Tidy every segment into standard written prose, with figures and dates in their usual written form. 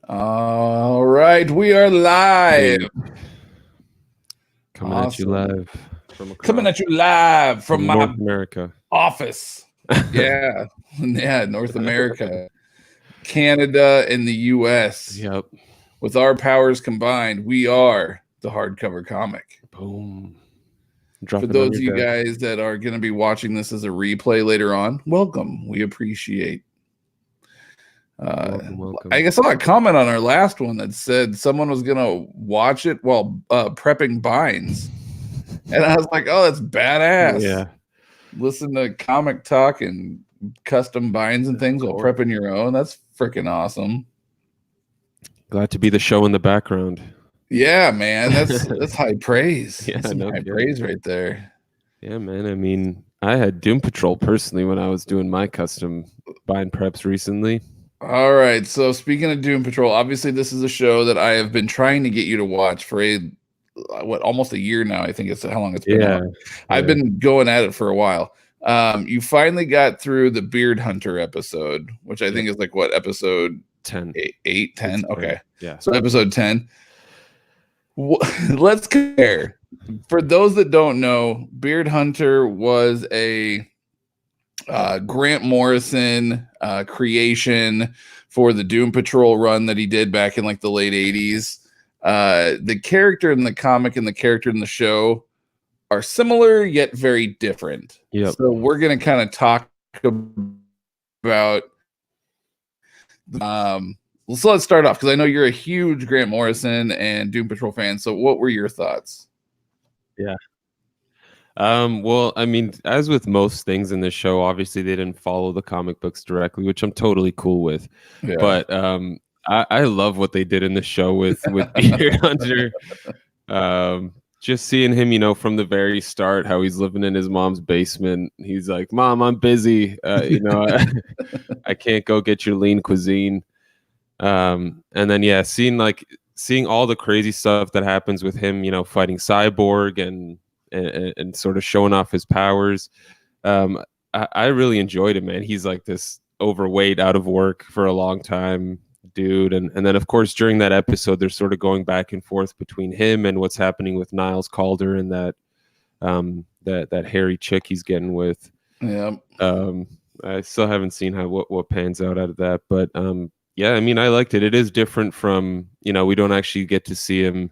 All right, we are live. Coming at you live from Coming at you live from North my America office. Yeah, North America, Canada, and the U.S. Yep. With our powers combined, we are the hardcover comic. Boom. For those of you guys that are going to be watching this as a replay later on, welcome. We appreciate. Welcome. I guess I saw a comment on our last one that said someone was gonna watch it while prepping binds, and I was like, "Oh, that's badass!" Yeah, listen to comic talk and custom binds and things while prepping your own. That's freaking awesome. Glad to be the show in the background. Yeah, man, that's high praise. Yeah, that's some high praise right there. Yeah, man. I mean, I had Doom Patrol personally when I was doing my custom bind preps recently. All right, so speaking of Doom Patrol, obviously this is a show that I have been trying to get you to watch for almost a year now. I think it's how long it's been out. I've been going at it for a while. You finally got through the Beard Hunter episode, which I think is like what, episode 10, 8, 10. Okay, yeah. So episode 10. Let's compare. For those that don't know, Beard Hunter was a Grant Morrison creation for the Doom Patrol run that he did back in like the late 80s. The character in the comic and the character in the show are similar yet very different. Yep. So we're going to kind of talk about so let's start off, because I know you're a huge Grant Morrison and Doom Patrol fan. So what were your thoughts? Yeah. Well, I mean, as with most things in this show, obviously they didn't follow the comic books directly, which I'm totally cool with. Yeah. But I love what they did in the show with Beard Hunter. Just seeing him, you know, from the very start, how he's living in his mom's basement. He's like, "Mom, I'm busy. You know, I can't go get your lean cuisine." And then seeing all the crazy stuff that happens with him, you know, fighting Cyborg and sort of showing off his powers. I really enjoyed it, man. He's like this overweight, out of work for a long time dude. And then, of course, during that episode, they're sort of going back and forth between him and what's happening with Niles Calder and that hairy chick he's getting with. Yeah. I still haven't seen what pans out of that. But, yeah, I mean, I liked it. It is different from, you know, we don't actually get to see him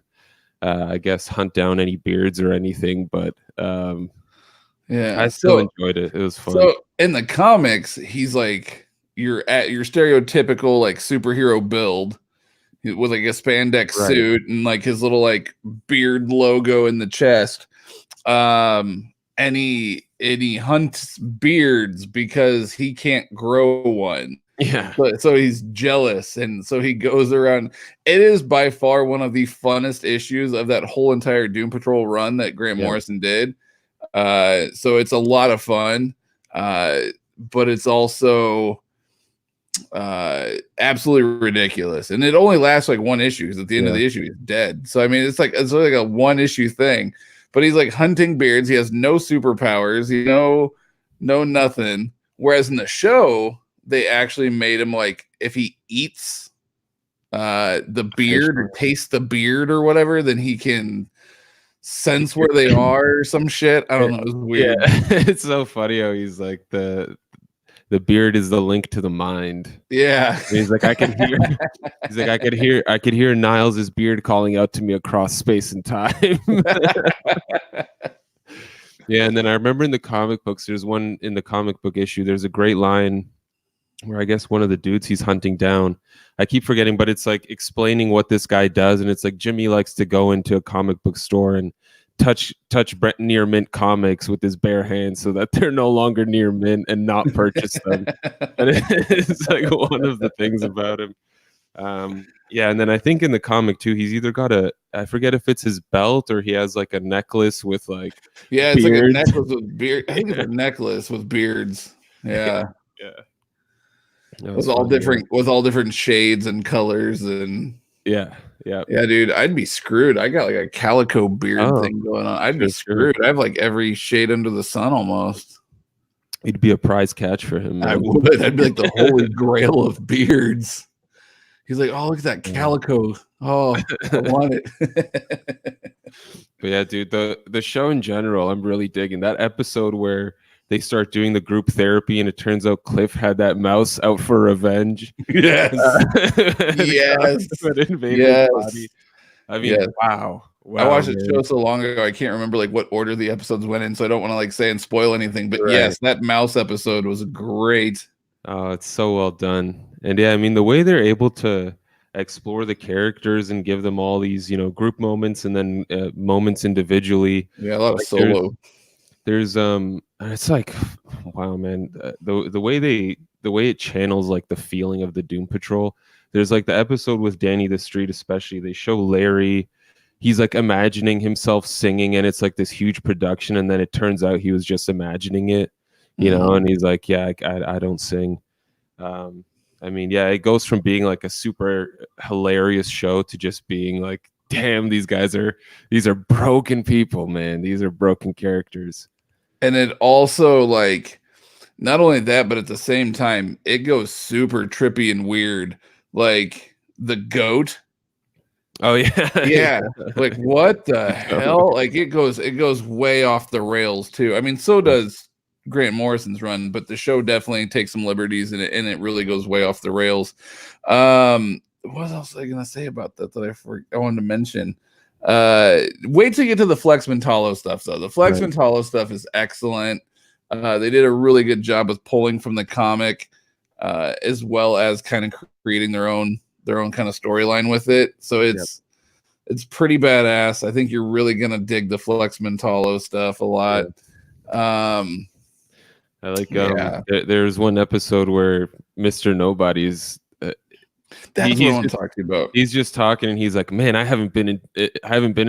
I guess hunt down any beards or anything, but yeah, I still enjoyed it. It was fun. So in the comics, he's like you're at your stereotypical like superhero build with like a spandex suit and like his little like beard logo in the chest. And he hunts beards because he can't grow one. Yeah. So he's jealous, and so he goes around. It is by far one of the funnest issues of that whole entire Doom Patrol run that Grant Morrison did. So it's a lot of fun, but it's also absolutely ridiculous. And it only lasts like one issue, because at the end of the issue he's dead. So I mean, it's like a one issue thing. But he's like hunting beards. He has no superpowers. You know, no nothing. Whereas in the show, they actually made him like, if he eats the beard or tastes the beard or whatever, then he can sense where they are or some shit. I don't know. It was weird. Yeah. It's so funny how he's like the beard is the link to the mind. Yeah. And he's like, I can hear. He's like, I could hear Niles' beard calling out to me across space and time. Yeah, and then I remember in the comic books, there's one in the comic book issue. There's a great line where I guess one of the dudes he's hunting down, I keep forgetting, but it's like explaining what this guy does. And it's like Jimmy likes to go into a comic book store and touch near mint comics with his bare hands so that they're no longer near mint and not purchase them. And it's like one of the things about him. Yeah, and then I think in the comic too, he's either got I forget if it's his belt or he has like a necklace with like it's like a necklace with beard. I think it's a necklace with beards. Yeah. With all different shades and colors and yeah, dude, I'd be screwed. I got like a calico beard thing going on. I'd be screwed. I have like every shade under the sun almost. You'd be a prize catch for him, man. I would. I'd be like the holy grail of beards. He's like, oh, look at that calico. Oh, I want it. But yeah, dude, the show in general, I'm really digging that episode where they start doing the group therapy, and it turns out Cliff had that mouse out for revenge. Yes, yes, yes. Body. I mean, wow. I watched the show so long ago, I can't remember like what order the episodes went in, so I don't want to like say and spoil anything. But yes, that mouse episode was great. Oh, it's so well done. And yeah, I mean, the way they're able to explore the characters and give them all these, you know, group moments and then moments individually. Yeah, a lot of solo. There's it's like, wow, man, the way it channels like the feeling of the Doom Patrol. There's like the episode with Danny the Street, especially. They show Larry. He's like imagining himself singing, and it's like this huge production, and then it turns out he was just imagining it, you know. And he's like, yeah, I don't sing. I mean, yeah, it goes from being like a super hilarious show to just being like, damn, these are broken people, man. These are broken characters. And it also, like, not only that, but at the same time, it goes super trippy and weird. Like the goat. Oh yeah. Yeah. Like what the hell? Like it goes way off the rails too. I mean, so does Grant Morrison's run, but the show definitely takes some liberties in it, and it really goes way off the rails. What else was I gonna say about that I wanted to mention? Wait till you get to the Flex Mentalo stuff, though. The Flex Mentalo stuff is excellent. They did a really good job with pulling from the comic, as well as kind of creating their own kind of storyline with it. So it's pretty badass. I think you're really gonna dig the Flex Mentalo stuff a lot. I like there's one episode where Mr. Nobody's that's what I want to talk to you about. He's just talking, and he's like, "Man, I haven't been in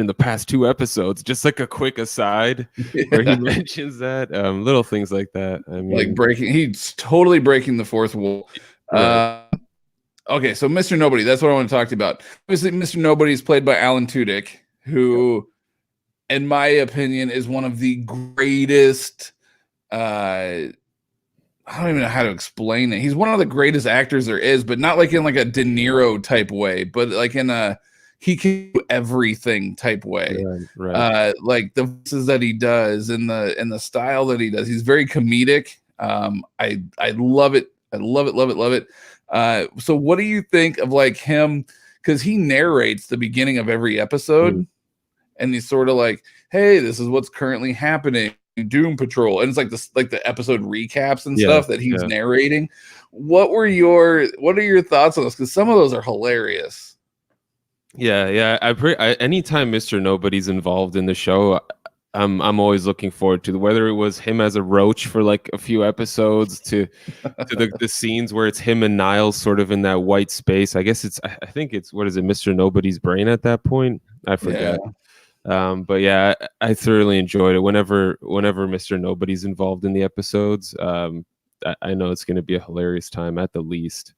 the past 2 episodes." Just like a quick aside where he mentions that little things like that. I mean, like he's totally breaking the fourth wall. Okay, so Mr. Nobody, that's what I want to talk to you about. Obviously, Mr. Nobody is played by Alan Tudyk, who, in my opinion, is one of the greatest. I don't even know how to explain it. He's one of the greatest actors there is, but not like in like a De Niro type way, but like in a he can do everything type way. Right. Like the voices that he does and the style that he does. He's very comedic. I love it. I love it. So what do you think of like him? Because he narrates the beginning of every episode, and he's sort of like, "Hey, this is what's currently happening." Doom Patrol, and it's like this, like the episode recaps and stuff that he's narrating. What are your thoughts on this? Because some of those are hilarious. Yeah. Anytime Mr. Nobody's involved in the show, I'm always looking forward to whether it was him as a roach for like a few episodes to the scenes where it's him and Niles sort of in that white space. I think it's what is it, Mr. Nobody's brain at that point? I forget. But yeah, I thoroughly enjoyed it. Whenever Mr. Nobody's involved in the episodes, I know it's going to be a hilarious time at the least.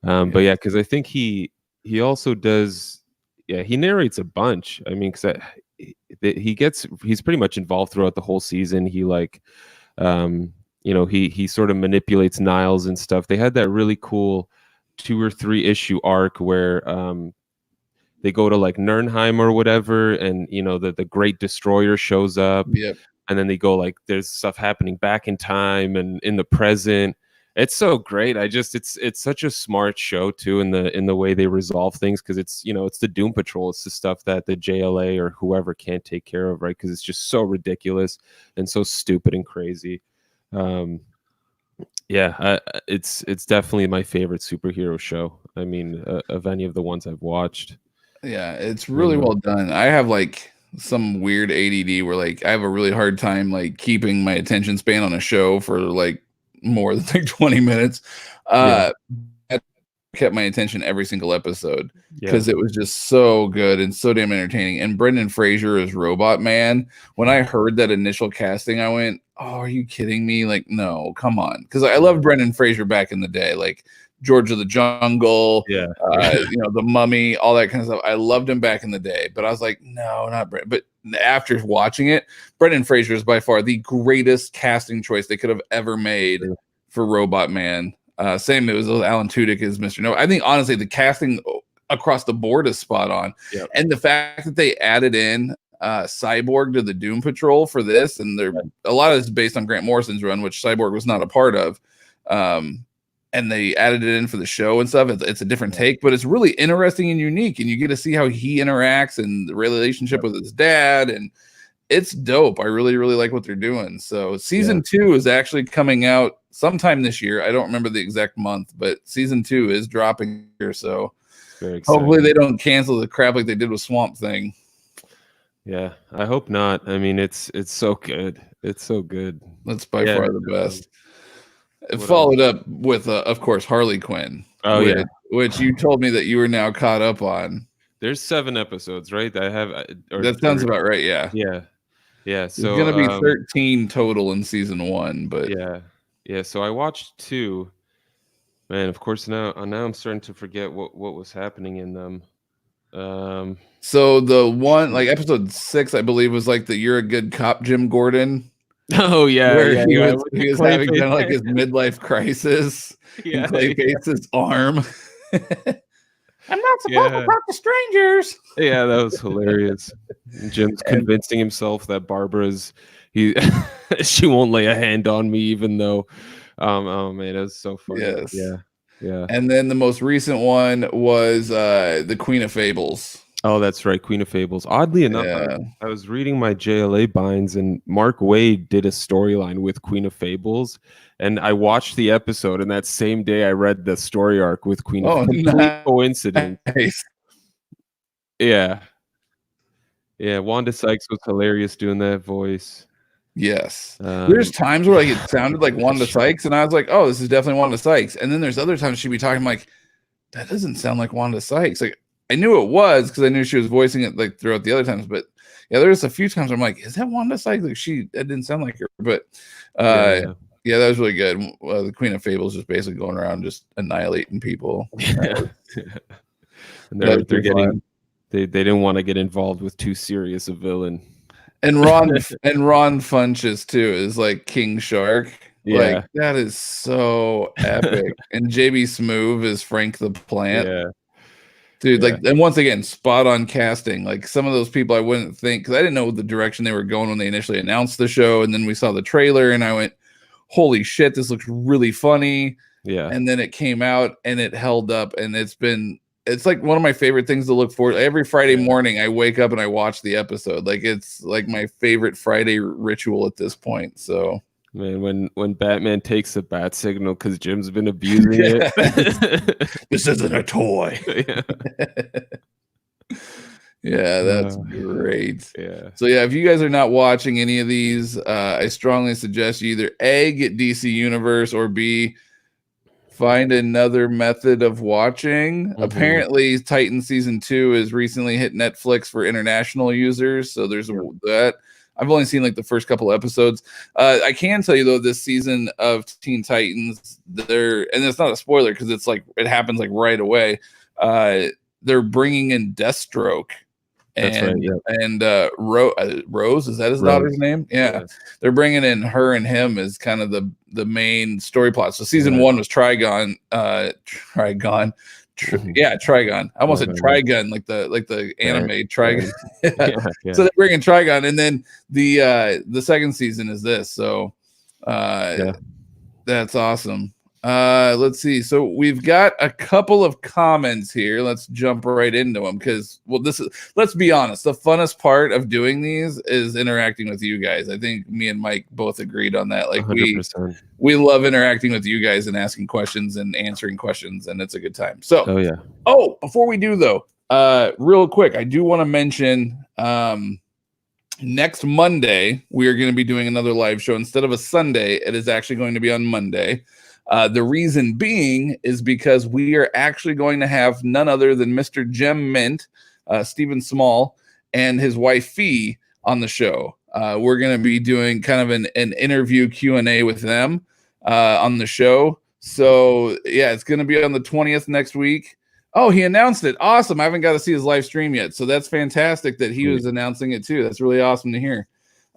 But yeah, because I think he also does. Yeah, he narrates a bunch. I mean, because he's pretty much involved throughout the whole season. He like, he sort of manipulates Niles and stuff. They had that really cool 2 or 3 issue arc where they go to like Nurnheim or whatever, and the Great Destroyer shows up. And then they go like there's stuff happening back in time and in the present. It's so great. It's such a smart show too in the way they resolve things, because it's it's the Doom Patrol. It's the stuff that the JLA or whoever can't take care of, right? Because it's just so ridiculous and so stupid and crazy. It's definitely my favorite superhero show. I mean, of any of the ones I've watched. Yeah, it's really well done. I have like some weird ADD where like I have a really hard time like keeping my attention span on a show for like more than like 20 minutes. I kept my attention every single episode because it was just so good and so damn entertaining. And Brendan Fraser as Robot Man. When I heard that initial casting, I went, "Oh, are you kidding me? Like, no, come on!" Because I loved Brendan Fraser back in the day, like George of the Jungle, The Mummy, all that kind of stuff. I loved him back in the day, but I was like, no, not Brendan. But after watching it, Brendan Fraser is by far the greatest casting choice they could have ever made for Robot Man. Same, it was Alan Tudyk as Mr. No. I think honestly the casting across the board is spot on. Yep. And the fact that they added in Cyborg to the Doom Patrol for this, and a lot of this is based on Grant Morrison's run, which Cyborg was not a part of. And they added it in for the show and stuff. It's a different take, but it's really interesting and unique. And you get to see how he interacts and the relationship with his dad. And it's dope. I really, really like what they're doing. So season 2 is actually coming out sometime this year. I don't remember the exact month, but season 2 is dropping here. So hopefully they don't cancel the crap like they did with Swamp Thing. Yeah, I hope not. I mean, it's so good. It's so good. That's by far the best. It followed up with, of course, Harley Quinn. Oh, which you told me that you were now caught up on. There's 7 episodes, right? I have. That sounds about right. Yeah. Yeah. So it's gonna be 13 total in season 1, but yeah. So I watched 2. Man, of course now I'm starting to forget what was happening in them. So the one, like episode 6, I believe, was like the "You're a Good Cop" Jim Gordon. Oh yeah, he was having kind of like his midlife crisis. Yeah, Clayface's arm. I'm not supposed to talk to strangers. Yeah, that was hilarious. Jim's convincing himself that Barbara's she won't lay a hand on me, even though. Oh man, it was so funny. Yes. Yeah. And then the most recent one was the Queen of Fables. Oh, that's right, Queen of Fables. Oddly enough, I was reading my JLA binds, and Mark Waid did a storyline with Queen of Fables, and I watched the episode, and that same day I read the story arc with Queen of Fables. Nice. Coincidence. Yeah. Wanda Sykes was hilarious doing that voice. Yes. There's times where like it sounded like Wanda Sykes, and I was like, oh, this is definitely Wanda Sykes. And then there's other times she'd be talking like, that doesn't sound like Wanda Sykes. Like, I knew it was because I knew she was voicing it like throughout the other times, but yeah, there's a few times I'm like, is that Wanda Sykes? Like that didn't sound like her, but that was really good. The Queen of Fables just basically going around just annihilating people. And they're getting they didn't want to get involved with too serious a villain. And Ron Funches too is like King Shark. Yeah, like that is so epic. And JB Smoove is Frank the Plant. Yeah. Dude, like, and once again, spot on casting. Like some of those people I wouldn't think, because I didn't know the direction they were going when they initially announced the show, and then we saw the trailer, and I went, "Holy shit, this looks really funny!" Yeah, and then it came out, and it held up, and it's like one of my favorite things to look for. Every Friday morning, I wake up and I watch the episode. Like it's like my favorite Friday ritual at this point. So. Man, when Batman takes a bat signal because Jim's been abusing it. This isn't a toy. Yeah, that's great. Yeah. So yeah, if you guys are not watching any of these, I strongly suggest you either A, get DC Universe, or B, find another method of watching. Apparently, Titan season 2 is recently hit Netflix for international users. So there's that. I've only seen like the first couple episodes. I can tell you though, this season of Teen Titans, and it's not a spoiler because it's like it happens like right away. They're bringing in Deathstroke, and Rose, is that his daughter's name? Yeah, they're bringing in her and him as kind of the main story plot. So season 1 was Trigon. Trigon. I almost said Trigun, like the anime Trigun. So they're bringing Trigon, and then the second season is this. So that's awesome. Let's see. So we've got a couple of comments here. Let's jump right into them because, let's be honest, the funnest part of doing these is interacting with you guys. I think me and Mike both agreed on that. Like 100%. we love interacting with you guys and asking questions and answering questions, and it's a good time. So, before we do though, real quick, I do want to mention, next Monday, we are going to be doing another live show. Instead of a Sunday, it is actually going to be on Monday. The reason being is because we are actually going to have none other than Mr. Gem Mint, Stephen Small, and his wife Fee on the show. We're going to be doing kind of an interview Q&A with them on the show. So yeah, it's going to be on the 20th next week. Oh, he announced it. Awesome. I haven't got to see his live stream yet. So that's fantastic that he was announcing it too. That's really awesome to hear.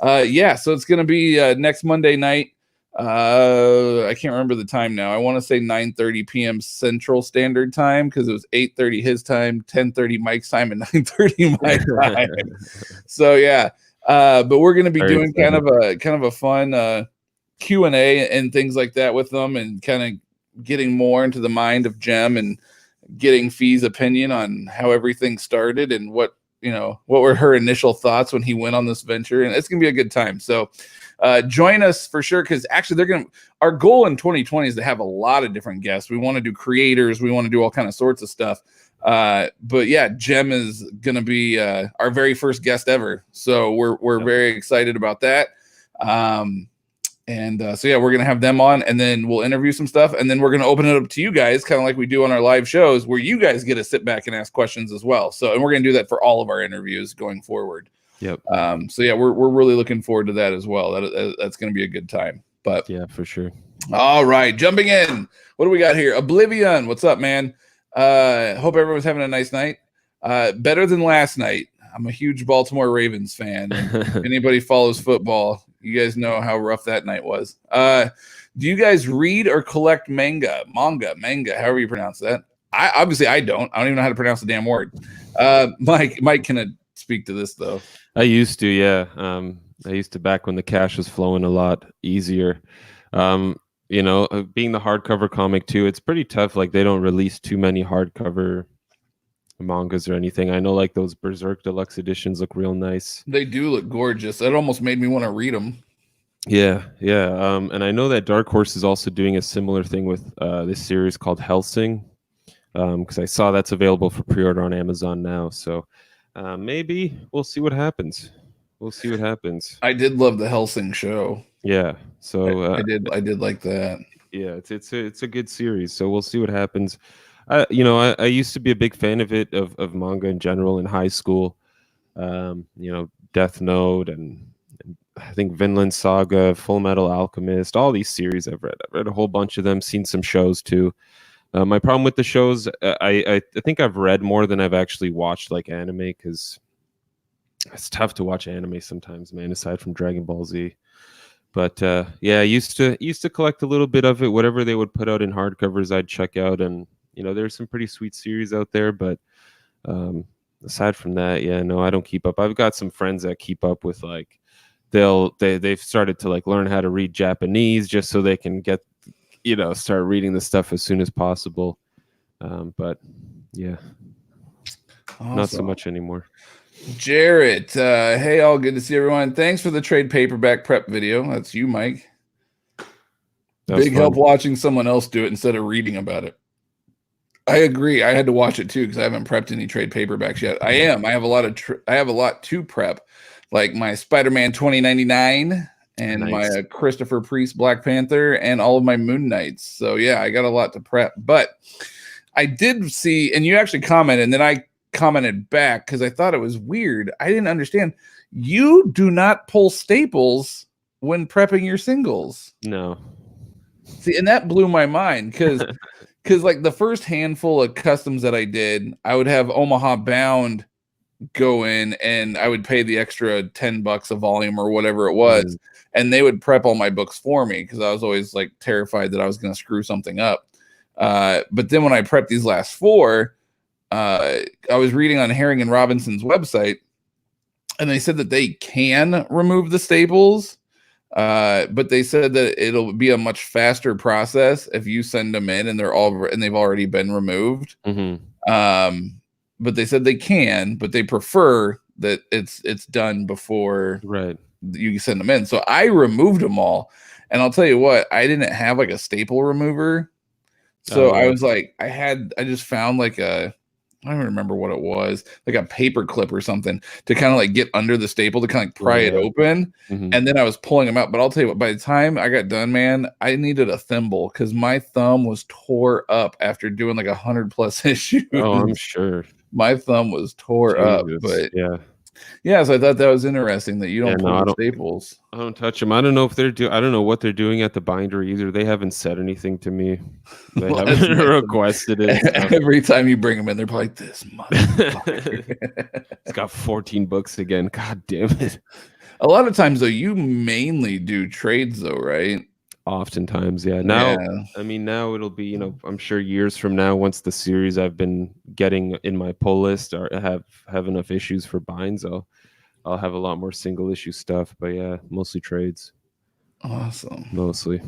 So it's going to be next Monday night. I can't remember the time now. I want to say 9:30 p.m. Central Standard Time because it was 8:30 his time, 10:30 Mike's time, and 9:30 my time. So yeah, but we're going to be doing kind of a fun Q&A and things like that with them, and kind of getting more into the mind of Jem and getting Fee's opinion on how everything started and what were her initial thoughts when he went on this venture, and it's going to be a good time. So join us for sure, because actually our goal in 2020 is to have a lot of different guests. We want to do creators, we want to do all kind of sorts of stuff. But yeah, Jem is going to be our very first guest ever. So we're very excited about that. So yeah, we're going to have them on, and then we'll interview some stuff, and then we're going to open it up to you guys, kind of like we do on our live shows, where you guys get to sit back and ask questions as well. So, and we're going to do that for all of our interviews going forward. Yep. So yeah, we're really looking forward to that as well. That's going to be a good time. But yeah, for sure. All right, jumping in. What do we got here? Oblivion, what's up, man? Hope everyone's having a nice night. Better than last night. I'm a huge Baltimore Ravens fan. If anybody follows football, you guys know how rough that night was. Do you guys read or collect manga, however you pronounce that? I don't even know how to pronounce the damn word. Mike can speak to this though. I used to, yeah. I used to back when the cash was flowing a lot easier. Being the hardcover comic too, it's pretty tough. Like, they don't release too many hardcover mangas or anything. I know, like, those Berserk Deluxe editions look real nice. They do look gorgeous. It almost made me want to read them. Yeah. And I know that Dark Horse is also doing a similar thing with this series called Hellsing, because I saw that's available for pre-order on Amazon now. So maybe we'll see what happens. I did love the Hellsing show. Yeah. So I did like that. Yeah, it's a good series. So we'll see what happens. I used to be a big fan of manga in general in high school. Death Note and I think Vinland Saga, Full Metal Alchemist, all these series I've read a whole bunch of them, seen some shows too. My problem with the shows, I think I've read more than I've actually watched, like, anime, because it's tough to watch anime sometimes, man, aside from Dragon Ball Z. But yeah, I used to collect a little bit of it. Whatever they would put out in hardcovers, I'd check out, and there's some pretty sweet series out there. But aside from that, yeah, no, I don't keep up. I've got some friends that keep up with, like, they've started to, like, learn how to read Japanese just so they can get start reading the stuff as soon as possible. But yeah, awesome. Not so much anymore. Jarrett, hey, all, good to see everyone. Thanks for the trade paperback prep video. That's you, Mike. Big help watching someone else do it instead of reading about it. I agree. I had to watch it too because I haven't prepped any trade paperbacks yet. I have a lot to prep, like my Spider-Man 2099 and nice. My Christopher Priest Black Panther and all of my Moon Knights. So yeah, I got a lot to prep. But I did see, and you actually commented, and then I commented back because I thought it was weird. I didn't understand. You do not pull staples when prepping your singles. No. See, and that blew my mind because like the first handful of customs that I did, I would have Omaha Bound go in and I would pay the extra $10 a volume or whatever it was. And they would prep all my books for me because I was always, like, terrified that I was going to screw something up. But then when I prepped these last four, I was reading on Herring and Robinson's website, and they said that they can remove the staples, but they said that it'll be a much faster process if you send them in and they've already been removed. Mm-hmm. But they said they can, but they prefer that it's done before you send them in. So I removed them all, and I'll tell you what, I didn't have, like, a staple remover. So I was like, I just found, like, I don't remember what it was, like a paper clip or something to kind of, like, get under the staple to kind of, like, pry it open. Mm-hmm. And then I was pulling them out. But I'll tell you what, by the time I got done, man, I needed a thimble because my thumb was tore up after doing like 100+ issues. Oh, I'm sure. My thumb was tore up. But yeah, so I thought that was interesting that you don't pull the staples. I don't touch them. I don't know if I don't know what they're doing at the binder either. They haven't said anything to me. They haven't requested it. Every time you bring them in, they're like, this motherfucker. It's got 14 books again. God damn it. A lot of times, though, you mainly do trades, though, right? Oftentimes, yeah. Now, I mean, now it'll be, I'm sure years from now, once the series I've been getting in my pull list have enough issues for binds, I'll have a lot more single issue stuff. But yeah, mostly trades. Awesome. Mostly.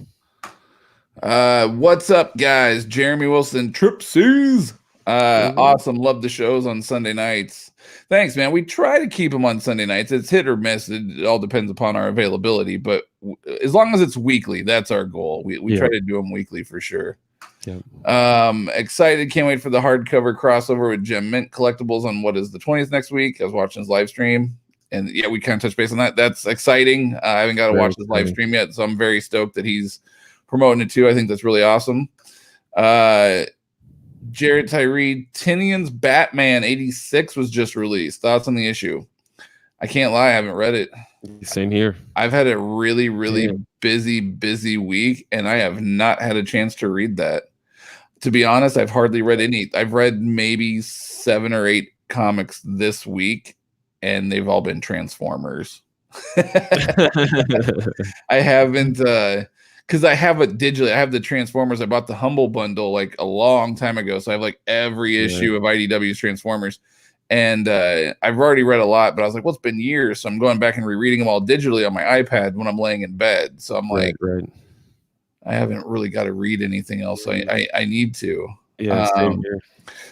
What's up, guys? Jeremy Wilson, Tripsies. Awesome. Love the shows on Sunday nights. Thanks, man. We try to keep them on Sunday nights. It's hit or miss. It all depends upon our availability, but as long as it's weekly, that's our goal. We try to do them weekly for sure. Yeah. Excited. Can't wait for the hardcover crossover with Gem Mint Collectibles on what is the 20th next week. I was watching his live stream, and yeah, we kind of touched base on that. That's exciting. I haven't got to watch his live stream yet, so I'm very stoked that he's promoting it too. I think that's really awesome. Jared Tyree, Tinian's Batman 86 was just released. Thoughts on the issue? I can't lie, I haven't read it. Same here. I've had a really busy week, and I have not had a chance to read that. To be honest, I've hardly read any. I've read maybe 7 or 8 comics this week, and they've all been Transformers. I haven't because I have it digitally. I have the Transformers. I bought the Humble Bundle like a long time ago. So I have like every issue of IDW's Transformers. And I've already read a lot, but I was like, well, it's been years. So I'm going back and rereading them all digitally on my iPad when I'm laying in bed. So I'm like, I haven't really got to read anything else. So I need to. Yeah, same here.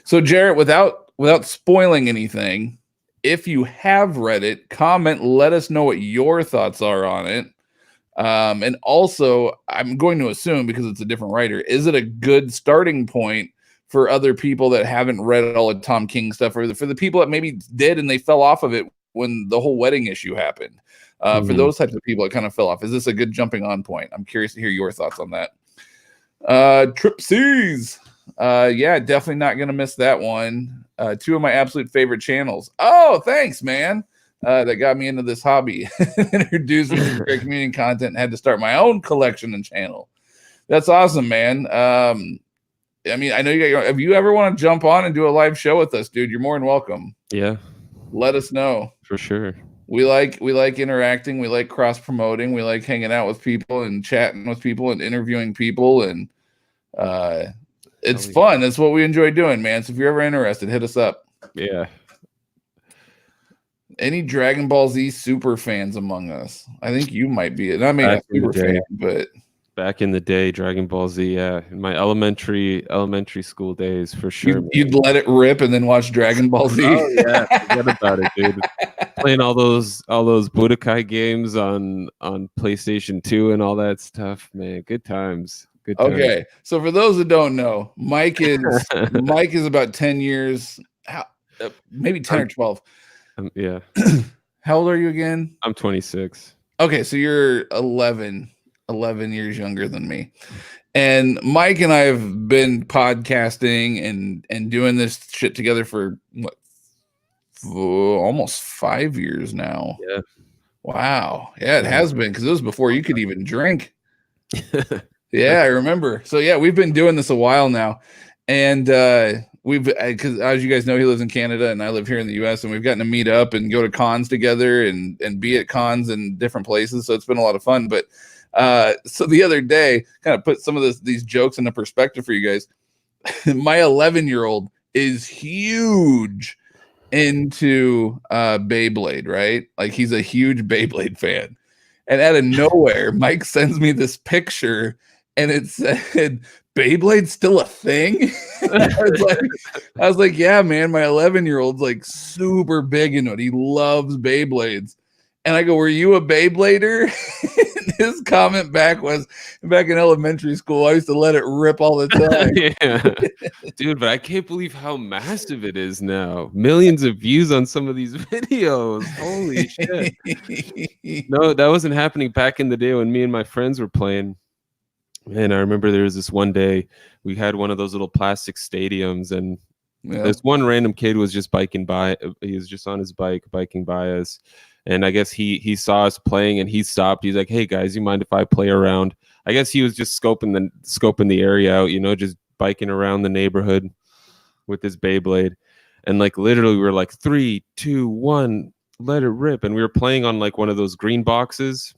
So Jarrett, without spoiling anything, if you have read it, comment, let us know what your thoughts are on it. And also, I'm going to assume, because it's a different writer, is it a good starting point for other people that haven't read all of Tom King stuff, or for the people that maybe did and they fell off of it when the whole wedding issue happened? For those types of people, it kind of fell off. Is this a good jumping on point? I'm curious to hear your thoughts on that. Tripsies. Yeah, definitely not going to miss that one. 2 of my absolute favorite channels. Oh, thanks, man. That got me into this hobby. Introduced me to great community content and had to start my own collection and channel. That's awesome, man. I mean, I know if you ever want to jump on and do a live show with us, dude, you're more than welcome. Yeah. Let us know. For sure. We like interacting. We like cross promoting. We like hanging out with people and chatting with people and interviewing people. And it's fun. That's what we enjoy doing, man. So if you're ever interested, hit us up. Yeah. Any Dragon Ball Z super fans among us? I think you might be. Not maybe a super fan, but back in the day, Dragon Ball Z, yeah, in my elementary school days, for sure. You'd let it rip and then watch Dragon Ball Z. Oh yeah, forget about it, dude. Playing all those Budokai games on PlayStation 2 and all that stuff, man. Good times. Good times. Okay, so for those that don't know, Mike is about 10 years, maybe 10 or 12. Yeah. How old are you again? I'm 26. Okay, so you're 11 years younger than me. And Mike and I have been podcasting and doing this shit together for almost 5 years now. Yeah. Wow. Yeah, it has been, because it was before you could even drink. Yeah, I remember. So yeah, we've been doing this a while now. And because as you guys know, he lives in Canada and I live here in the US, and we've gotten to meet up and go to cons together and be at cons in different places. So it's been a lot of fun. But so the other day, kind of put some of these jokes into perspective for you guys. My 11-year-old is huge into Beyblade, right? Like, he's a huge Beyblade fan. And out of nowhere, Mike sends me this picture, and it said, "Beyblade's still a thing?" I was like, yeah, man, my 11-year-old's like super big into it. He loves Beyblades. And I go, "Were you a Beyblader?" And his comment back was, back in elementary school, I used to let it rip all the time. Yeah. Dude, but I can't believe how massive it is now. Millions of views on some of these videos. Holy shit. No, that wasn't happening back in the day when me and my friends were playing. And I remember there was this one day we had one of those little plastic stadiums, and this one random kid was just biking by. He was just on his bike biking by us. And I guess he saw us playing and he stopped. He's like, "Hey guys, you mind if I play around?" I guess he was just scoping the area out, just biking around the neighborhood with his Beyblade. And like literally we were like 3, 2, 1, let it rip. And we were playing on like one of those green boxes.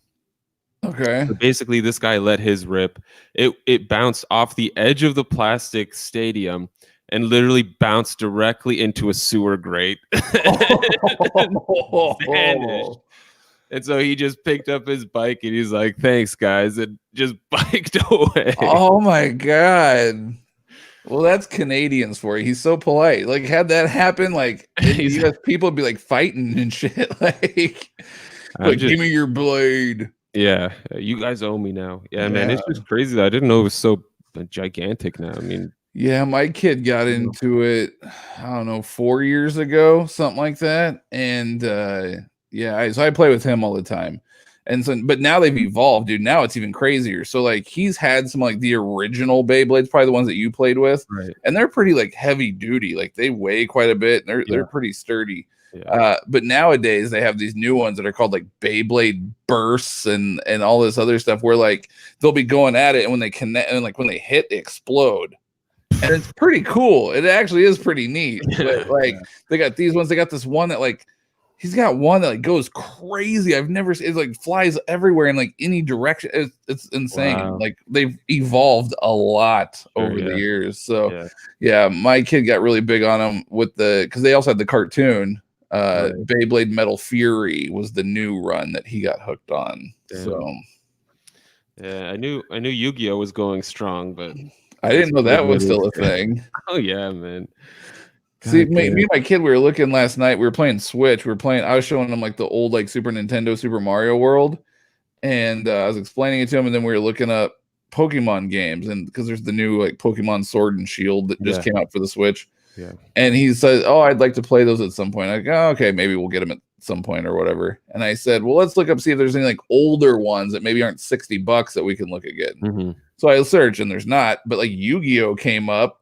Okay. So basically, this guy let his rip. It bounced off the edge of the plastic stadium and literally bounced directly into a sewer grate. Vanished. And so he just picked up his bike and he's like, "Thanks, guys," and just biked away. Oh my god. Well, that's Canadians for you. He's so polite. Like, had that happen, like in the US, people would be like fighting and shit. Like give me your blade. Yeah, you guys owe me now. Yeah, man, it's just crazy that I didn't know it was so gigantic now. I mean, yeah, my kid got into it, I don't know, 4 years ago, something like that. And so I play with him all the time. And so, but now they've evolved, dude. Now it's even crazier. So like he's had some like the original Beyblades, probably the ones that you played with, right? And they're pretty like heavy duty. Like they weigh quite a bit. And they're pretty sturdy. Yeah. But nowadays they have these new ones that are called like Beyblade bursts and all this other stuff where like they'll be going at it, and when they connect and like when they hit, they explode. And it's pretty cool. It actually is pretty neat. But like they got these ones. They got this one that like he's got one that like goes crazy. I've never seen. It like flies everywhere in like any direction. It's insane. Wow. Like they've evolved a lot over the years. So yeah, my kid got really big on them with because they also had the cartoon. Beyblade Metal Fury was the new run that he got hooked on. Damn. So yeah, I knew Yu-Gi-Oh was going strong, but I didn't know that was still a thing. Oh yeah, man. See, me and my kid, we were looking last night. We were playing Switch. I was showing him like the old like Super Nintendo Super Mario World, and I was explaining it to him. And then we were looking up Pokemon games, and because there's the new like Pokemon Sword and Shield that just came out for the Switch. Yeah. And he said, "Oh, I'd like to play those at some point." I go, "Oh, okay, maybe we'll get them at some point or whatever." And I said, "Well, let's look up, see if there's any like older ones that maybe aren't $60 that we can look at getting." Mm-hmm. So I searched, and there's not, but like Yu-Gi-Oh came up,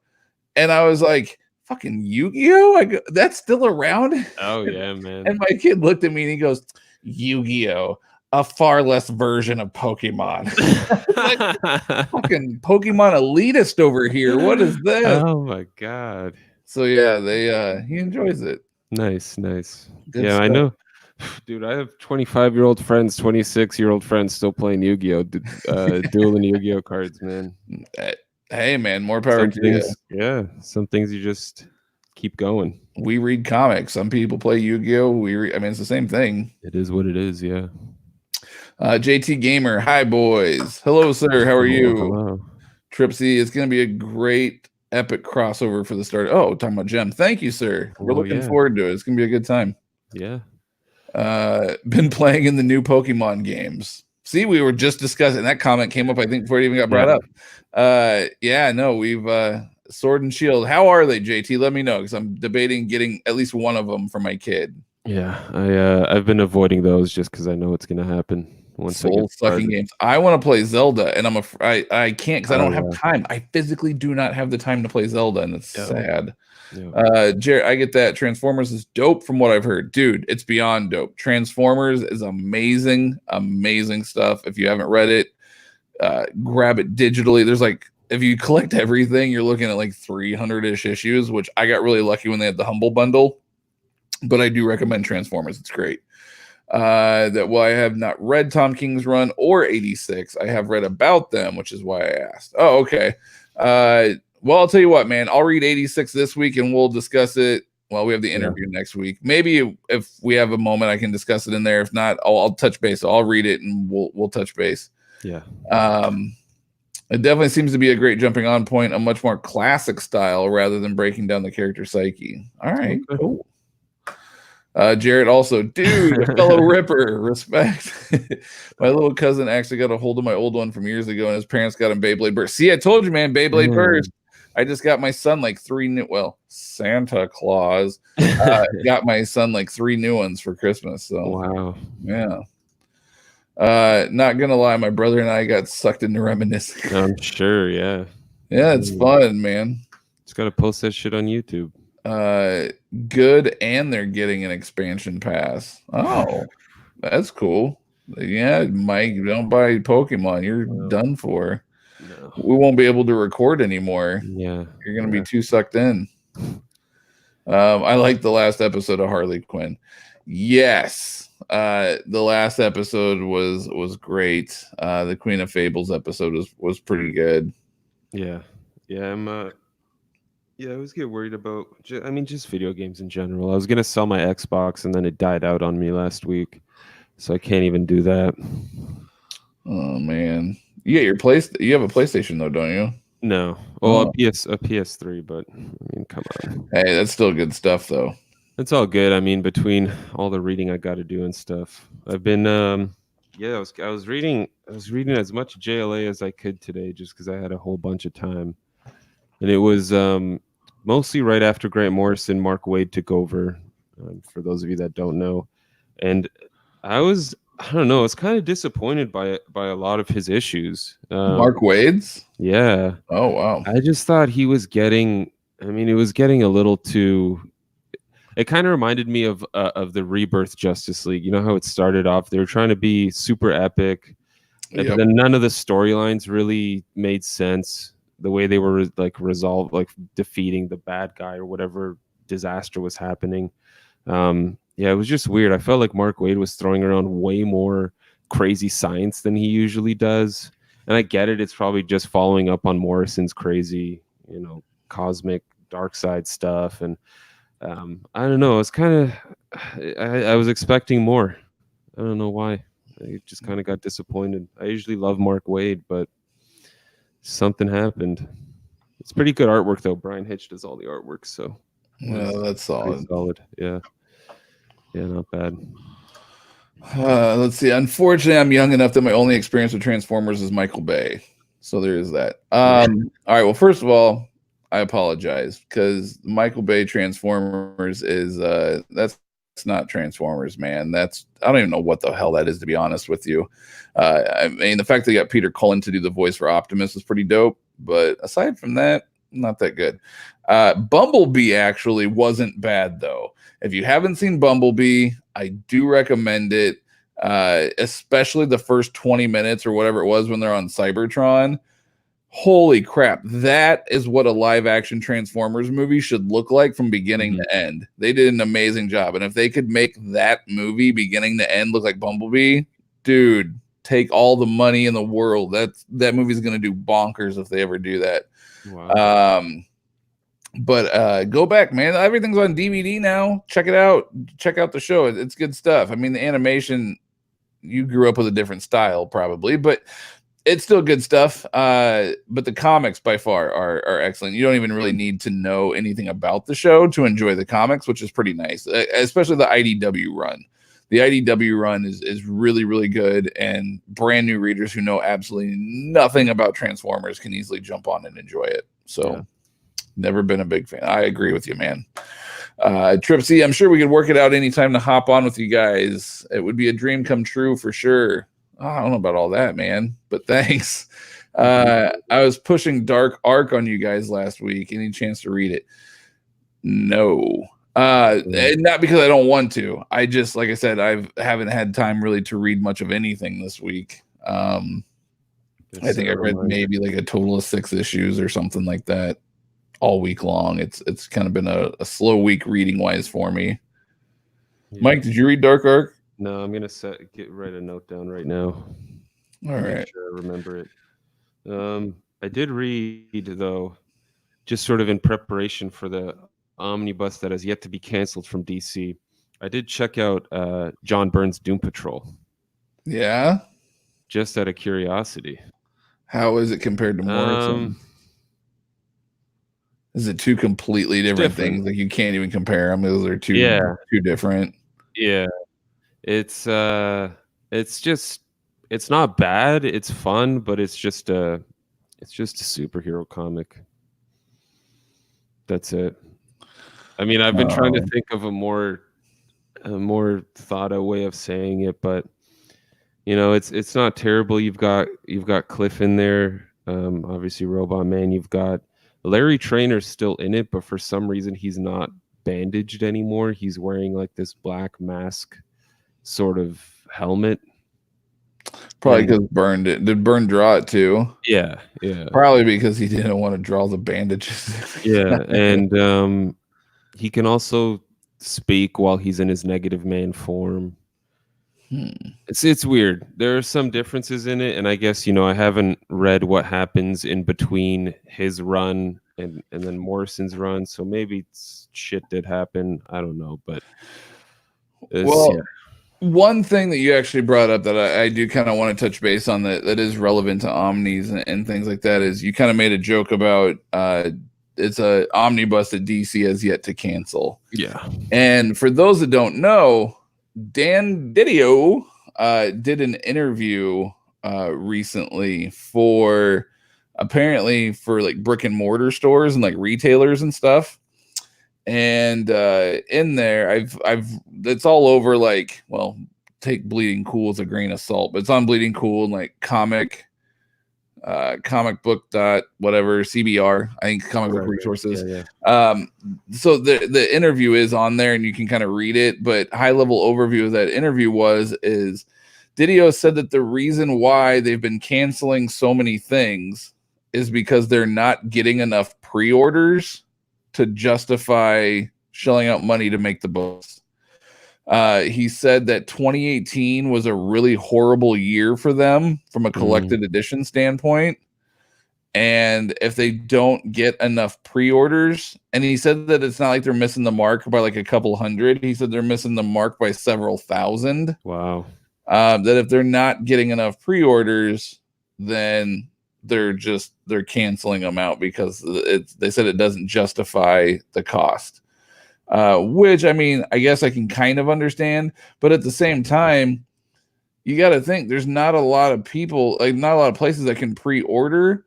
and I was like, "Fucking Yu-Gi-Oh! I go, that's still around?" Oh yeah, man. And my kid looked at me and he goes, "Yu-Gi-Oh! A far less version of Pokemon." Like, fucking Pokemon elitist over here. What is this? Oh my god. So yeah, he enjoys it. Nice. Good stuff. I know. Dude, I have 25-year-old friends, 26-year-old friends still playing Yu-Gi-Oh, dueling Yu-Gi-Oh cards, man. Hey, man, more power to you. Yeah, some things you just keep going. We read comics. Some people play Yu-Gi-Oh. I mean, it's the same thing. It is what it is, yeah. JT Gamer, hi, boys. Hello, sir. How are you? Hello. Tripsy, it's going to be a great epic crossover for the start. Oh, talking about Gem. Thank you, sir. We're looking forward to it. It's going to be a good time. Yeah. Been playing in the new Pokemon games. See, we were just discussing that comment came up, I think, before it even got brought up. We've Sword and Shield. How are they, JT? Let me know, because I'm debating getting at least one of them for my kid. Yeah, I've been avoiding those just because I know it's gonna happen. Soul-sucking games. I want to play Zelda, and I can't because I don't have time. I physically do not have the time to play Zelda, and it's sad. Jared, I get that. Transformers is dope from what I've heard. Dude, it's beyond dope. Transformers is amazing stuff. If you haven't read it, grab it digitally. There's like, if you collect everything, you're looking at like 300-ish issues, which I got really lucky when they had the Humble Bundle. But I do recommend Transformers. It's great. I have not read Tom King's run or 86. I have read about them, which is why I asked. Oh, okay. Well, I'll tell you what, man. I'll read 86 this week, and we'll discuss it. Well, we have the interview next week. Maybe if we have a moment, I can discuss it in there. If not, I'll touch base. So I'll read it, and we'll touch base. Yeah. It definitely seems to be a great jumping on point, a much more classic style rather than breaking down the character psyche. All right, cool. Jarrett also, dude, a fellow ripper, respect. My little cousin actually got a hold of my old one from years ago, and his parents got him Beyblade Burst. See, I told you, man, Beyblade Burst. I just got my son like Santa Claus got my son like 3 new ones for Christmas. So wow, yeah. Not gonna lie, my brother and I got sucked into reminiscing. I'm sure, yeah. Yeah, it's fun, man. Just gotta post that shit on YouTube. Good, and they're getting an expansion pass. Oh, that's cool. Yeah, Mike, don't buy Pokemon. You're done for. No. We won't be able to record anymore. Yeah, you're gonna be too sucked in. I like the last episode of Harley Quinn. Yes. The last episode was great. The Queen of Fables episode was pretty good. Yeah. I always get worried about just video games in general. I was gonna sell my Xbox and then it died out on me last week, so I can't even do that. Oh man. You have a PlayStation though, don't you? No. Well, a PS3, but I mean, come on. Hey, that's still good stuff though. It's all good. I mean, between all the reading I got to do and stuff, I've been I was reading as much JLA as I could today, just because I had a whole bunch of time, and it was mostly right after Grant Morrison, Mark Waid took over. For those of you that don't know, and I don't know, I was kind of disappointed by a lot of his issues. Mark Waid's? Yeah. Oh wow. I just thought he was getting. I mean, it was getting a little too. It kind of reminded me of the Rebirth Justice League. You know how it started off? They were trying to be super epic, but then none of the storylines really made sense. The way they were resolved, like defeating the bad guy or whatever disaster was happening. It was just weird. I felt like Mark Waid was throwing around way more crazy science than he usually does. And I get it. It's probably just following up on Morrison's crazy, cosmic dark side stuff. And I don't know. It's kind of, I was expecting more. I don't know why. I just kind of got disappointed. I usually love Mark Waid, but something happened. It's pretty good artwork though. Brian Hitch does all the artwork, so that's solid. Solid, yeah, not bad. Let's see. Unfortunately, I'm young enough that my only experience with Transformers is Michael Bay, so there is that. All right. Well, first of all, I apologize because Michael Bay Transformers is that's not Transformers, man. I don't even know what the hell that is, to be honest with you. I mean, the fact they got Peter Cullen to do the voice for Optimus was pretty dope, but aside from that, not that good. Bumblebee actually wasn't bad though. If you haven't seen Bumblebee, I do recommend it, especially the first 20 minutes or whatever it was when they're on Cybertron. Holy crap, that is what a live action Transformers movie should look like from beginning to end. They did an amazing job. And if they could make that movie beginning to end look like Bumblebee, dude, take all the money in the world. That movie's going to do bonkers if they ever do that. Wow. But go back, man. Everything's on DVD now. Check it out. Check out the show. It's good stuff. I mean, the animation, you grew up with a different style probably, but it's still good stuff. But the comics by far are excellent. You don't even really need to know anything about the show to enjoy the comics, which is pretty nice, especially the IDW run. The IDW run is really, really good, and brand new readers who know absolutely nothing about Transformers can easily jump on and enjoy it. So never been a big fan. I agree with you, man. Tripsy, I'm sure we could work it out anytime to hop on with you guys. It would be a dream come true for sure. I don't know about all that, man, but thanks. I was pushing Dark Arc on you guys last week. Any chance to read it? No. Not because I don't want to. I just, like I said, I haven't had time really to read much of anything this week. I think I read maybe like a total of 6 issues or something like that all week long. It's kind of been a slow week reading wise for me. Mike, did you read Dark Arc? No, I'm gonna write a note down right now. All right, make sure I remember it. I did read though, just sort of in preparation for the omnibus that has yet to be canceled from DC. I did check out John Byrne's Doom Patrol. Yeah, just out of curiosity. How is it compared to Morrison? Is it two completely different things? Like you can't even compare them. Those are two different. Yeah. It's not bad. It's fun, but it's just a superhero comic. That's it. I mean, I've been trying to think of a more thought out way of saying it, but it's not terrible. You've got Cliff in there, obviously Robot Man. You've got Larry Trainor's still in it, but for some reason he's not bandaged anymore. He's wearing like this black mask sort of helmet. Probably because Byrne did Byrne draw it too? Yeah. Probably because he didn't want to draw the bandages. Yeah, and he can also speak while he's in his negative man form. It's weird. There are some differences in it, and I guess, I haven't read what happens in between his run and then Morrison's run, so maybe shit did happen. I don't know, but one thing that you actually brought up that I do kind of want to touch base on that is relevant to omnis and things like that is you kind of made a joke about it's a omnibus that DC has yet to cancel. Yeah. And for those that don't know, Dan Didio did an interview recently for like brick and mortar stores and like retailers and stuff. And in there, I've it's all over, like, well, take Bleeding Cool as a grain of salt, but it's on Bleeding Cool and like comic book dot whatever CBR, I think, comic book resources. So the interview is on there and you can kind of read it, but high level overview of that interview is Didio said that the reason why they've been canceling so many things is because they're not getting enough pre-orders to justify shelling out money to make the books. He said that 2018 was a really horrible year for them from a collected edition standpoint. And if they don't get enough pre-orders, and he said that it's not like they're missing the mark by like a couple hundred. He said they're missing the mark by several thousand. Wow. That if they're not getting enough pre-orders, then they're canceling them out because they said it doesn't justify the cost. Which, I mean, I guess I can kind of understand, but at the same time, you got to think there's not a lot of people, like not a lot of places that can pre-order.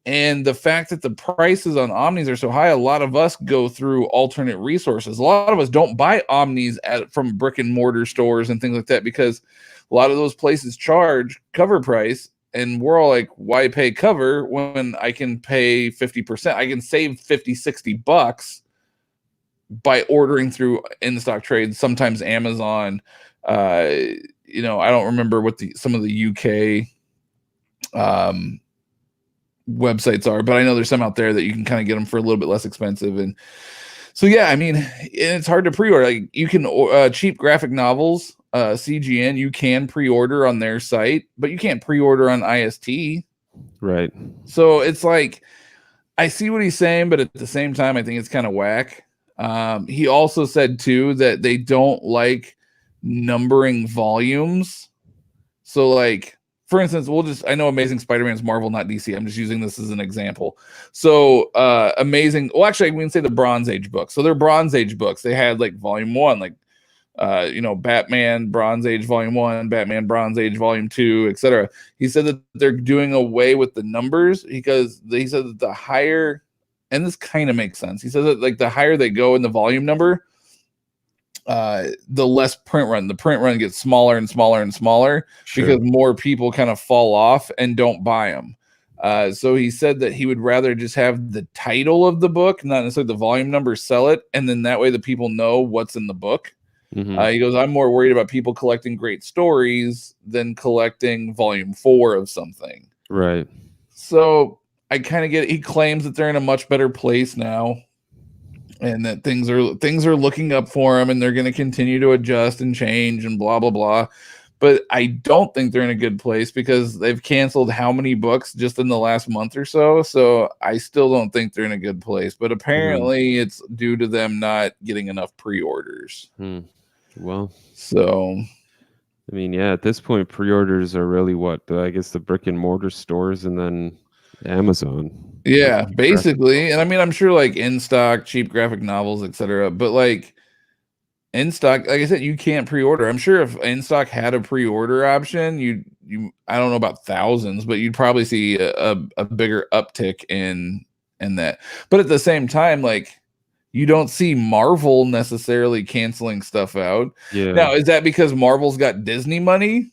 And the fact that the prices on omnis are so high, a lot of us go through alternate resources. A lot of us don't buy omnis from brick and mortar stores and things like that because a lot of those places charge cover price. And we're all like, why pay cover when I can pay 50%? I can save 50, 60 bucks by ordering through in-stock trades, sometimes Amazon. I don't remember what some of the UK websites are, but I know there's some out there that you can kind of get them for a little bit less expensive. And so, yeah, I mean, it's hard to pre-order. Like, you can cheap graphic novels, CGN, you can pre-order on their site, but you can't pre-order on IST. Right. So it's like, I see what he's saying, but at the same time, I think it's kind of whack. He also said too that they don't like numbering volumes. So, like, for instance, I know Amazing Spider-Man's Marvel, not DC. I'm just using this as an example. So actually, we can say the Bronze Age books. So they're Bronze Age books. They had like volume 1, like Batman Bronze Age Volume 1, Batman Bronze Age Volume 2, etc. He said that they're doing away with the numbers because he said that the higher, and this kind of makes sense. He says that like the higher they go in the volume number, the less print run. The print run gets smaller and smaller and smaller because more people kind of fall off and don't buy them. So he said that he would rather just have the title of the book, not necessarily the volume number, sell it, and then that way the people know what's in the book. He goes, I'm more worried about people collecting great stories than collecting volume 4 of something. Right. So I kind of get it. He claims that they're in a much better place now and that things are looking up for them and they're going to continue to adjust and change and blah, blah, blah. But I don't think they're in a good place because they've canceled how many books just in the last month or so. So I still don't think they're in a good place. But apparently it's due to them not getting enough pre-orders. Well, so I mean, yeah, at this point, pre-orders are really what? I guess the brick and mortar stores and then Amazon. Yeah, basically. And I mean, I'm sure like in stock, cheap graphic novels, etc. But like in stock, like I said, you can't pre-order. I'm sure if in stock had a pre-order option, you I don't know about thousands, but you'd probably see a bigger uptick in that. But at the same time, like, you don't see Marvel necessarily canceling stuff out. Yeah. Now, is that because Marvel's got Disney money?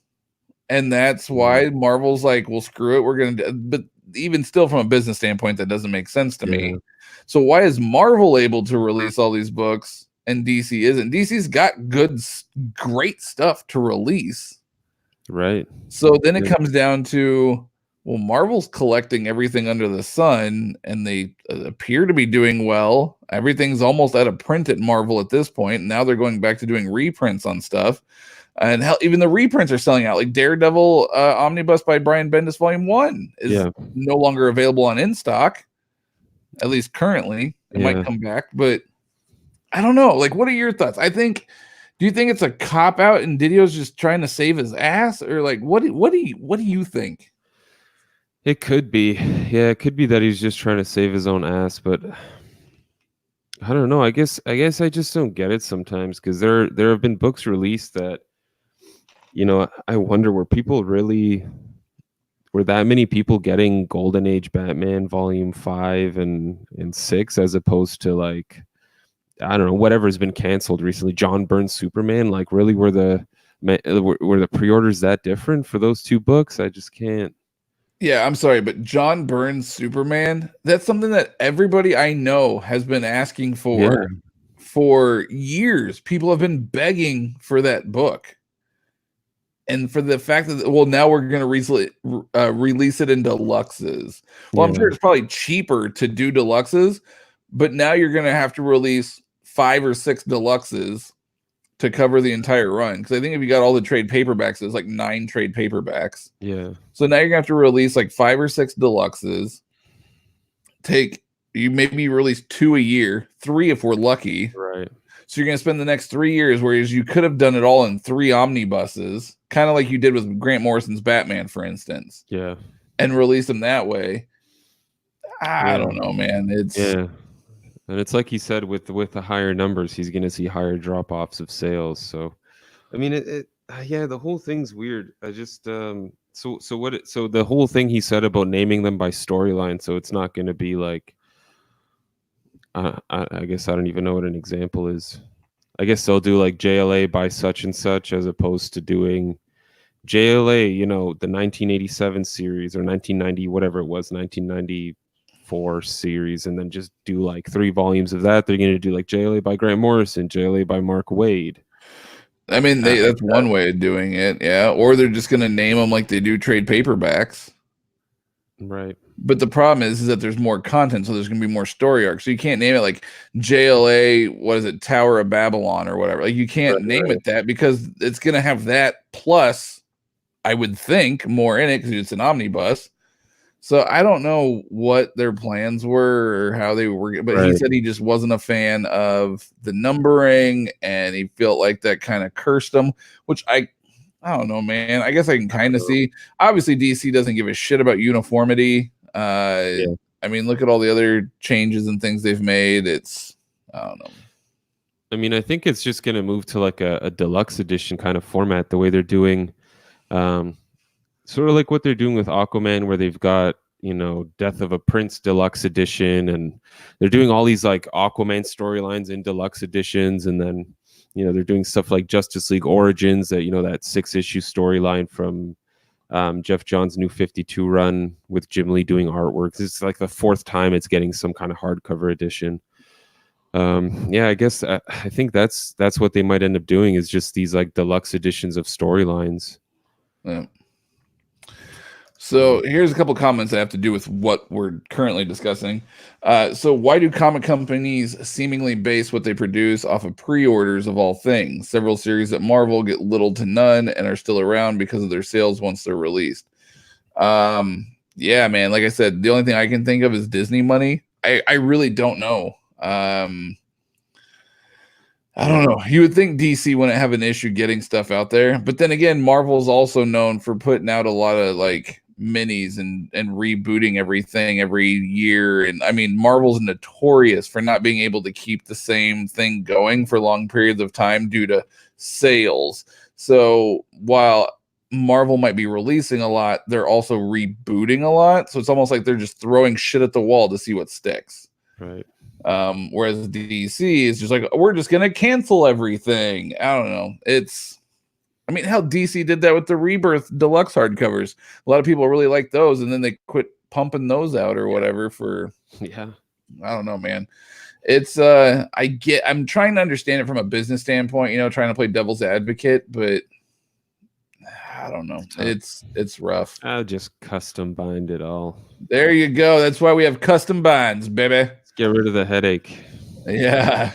And that's why Marvel's like, well, screw it. We're going to, but even still from a business standpoint, that doesn't make sense to me. So why is Marvel able to release all these books and DC isn't? DC's got great stuff to release. Right. So then it comes down to, Well, Marvel's collecting everything under the sun, and they appear to be doing well. Everything's almost out of print at Marvel at this point. And now they're going back to doing reprints on stuff. And hell, even the reprints are selling out. Like Daredevil Omnibus by Brian Bendis Volume 1 is no longer available on in stock, at least currently. It might come back, but I don't know. Like, what are your thoughts? Do you think it's a cop out and Didio's just trying to save his ass, or like what do you think? It could be. Yeah, it could be that he's just trying to save his own ass, but I don't know. I guess I just don't get it sometimes, because there have been books released that, you know, I wonder, were that many people getting Golden Age Batman Volume 5 and 6 as opposed to, like, I don't know, whatever's been canceled recently, John Byrne's Superman? Like, really, were the pre-orders that different for those two books? I just can't. Yeah, I'm sorry, but John Byrne's Superman, that's something that everybody I know has been asking for years. People have been begging for that book. And for the fact that, well, now we're going to release it in deluxes. Well, I'm sure it's probably cheaper to do deluxes, but now you're going to have to release 5 or 6 deluxes to cover the entire run. Because I think if you got all the trade paperbacks, there's like 9 trade paperbacks. Yeah. So now you're gonna have to release like 5 or 6 deluxes. You maybe release 2 a year, 3 if we're lucky. Right. So you're gonna spend the next 3 years, whereas you could have done it all in 3 omnibuses, kind of like you did with Grant Morrison's Batman, for instance. Yeah. And release them that way. I don't know, man. And it's like he said, with the higher numbers, he's going to see higher drop-offs of sales. So, I mean, the whole thing's weird. I just so the whole thing he said about naming them by storyline, so it's not going to be like, I guess I don't even know what an example is. I guess they'll do like JLA by such and such, as opposed to doing JLA, you know, the 1987 series or 1990, whatever it was, 1994 series, and then just do like 3 volumes of that. They're going to do like JLA by Grant Morrison, JLA by Mark Waid. I mean, that's one way of doing it, yeah. Or they're just going to name them like they do trade paperbacks. Right. But the problem is that there's more content, so there's going to be more story arcs. So you can't name it like JLA, what is it, Tower of Babylon or whatever. Like, you can't name it that, because it's going to have that plus, I would think, more in it because it's an omnibus. So I don't know what their plans were or how they were, but he said he just wasn't a fan of the numbering, and he felt like that kind of cursed him, which I don't know, man. I guess I can kind of see. Obviously, DC doesn't give a shit about uniformity. I mean, look at all the other changes and things they've made. I don't know. I mean, I think it's just going to move to like a deluxe edition kind of format, the way they're doing. Sort of like what they're doing with Aquaman, where they've got, you know, Death of a Prince deluxe edition, and they're doing all these like Aquaman storylines in deluxe editions, and then, you know, they're doing stuff like Justice League Origins, that, you know, that 6-issue storyline from Jeff Johns' New 52 run with Jim Lee doing artwork. It's like the 4th time it's getting some kind of hardcover edition. I guess I think that's what they might end up doing, is just these like deluxe editions of storylines. Yeah. So here's a couple comments that have to do with what we're currently discussing. So why do comic companies seemingly base what they produce off of pre-orders of all things? Several series at Marvel get little to none and are still around because of their sales once they're released. Yeah, man. Like I said, the only thing I can think of is Disney money. I really don't know. I don't know. You would think DC wouldn't have an issue getting stuff out there, but then again, Marvel's also known for putting out a lot of like minis and rebooting everything every year. And I mean, Marvel's notorious for not being able to keep the same thing going for long periods of time due to sales. So while Marvel might be releasing a lot, they're also rebooting a lot. So it's almost like they're just throwing shit at the wall to see what sticks. Right. Whereas DC is just like, we're just gonna cancel everything. I don't know. I mean, how DC did that with the Rebirth deluxe hardcovers. A lot of people really like those, and then they quit pumping those out or whatever for. Yeah. I don't know, man. I'm trying to understand it from a business standpoint, you know, trying to play devil's advocate, but I don't know. It's rough. I'll just custom bind it all. There you go. That's why we have custom binds, baby. Let's get rid of the headache. Yeah.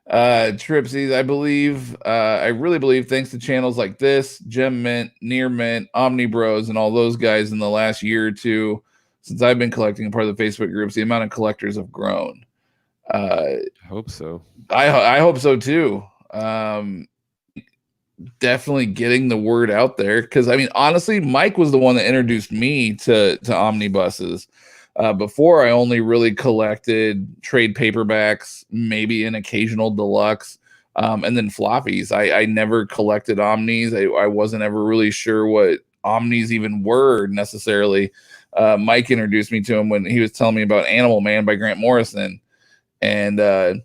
Tripsies, I really believe thanks to channels like this, Gem Mint, Near Mint, Omnibros, and all those guys in the last year or two, since I've been collecting a part of the Facebook groups, the amount of collectors have grown. I hope so. I hope so too. Definitely getting the word out there, because I mean, honestly, Mike was the one that introduced me to omnibuses. Before, I only really collected trade paperbacks, maybe an occasional deluxe, and then floppies. I never collected omnis. I wasn't ever really sure what omnis even were necessarily. Mike introduced me to him when he was telling me about Animal Man by Grant Morrison. And the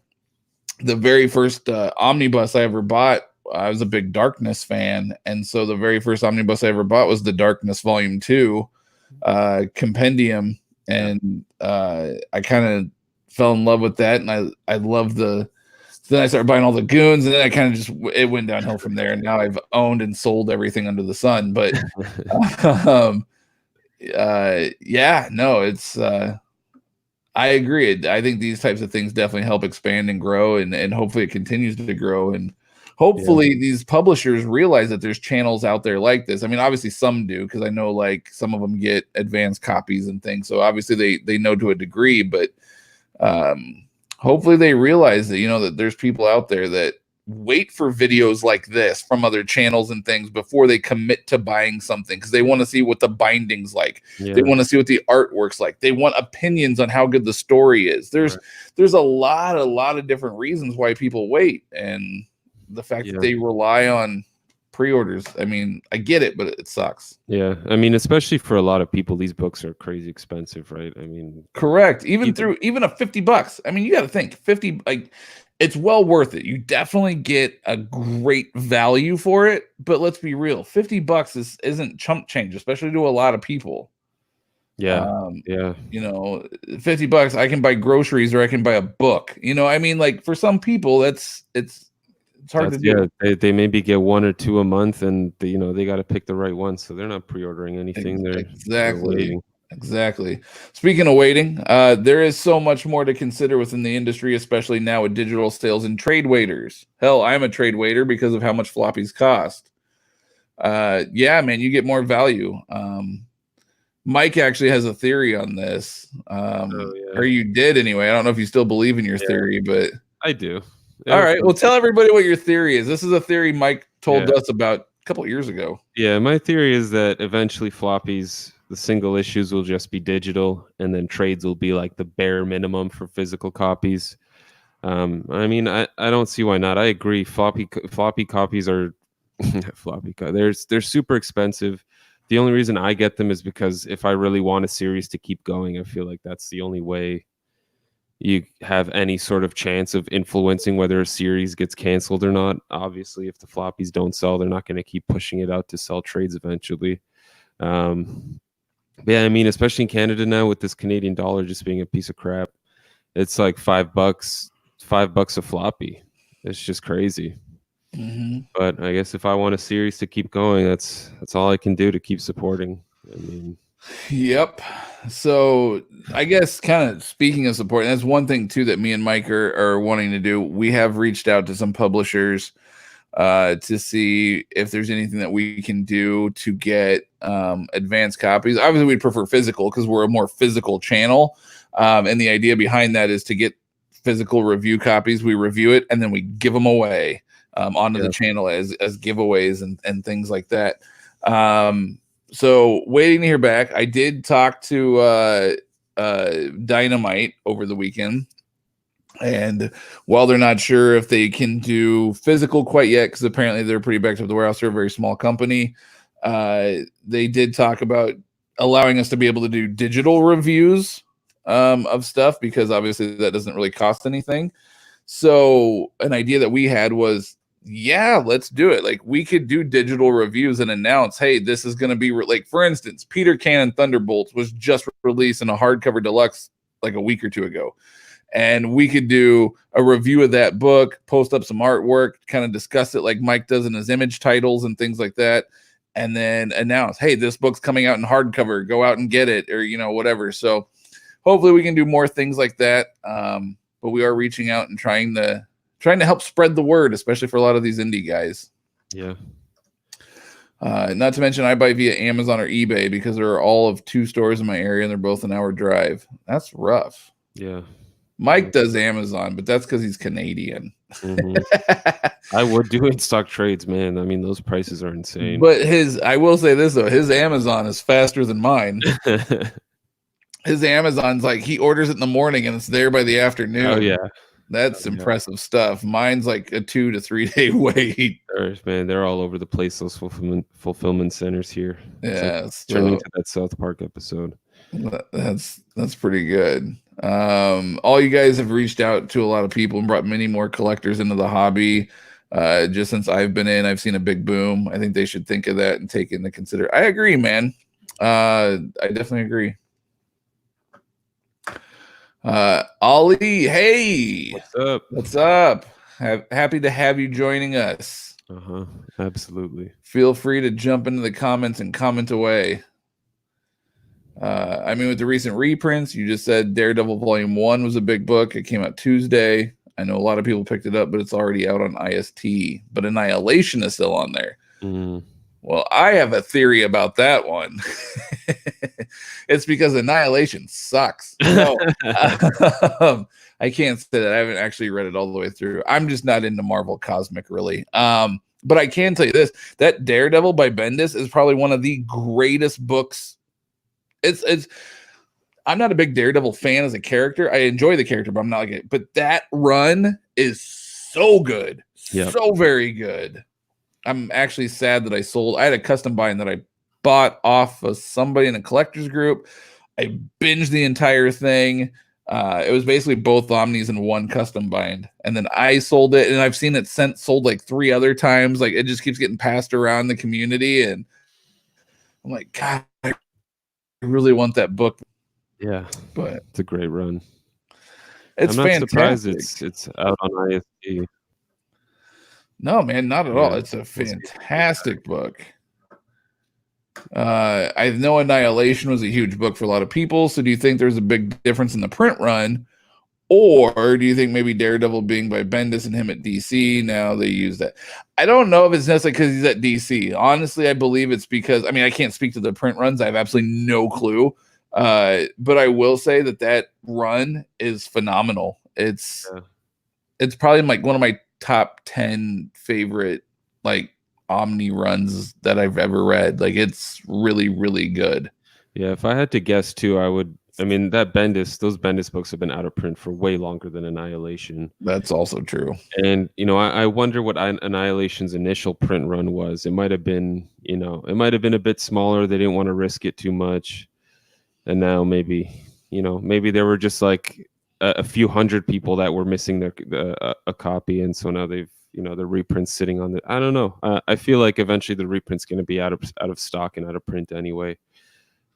very first omnibus I ever bought, I was a big Darkness fan. And so the very first omnibus I ever bought was the Darkness Volume 2 compendium. And I kind of fell in love with that, and I love then I started buying all the goons, and then I kind of it went downhill from there. And now I've owned and sold everything under the sun. But yeah, no, it's I agree. I think these types of things definitely help expand and grow, and hopefully it continues to grow. And hopefully these publishers realize that there's channels out there like this. I mean, obviously some do, because I know like some of them get advanced copies and things. So obviously they know to a degree, but hopefully they realize that, that there's people out there that wait for videos like this from other channels and things before they commit to buying something, because they want to see what the binding's like. They want to see what the artwork's like. They want opinions on how good the story is. There's a lot of different reasons why people wait, and the fact that they rely on pre-orders, I mean, I get it, but it sucks. Yeah, I mean, especially for a lot of people, these books are crazy expensive, right? I mean, correct. Even a $50. I mean, you got to think 50, like, it's well worth it. You definitely get a great value for it, but let's be real, $50 isn't chump change, especially to a lot of people. Yeah. $50, I can buy groceries or I can buy a book. I mean, like, for some people, it's hard to do. Yeah, they maybe get one or two a month, and they got to pick the right one, so they're not pre-ordering anything. They're waiting. Exactly. Speaking of waiting, there is so much more to consider within the industry, especially now with digital sales and trade waiters. Hell, I'm a trade waiter because of how much floppies cost. Yeah, man, you get more value. Mike actually has a theory on this, or you did anyway. I don't know if you still believe in your theory, but I do. All right. Well, tell everybody what your theory is. This is a theory Mike told us about a couple of years ago. Yeah, my theory is that eventually floppies, the single issues will just be digital, and then trades will be like the bare minimum for physical copies. I mean, I don't see why not. I agree. Floppy copies are they're super expensive. The only reason I get them is because if I really want a series to keep going, I feel like that's the only way you have any sort of chance of influencing whether a series gets canceled or not. Obviously, if the floppies don't sell, they're not going to keep pushing it out to sell trades eventually. Yeah, I mean, especially in Canada now with this Canadian dollar just being a piece of crap, it's like $5 a floppy. It's just crazy. But I guess if I want a series to keep going, that's all I can do to keep supporting. I mean, yep. So I guess kind of speaking of support, and that's one thing too that me and Mike are wanting to do. We have reached out to some publishers to see if there's anything that we can do to get advanced copies. Obviously, we'd prefer physical because we're a more physical channel. And the idea behind that is to get physical review copies. We review it and then we give them away onto the channel as giveaways and things like that. So waiting to hear back. I did talk to Dynamite over the weekend. And while they're not sure if they can do physical quite yet, because apparently they're pretty backed up the warehouse, they're a very small company. They did talk about allowing us to be able to do digital reviews of stuff, because obviously that doesn't really cost anything. So an idea that we had was, yeah, let's do it. Like, we could do digital reviews and announce, hey, this is going to be like, for instance, Peter Cannon Thunderbolts was just released in a hardcover deluxe like a week or two ago. And we could do a review of that book, post up some artwork, kind of discuss it like Mike does in his image titles and things like that. and then announce, hey, this book's coming out in hardcover, go out and get it, or whatever. So hopefully we can do more things like that. But we are reaching out and trying to help spread the word, especially for a lot of these indie guys. Yeah. Not to mention I buy via Amazon or eBay because there are all of 2 stores in my area and they're both an hour drive. That's rough. Yeah. Mike does Amazon, but that's because he's Canadian. I would do in-stock trades, man. I mean, those prices are insane. But I will say this though, his Amazon is faster than mine. His Amazon's like he orders it in the morning and it's there by the afternoon. Oh yeah. That's impressive stuff. Mine's like a 2 to 3 day wait. Man, they're all over the place, those fulfillment centers here. Yeah, it's turning into that South Park episode. That's pretty good. All you guys have reached out to a lot of people and brought many more collectors into the hobby. Just since I've been in, I've seen a big boom. I think they should think of that and take it into consider. I agree, man. I definitely agree. Ollie, hey, what's up? Happy to have you joining us. Absolutely. Feel free to jump into the comments and comment away. I mean, with the recent reprints, you just said Daredevil Volume 1 was a big book. It came out Tuesday. I know a lot of people picked it up, but it's already out on IST. But Annihilation is still on there. Well, I have a theory about that one. It's because Annihilation sucks. No, I can't say that. I haven't actually read it all the way through. I'm just not into Marvel Cosmic, really. But I can tell you this, that Daredevil by Bendis is probably one of the greatest books. I'm not a big Daredevil fan as a character. I enjoy the character, but I'm not like it. But that run is so good. So very good. I'm actually sad that I had a custom bind that I bought off of somebody in a collector's group. I binged the entire thing. It was basically both omnis in one custom bind. And then I sold it, and I've seen it sold like 3 other times. Like, it just keeps getting passed around the community. And I'm like, God, I really want that book. Yeah, but it's a great run. I'm not surprised it's out on IST. No, man, not at all. It's a fantastic book. I know Annihilation was a huge book for a lot of people. So do you think there's a big difference in the print run? Or do you think maybe Daredevil being by Bendis and him at DC, now they use that? I don't know if it's necessarily because he's at DC. Honestly, I believe it's because, I mean, I can't speak to the print runs. I have absolutely no clue. But I will say that run is phenomenal. It's probably like one of my top 10 favorite like omni runs that I've ever read. Like, it's really, really good. Yeah, if I had to guess too, those Bendis books have been out of print for way longer than Annihilation. That's also true. And I wonder what Annihilation's initial print run was. It might have been a bit smaller. They didn't want to risk it too much. And now maybe there were just like a few hundred people that were missing a copy, and so now they've the reprint's sitting on I don't know. I feel like eventually the reprint's going to be out of stock and out of print anyway.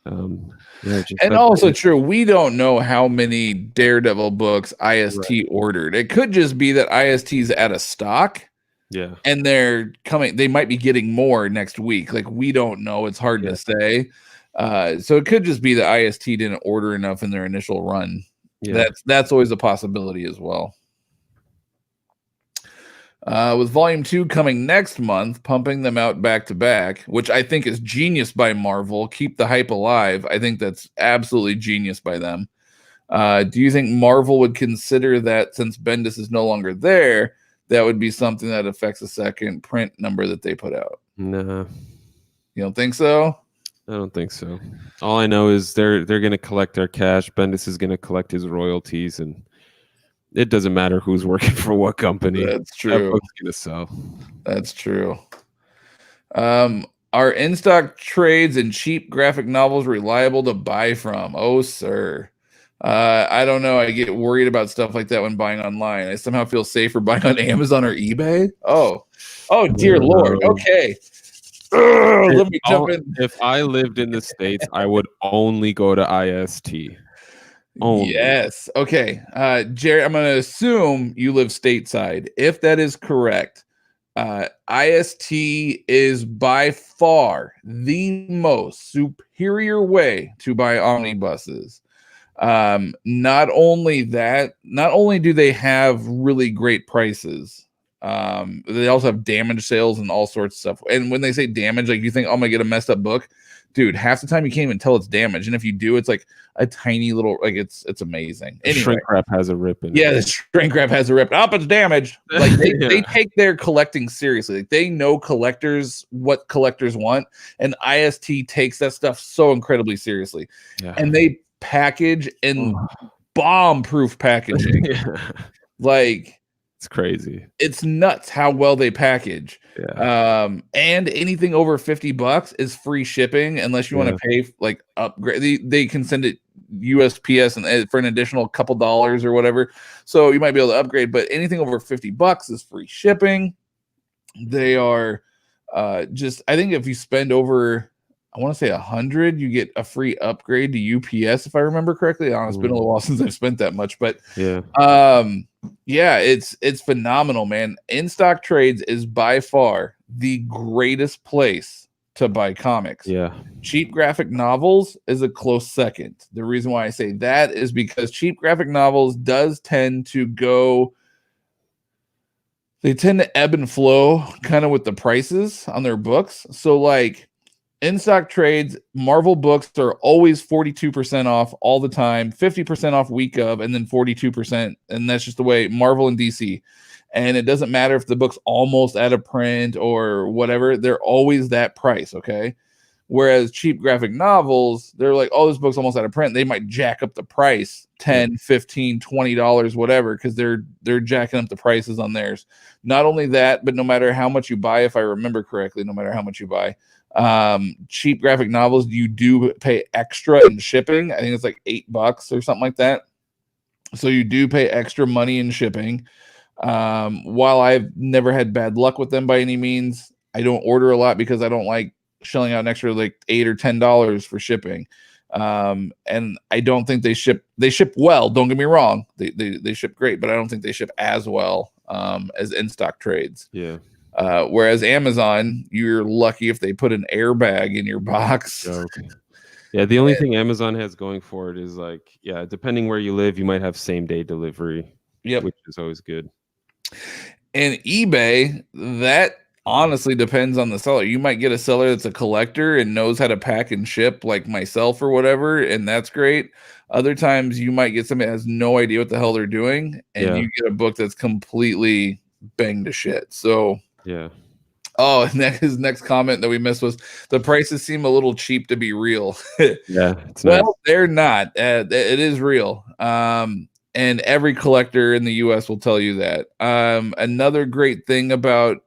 And also true, we don't know how many Daredevil books IST ordered. It could just be that IST's out of stock. Yeah, and they're coming. They might be getting more next week. Like, we don't know. It's hard to say. So it could just be that IST didn't order enough in their initial run. Yeah. That's always a possibility as well. With Volume 2 coming next month, pumping them out back to back, which I think is genius by Marvel. Keep the hype alive. I think that's absolutely genius by them. Do you think Marvel would consider that, since Bendis is no longer there, that would be something that affects the second print number that they put out? No. You don't think so? I don't think so. All I know is they're going to collect their cash. Bendis is going to collect his royalties, and it doesn't matter who's working for what company. That's true. That book's going to sell. That's true. Are in-stock trades and cheap graphic novels reliable to buy from? Oh, sir. I don't know. I get worried about stuff like that when buying online. I somehow feel safer buying on Amazon or eBay. Oh, dear Lord. Okay. Let me jump in. If I lived in the States, I would only go to IST. Only. Yes. Okay. Jerry, I'm going to assume you live stateside. If that is correct, IST is by far the most superior way to buy omnibuses. Not only do they have really great prices, they also have damage sales and all sorts of stuff. And when they say damage, like you think, oh, I'm gonna get a messed up book, dude, half the time you can't even tell it's damaged. And if you do, it's like a tiny little, like it's amazing. Anyway, shrink wrap has a rip in it. Yeah, the shrink wrap has a rip. Up, it's damaged. Like they take their collecting seriously. Like they know what collectors want, and IST takes that stuff so incredibly seriously. Yeah. And they package in bomb-proof packaging. Like it's crazy. It's nuts how well they package. Yeah. And anything over $50 is free shipping unless you want to pay like upgrade. They can send it USPS and for an additional couple dollars or whatever. So you might be able to upgrade, but anything over $50 is free shipping. They are I think if you spend over, I want to say 100, you get a free upgrade to UPS, if I remember correctly. It's been a little while since I've spent that much, but it's phenomenal, man. In Stock Trades is by far the greatest place to buy comics. Yeah. Cheap graphic novels is a close second. The reason why I say that is because cheap graphic novels tend to ebb and flow kind of with the prices on their books. So like In Stock Trades, Marvel books are always 42% off all the time, 50% off week of, and then 42%. And that's just the way Marvel and DC. And it doesn't matter if the book's almost out of print or whatever, they're always that price, okay? Whereas cheap graphic novels, they're like, oh, this book's almost out of print. They might jack up the price $10, $15, $20, whatever, because they're jacking up the prices on theirs. Not only that, but no matter how much you buy, if I remember correctly, no matter how much you buy, cheap graphic novels, you do pay extra in shipping. I think it's like $8 or something like that. So you do pay extra money in shipping. While I've never had bad luck with them by any means, I don't order a lot because I don't like shelling out an extra like $8 or $10 for shipping. And I don't think they ship well. Don't get me wrong. They ship great, but I don't think they ship as well as In Stock Trades. Yeah. Whereas Amazon, you're lucky if they put an airbag in your box. Okay. Yeah, the only thing Amazon has going for it is like, yeah, depending where you live, you might have same day delivery. Yep. Which is always good. And eBay, that honestly depends on the seller. You might get a seller that's a collector and knows how to pack and ship like myself or whatever, and that's great. Other times you might get somebody that has no idea what the hell they're doing, and you get a book that's completely banged to shit. So yeah. Oh, and his next comment that we missed was the prices seem a little cheap to be real. Yeah. Well, they're not. It is real. And every collector in the US will tell you that. Another great thing about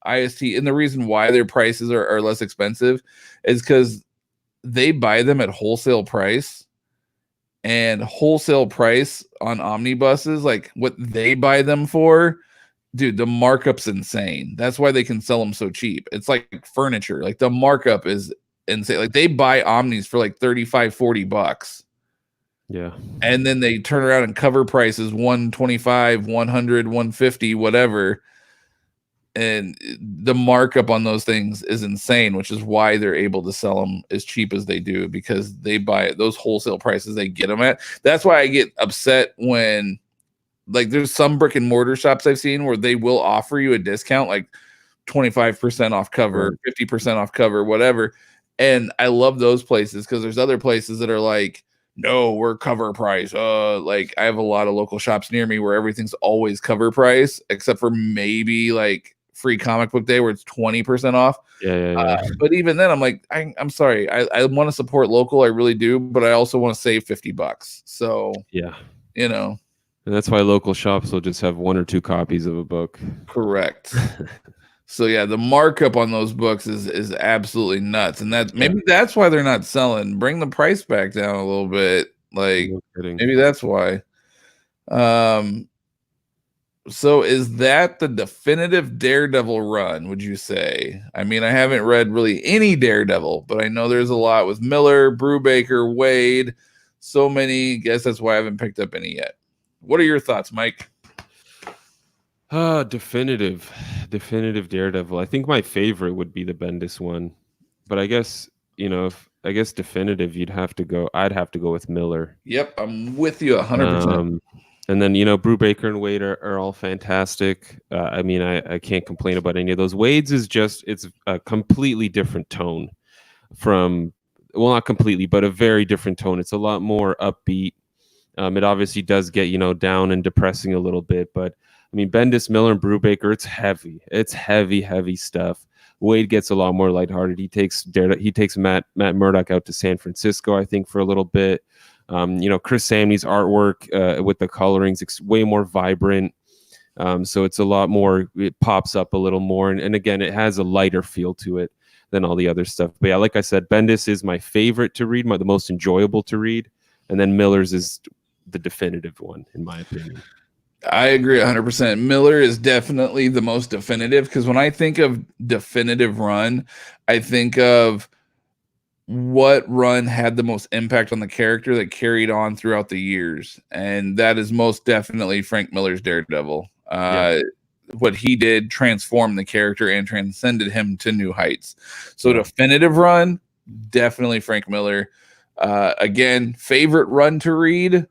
IST, and the reason why their prices are less expensive, is because they buy them at wholesale price. And wholesale price on omnibuses, like what they buy them for, dude, the markup's insane. That's why they can sell them so cheap. It's like furniture. Like the markup is insane. Like they buy omnis for like $35-$40. Yeah. And then they turn around and cover prices $125, $100, $150, whatever. And the markup on those things is insane, which is why they're able to sell them as cheap as they do, because they buy at those wholesale prices they get them at. That's why I get upset when, like, there's some brick and mortar shops I've seen where they will offer you a discount, like 25% off cover, 50% off cover, whatever. And I love those places because there's other places that are like, no, we're cover price. Like I have a lot of local shops near me where everything's always cover price, except for maybe like free comic book day where it's 20% off. Yeah. But even then, I'm like, I'm sorry. I want to support local. I really do. But I also want to save $50. So, yeah, you know. And that's why local shops will just have 1 or 2 copies of a book. Correct. So yeah, the markup on those books is absolutely nuts, and maybe that's why they're not selling. Bring the price back down a little bit. Like maybe that's why. So is that the definitive Daredevil run, would you say? I mean, I haven't read really any Daredevil, but I know there's a lot with Miller, Brubaker, Wade, so many. Guess that's why I haven't picked up any yet. What are your thoughts, Mike? Definitive Daredevil. I think my favorite would be the Bendis one, but I guess definitive, I'd have to go with Miller. Yep, I'm with you 100%. And then Brubaker and Wade are all fantastic. I mean, I can't complain about any of those. Wade's is it's a completely different tone from, well, not completely, but a very different tone. It's a lot more upbeat. It obviously does get down and depressing a little bit, but I mean, Bendis, Miller, and Brubaker, it's heavy. It's heavy stuff. Wade gets a lot more lighthearted. He takes Matt Murdock out to San Francisco, I think, for a little bit. Chris Samney's artwork with the colorings, it's way more vibrant. So it's a lot more, it pops up a little more. And again, it has a lighter feel to it than all the other stuff. But yeah, like I said, Bendis is my favorite to read, the most enjoyable to read. And then Miller's is the definitive one, in my opinion. I agree 100%. Miller is definitely the most definitive, because when I think of definitive run, I think of what run had the most impact on the character that carried on throughout the years. And that is most definitely Frank Miller's Daredevil. What he did transformed the character and transcended him to new heights. So definitive run, definitely Frank Miller. Again, favorite run to read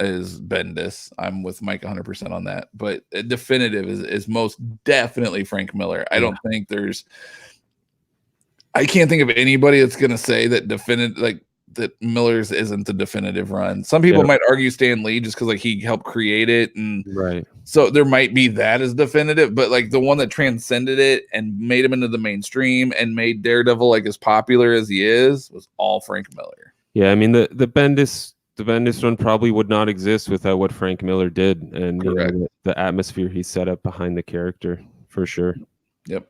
is Bendis. I'm with Mike 100% on that, but definitive is most definitely Frank Miller. I don't think I can't think of anybody that's going to say that that Miller's isn't the definitive run. Some people might argue Stan Lee just because he helped create it, and so there might be that as definitive, but the one that transcended it and made him into the mainstream and made Daredevil as popular as he is was all Frank Miller. Yeah, I mean the Bendis one probably would not exist without what Frank Miller did, and the atmosphere he set up behind the character, for sure. Yep.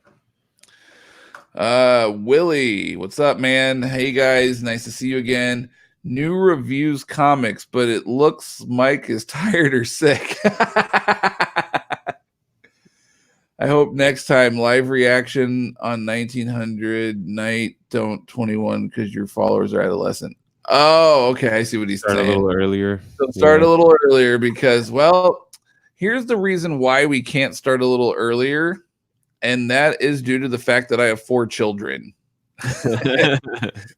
Willie, what's up, man? Hey guys, nice to see you again. New reviews comics, but it looks Mike is tired or sick. I hope next time live reaction on 1900 night, don't 21 because your followers are adolescent. Oh, okay. I see what he's saying. A little earlier. So start a little earlier because, well, here's the reason why we can't start a little earlier. And that is due to the fact that I have 4 children.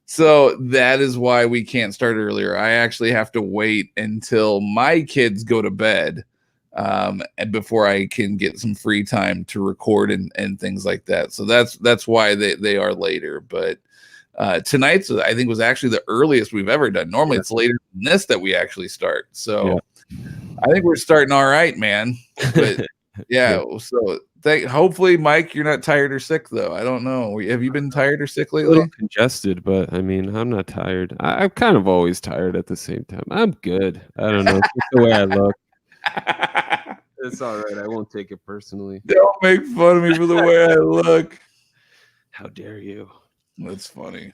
So that is why we can't start earlier. I actually have to wait until my kids go to bed and before I can get some free time to record and things like that. So that's why they are later. But tonight's, I think, was actually the earliest we've ever done. Normally it's later than this that we actually start. So I think we're starting all right, man. But so hopefully, Mike, you're not tired or sick, though. I don't know. Have you been tired or sick lately? A little congested, but I mean, I'm not tired. I'm kind of always tired at the same time. I'm good. I don't know. It's just the way I look. It's all right. I won't take it personally. Don't make fun of me for the way I look. How dare you? That's funny.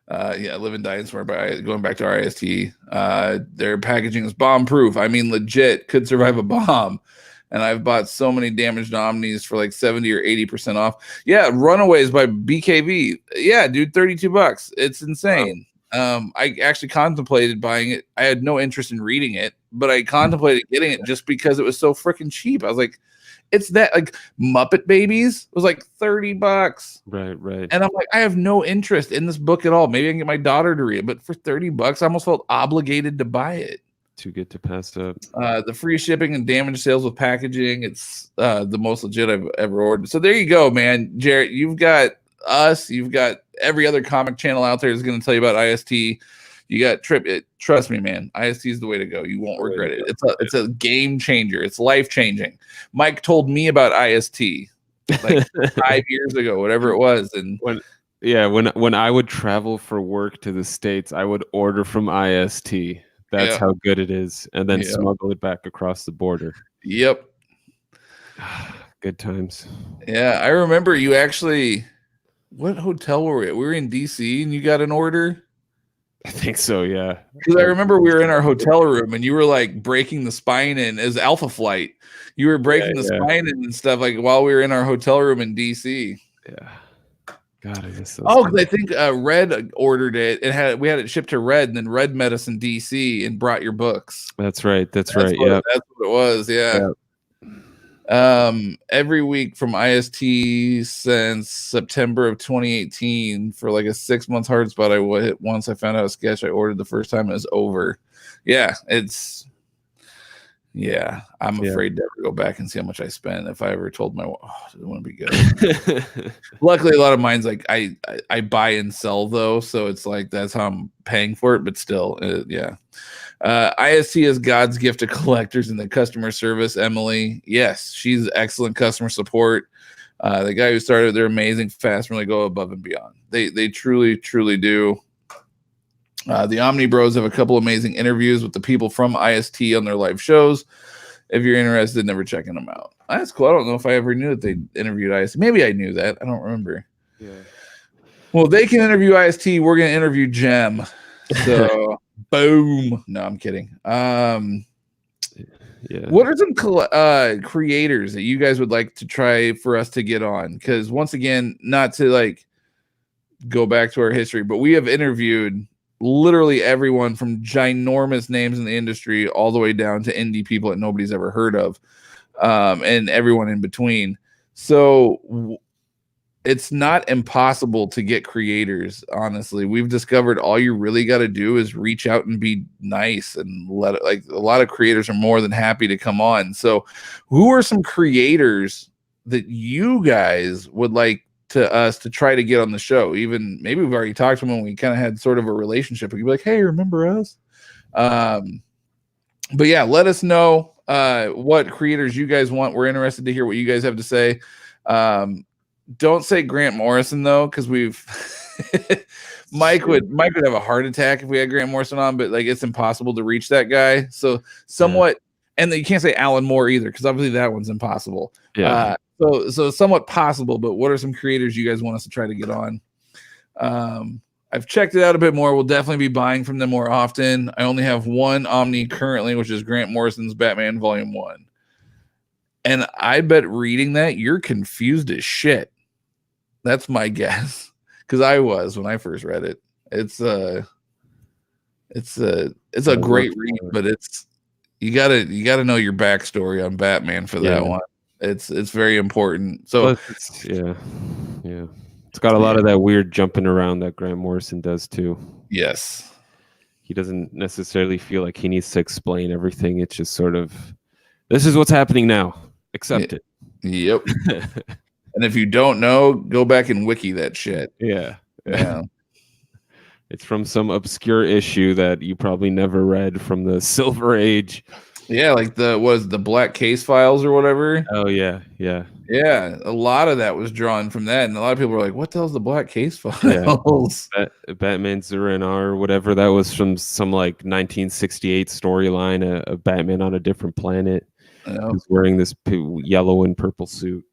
Live and die in somewhere by going back to our IST. Their packaging is bomb proof. I mean, legit could survive a bomb. And I've bought so many damaged omnis for 70 or 80% off. Yeah, Runaways by BKV. Yeah, dude, $32. It's insane. Wow. I actually contemplated buying it. I had no interest in reading it, but I contemplated getting it just because it was so freaking cheap. I was like, it's that Muppet Babies was $30. Right. And I'm like, I have no interest in this book at all. Maybe I can get my daughter to read it, but for $30, I almost felt obligated to buy it. Too good to pass up. The free shipping and damage sales with packaging, it's the most legit I've ever ordered. So there you go, man. Jarrett, you've got us, you've got every other comic channel out there is going to tell you about IST. You got trust me, man. IST is the way to go. You won't regret it. It's a game changer. It's life changing. Mike told me about IST 5 years ago, whatever it was, and when I would travel for work to the States, I would order from IST. That's how good it is. And then smuggle it back across the border. Yep. Good times. Yeah. I remember you actually, what hotel were we at? We were in DC and you got an order? I think so, yeah. Because I remember we were in our hotel room and you were breaking the spine in as Alpha Flight. You were breaking the spine in and stuff while we were in our hotel room in DC. Yeah. God, I miss those. Oh, because I think Red ordered it. We had it shipped to Red, and then Red met us in DC and brought your books. That's right. That's right. Yeah, that's what it was. Yeah. Every week from IST since September of 2018 for like a 6-month hard spot. Once I found out a sketch I ordered the first time, it was over. Yeah, I'm afraid to ever go back and see how much I spent. If I ever told my it wouldn't be good. Luckily, a lot of mine's like I buy and sell though, so it's like that's how I'm paying for it. But still, yeah. IST is God's gift to collectors and the customer service. Emily, yes, she's excellent customer support. The guy who started, they're amazing, fast, really go above and beyond. They truly do. The Omni Bros have a couple amazing interviews with the people from IST on their live shows. If you're interested, never checking them out. That's cool. I don't know if I ever knew that they interviewed IST. Maybe I knew that. I don't remember. Yeah. Well, they can interview IST. We're going to interview Gem. So, boom. No, I'm kidding. Yeah. What are some creators that you guys would like to try for us to get on? Because once again, not to like go back to our history, but we have interviewed literally everyone from ginormous names in the industry all the way down to indie people that nobody's ever heard of, and everyone in between. So it's not impossible to get creators. Honestly, we've discovered all you really got to do is reach out and be nice and let it, like a lot of creators are more than happy to come on. So who are some creators that you guys would like to us to try to get on the show? Even maybe we've already talked to them and we kind of had sort of a relationship. We could be like, hey, remember us? But yeah, let us know what creators you guys want. We're interested to hear what you guys have to say. Don't say Grant Morrison though, because we've Mike would have a heart attack if we had Grant Morrison on, but like it's impossible to reach that guy. So somewhat, and you can't say Alan Moore either, because obviously that one's impossible. Yeah. So somewhat possible, but what are some creators you guys want us to try to get on? I've checked it out a bit more. We'll definitely be buying from them more often. I only have one Omni currently, which is Grant Morrison's Batman Volume 1. And I bet reading that you're confused as shit. That's my guess, because I was when I first read it. It's a great read, but you gotta know your backstory on Batman for that one. It's very important. So it's got a lot of that weird jumping around that Grant Morrison does too. Yes, he doesn't necessarily feel like he needs to explain everything. It's just sort of, this is what's happening now. Accept it. Yep. And if you don't know, go back and wiki that shit. Yeah. It's from some obscure issue that you probably never read from the Silver Age. Yeah, like the Black Case Files or whatever. Oh yeah. A lot of that was drawn from that, and a lot of people were like, "What the hell's the Black Case Files?" Yeah. Batman Zuranar or whatever, that was from some like 1968 storyline of Batman on a different planet. He's wearing this yellow and purple suit.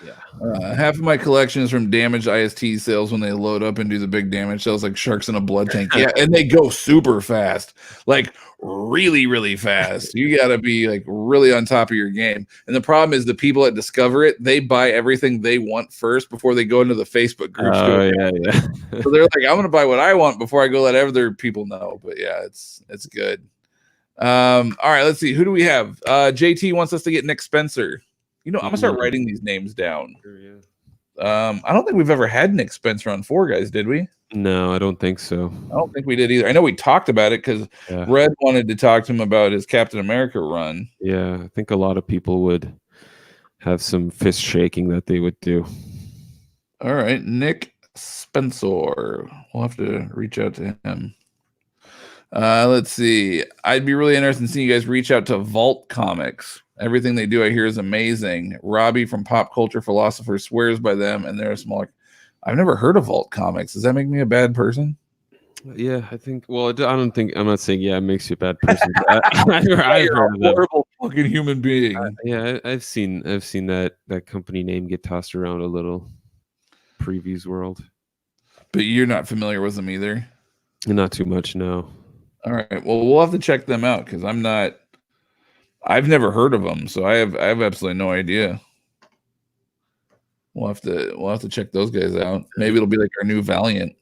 Yeah. Half of my collection is from damaged IST sales when they load up and do the big damage sales, like sharks in a blood tank. Yeah, and they go super fast, like really, really fast. You got to be like really on top of your game. And the problem is the people that discover it, they buy everything they want first before they go into the Facebook groups. So they're like, I'm going to buy what I want before I go let other people know. But yeah, it's good. All right, let's see. Who do we have? JT wants us to get Nick Spencer. I'm gonna start writing these names down. I don't think we've ever had Nick Spencer on Four Guys, did we? No, I don't think so. I don't think we did either. I know we talked about it because Red wanted to talk to him about his Captain America run. Yeah, I think a lot of people would have some fist shaking that they would do. All right, Nick Spencer. We'll have to reach out to him. Let's see. I'd be really interested in seeing you guys reach out to Vault Comics. Everything they do, I hear, is amazing. Robbie from Pop Culture Philosopher swears by them, and they're a small. I've never heard of Vault Comics. Does that make me a bad person? Yeah, I think. Well, I don't think. I'm not saying it makes you a bad person. I've heard of them. Horrible fucking human being. I've seen that company name get tossed around a little. Previews world. But you're not familiar with them either. Not too much, no. All right. Well, we'll have to check them out because I'm not. I've never heard of them, so I have absolutely no idea. We'll have to check those guys out. Maybe it'll be like our new Valiant.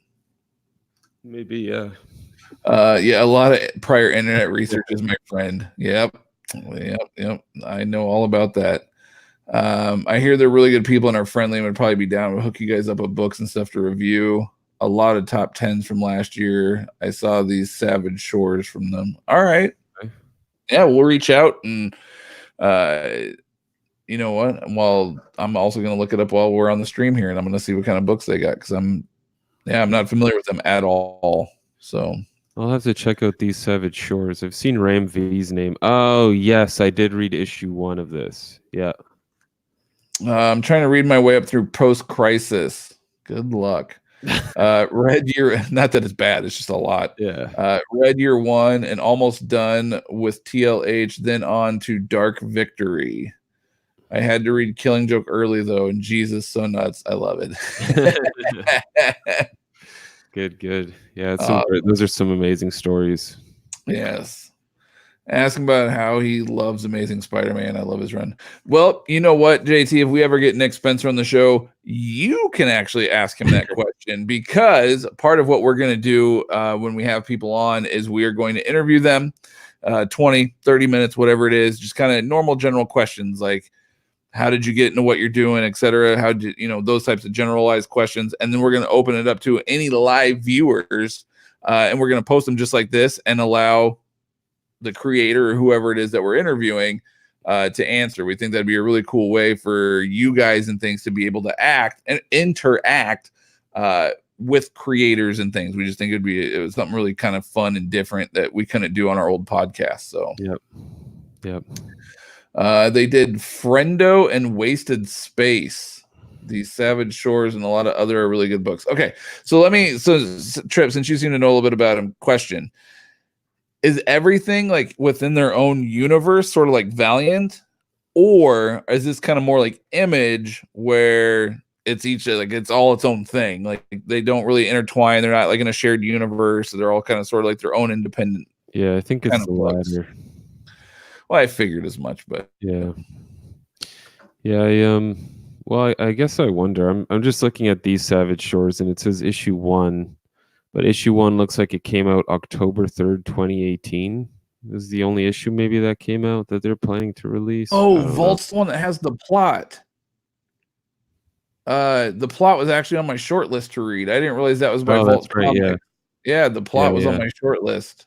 Maybe, yeah. A lot of prior internet research is my friend. Yep. I know all about that. I hear they're really good people and are friendly and would probably be down to hook you guys up with books and stuff to review. A lot of top 10s from last year. I saw these Savage Shores from them. All right. Yeah, we'll reach out and you know what? Well, I'm also going to look it up while we're on the stream here, and I'm going to see what kind of books they got because I'm not familiar with them at all. So I'll have to check out these Savage Shores. I've seen Ram V's name. Oh yes, I did read issue 1 of this. Yeah. I'm trying to read my way up through Post Crisis. Good luck. Read year, not that it's bad, it's just a lot. Yeah. Read year 1 and almost done with TLH, then on to Dark Victory. I had to read Killing Joke early though, and Jesus, so nuts. I love it. Good. Yeah, those are some amazing stories. Yes. Asking about how he loves Amazing Spider-Man. I love his run. Well, you know what, JT, if we ever get Nick Spencer on the show, you can actually ask him that question, because part of what we're going to do when we have people on is we are going to interview them 20, 30 minutes, whatever it is, just kind of normal general questions like, how did you get into what you're doing, etc. How did those types of generalized questions, and then we're going to open it up to any live viewers, and we're going to post them just like this and allow the creator or whoever it is that we're interviewing to answer. We think that'd be a really cool way for you guys and things to be able to act and interact with creators and things. We just think it was something really kind of fun and different that we couldn't do on our old podcast. So Yep. They did Friendo and Wasted Space, these Savage Shores, and a lot of other really good books. Okay, so Trip, since you seem to know a little bit about him, question: is everything like within their own universe, sort of like Valiant, or is this kind of more like Image, where it's each like it's all its own thing? Like they don't really intertwine. They're not like in a shared universe. They're all kind of sort of like their own independent. Yeah, I think it's the latter. Well, I figured as much, but yeah. Well, I guess I wonder. I'm just looking at these Savage Shores, and it says issue 1, but issue 1 looks like it came out October 3rd, 2018. This is the only issue maybe that came out that they're planning to release. Oh, Vault's the one that has the plot. The plot was actually on my short list to read. I didn't realize that was by Vault Comics. Yeah, the plot was on my short list.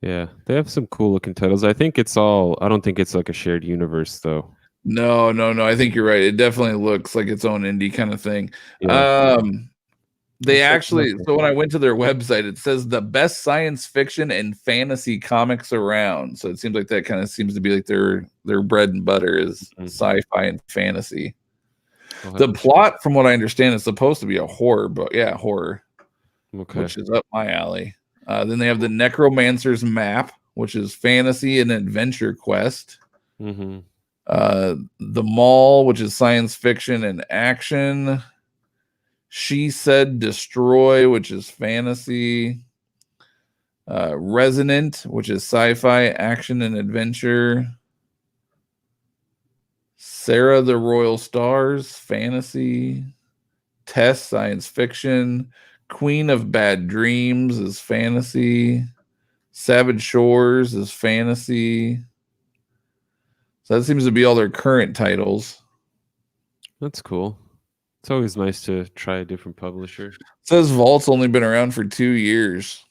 Yeah, they have some cool looking titles. I think it's all. I don't think it's like a shared universe though. No. I think you're right. It definitely looks like its own indie kind of thing. Yeah. They actually. So when I went to their website, it says the best science fiction and fantasy comics around. So it seems like that kind of seems to be like their bread and butter is sci-fi and fantasy. The plot, from what I understand, is supposed to be a horror book. Yeah, horror. Okay. Which is up my alley. Then they have the Necromancer's Map, which is fantasy and adventure quest. Mm-hmm. The Mall, which is science fiction and action. She Said Destroy, which is fantasy. Resonant, which is sci-fi, action, and adventure. Sarah the Royal Stars, fantasy. Tess, science fiction. Queen of Bad Dreams is fantasy. Savage Shores is fantasy. So that seems to be all their current titles. That's cool. It's always nice to try a different publisher. It says Vault's only been around for 2 years.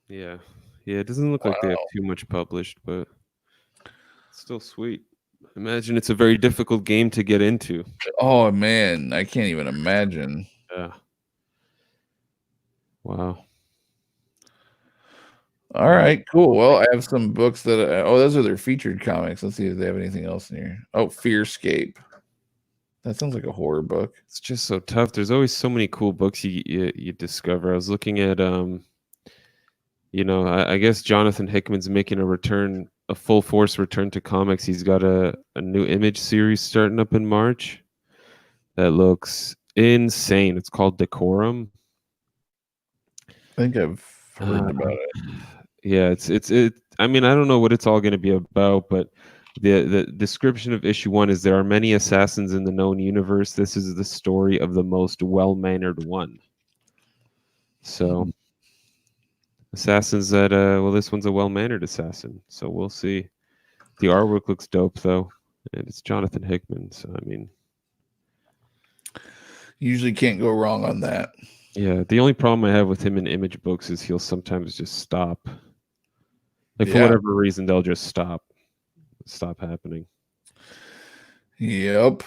Yeah, it doesn't look like they have too much published, but it's still sweet. Imagine it's a very difficult game to get into. Oh man, I can't even imagine. Yeah. Wow. All right, cool. Well, I have some books that those are their featured comics. Let's see if they have anything else in here. Oh, Fearscape. That sounds like a horror book. It's just so tough. There's always so many cool books you discover. I was looking at I guess Jonathan Hickman's making a full force return to comics. He's got a new Image series starting up in March that looks insane. It's called Decorum. I think I've heard about it. Yeah, it. I mean, I don't know what it's all going to be about, but the description of issue 1 is there are many assassins in the known universe. This is the story of the most well-mannered one. So, assassins that this one's a well-mannered assassin. So we'll see. The artwork looks dope though. And it's Jonathan Hickman, so I mean, usually can't go wrong on that. Yeah, the only problem I have with him in Image books is he'll sometimes just stop. Like for whatever reason, they'll just stop happening. Yep.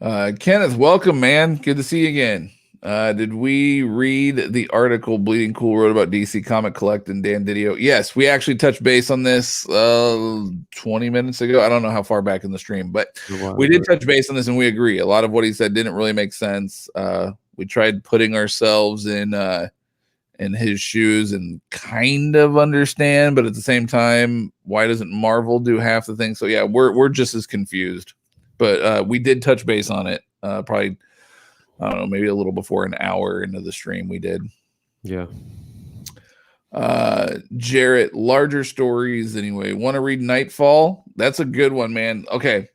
Kenneth, welcome, man. Good to see you again. Did we read the article Bleeding Cool wrote about DC Comic Collect and Dan Didio? Yes, we actually touched base on this 20 minutes ago. I don't know how far back in the stream, but we did touch base on this, and we agree. A lot of what he said didn't really make sense. We tried putting ourselves in his shoes and kind of understand, but at the same time, why doesn't Marvel do half the thing? So yeah, we're just as confused. But we did touch base on it. Probably, I don't know, maybe a little before an hour into the stream we did. Yeah. Jarrett, larger stories anyway. Want to read Nightfall? That's a good one, man. Okay.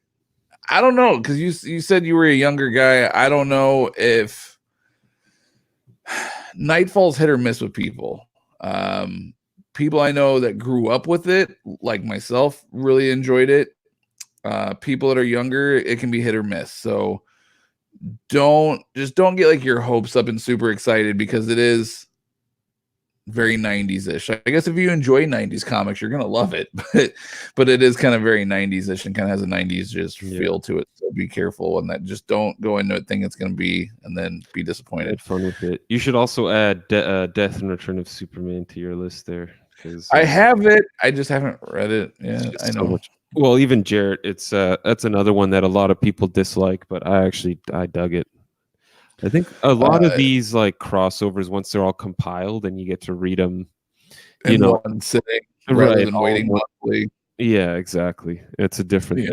I don't know, because you said you were a younger guy. I don't know if Nightfall's hit or miss with people. People I know that grew up with it, like myself, really enjoyed it. People that are younger, it can be hit or miss. So don't get like your hopes up and super excited, because it is very 90s-ish. I guess if you enjoy 90s comics, you're gonna love it, but it is kind of very 90s-ish and kind of has a 90s just feel to it. So be careful on that. Just don't go into it thinking it's gonna be and then be disappointed. Have fun with it. You should also add Death and Return of Superman to your list there, because I have it. I just haven't read it. Yeah, I know. So much. Well, even Jarrett, it's that's another one that a lot of people dislike, but I dug it. I think a lot of these like crossovers, once they're all compiled and you get to read them, in one sitting, rather than waiting monthly. Yeah, exactly. It's a different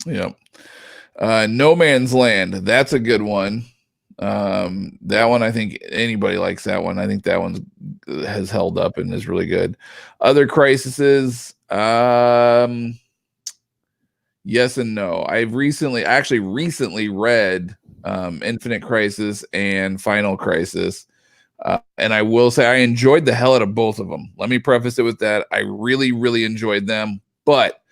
thing. Yeah. No Man's Land. That's a good one. That one, I think anybody likes that one. I think that one has held up and is really good. Other Crises, yes and no. I've recently read Infinite Crisis and Final Crisis, and I will say I enjoyed the hell out of both of them. Let me preface it with that. I really, really enjoyed them, but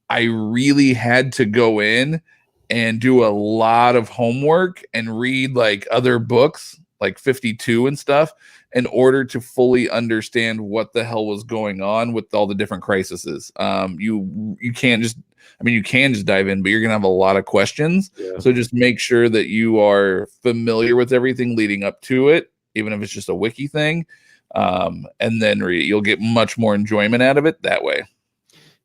I really had to go in and do a lot of homework and read like other books, like 52 and stuff, in order to fully understand what the hell was going on with all the different crises. You can't just, you can just dive in, but you're going to have a lot of questions. Yeah. So just make sure that you are familiar with everything leading up to it, even if it's just a wiki thing. And then read it. You'll get much more enjoyment out of it that way.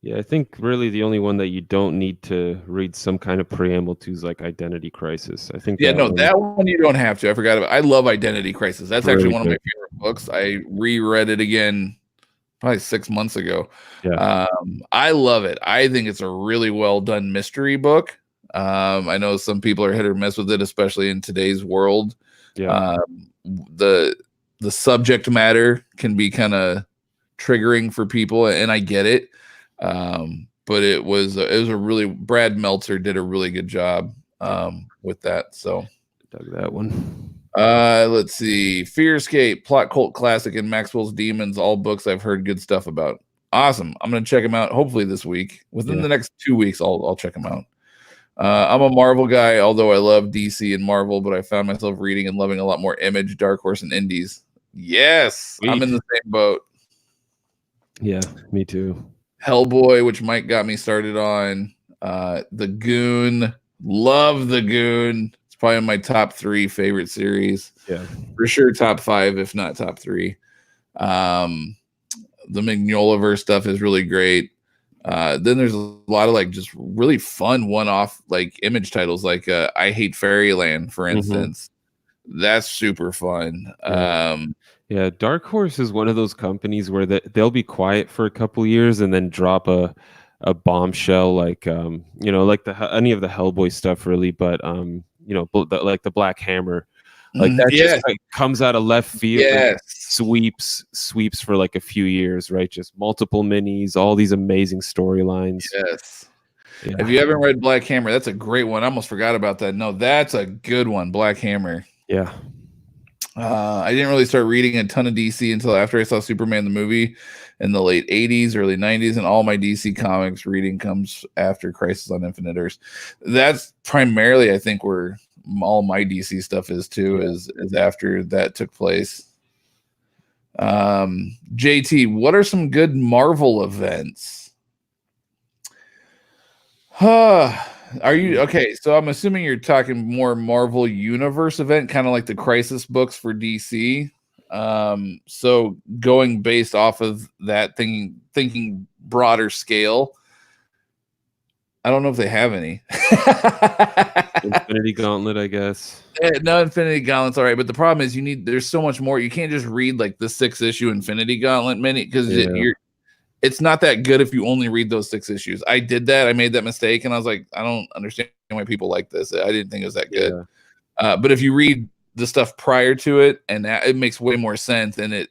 Yeah, I think really the only one that you don't need to read some kind of preamble to is like Identity Crisis. I think. Yeah, that one you don't have to. I forgot about. I love Identity Crisis. That's really actually one of my favorite books. I reread it again probably 6 months ago. Yeah. I love it. I think it's a really well done mystery book. I know some people are hit or miss with it, especially in today's world. Yeah. The subject matter can be kind of triggering for people, and I get it. But it was a really, Brad Meltzer did a really good job with that. So dug that one. Let's see. Fear Escape, Plot Cult Classic, and Maxwell's Demons, all books I've heard good stuff about. Awesome. I'm gonna check them out hopefully this week. Within the next 2 weeks, I'll check them out. I'm a Marvel guy, although I love DC and Marvel, but I found myself reading and loving a lot more Image, Dark Horse, and Indies. Yes, sweet. I'm in the same boat. Yeah, me too. Hellboy, which Mike got me started on. The Goon, love The Goon. It's probably my top 3 favorite series. Yeah, for sure, top 5, if not top 3. The Mignolaverse stuff is really great. Then there's a lot of like just really fun one-off like Image titles, like I Hate Fairyland, for instance. That's super fun. Yeah, Dark Horse is one of those companies where they'll be quiet for a couple years and then drop a bombshell, like like any of the Hellboy stuff, really. But like the Black Hammer, like that just like comes out of left field, and sweeps for like a few years, right? Just multiple minis, all these amazing storylines. Yes. Yeah. If you haven't read Black Hammer, that's a great one. I almost forgot about that. No, that's a good one, Black Hammer. Yeah. I didn't really start reading a ton of DC until after I saw Superman the movie in the late 80s, early 90s, and all my DC comics reading comes after Crisis on Infinite Earths. That's primarily, I think, where all my DC stuff is too, is after that took place. JT, what are some good Marvel events? Are you okay? So I'm assuming you're talking more Marvel Universe event, kind of like the Crisis books for DC. So going based off of that, thinking broader scale. I don't know if they have any. Infinity Gauntlet, I guess. No, Infinity Gauntlet's all right, but the problem is there's so much more. You can't just read like the 6-issue Infinity Gauntlet mini because it's not that good if you only read those 6 issues. I did that. I made that mistake, and I was like, I don't understand why people like this. I didn't think it was that good. Yeah. But if you read the stuff prior to it, and it makes way more sense, and it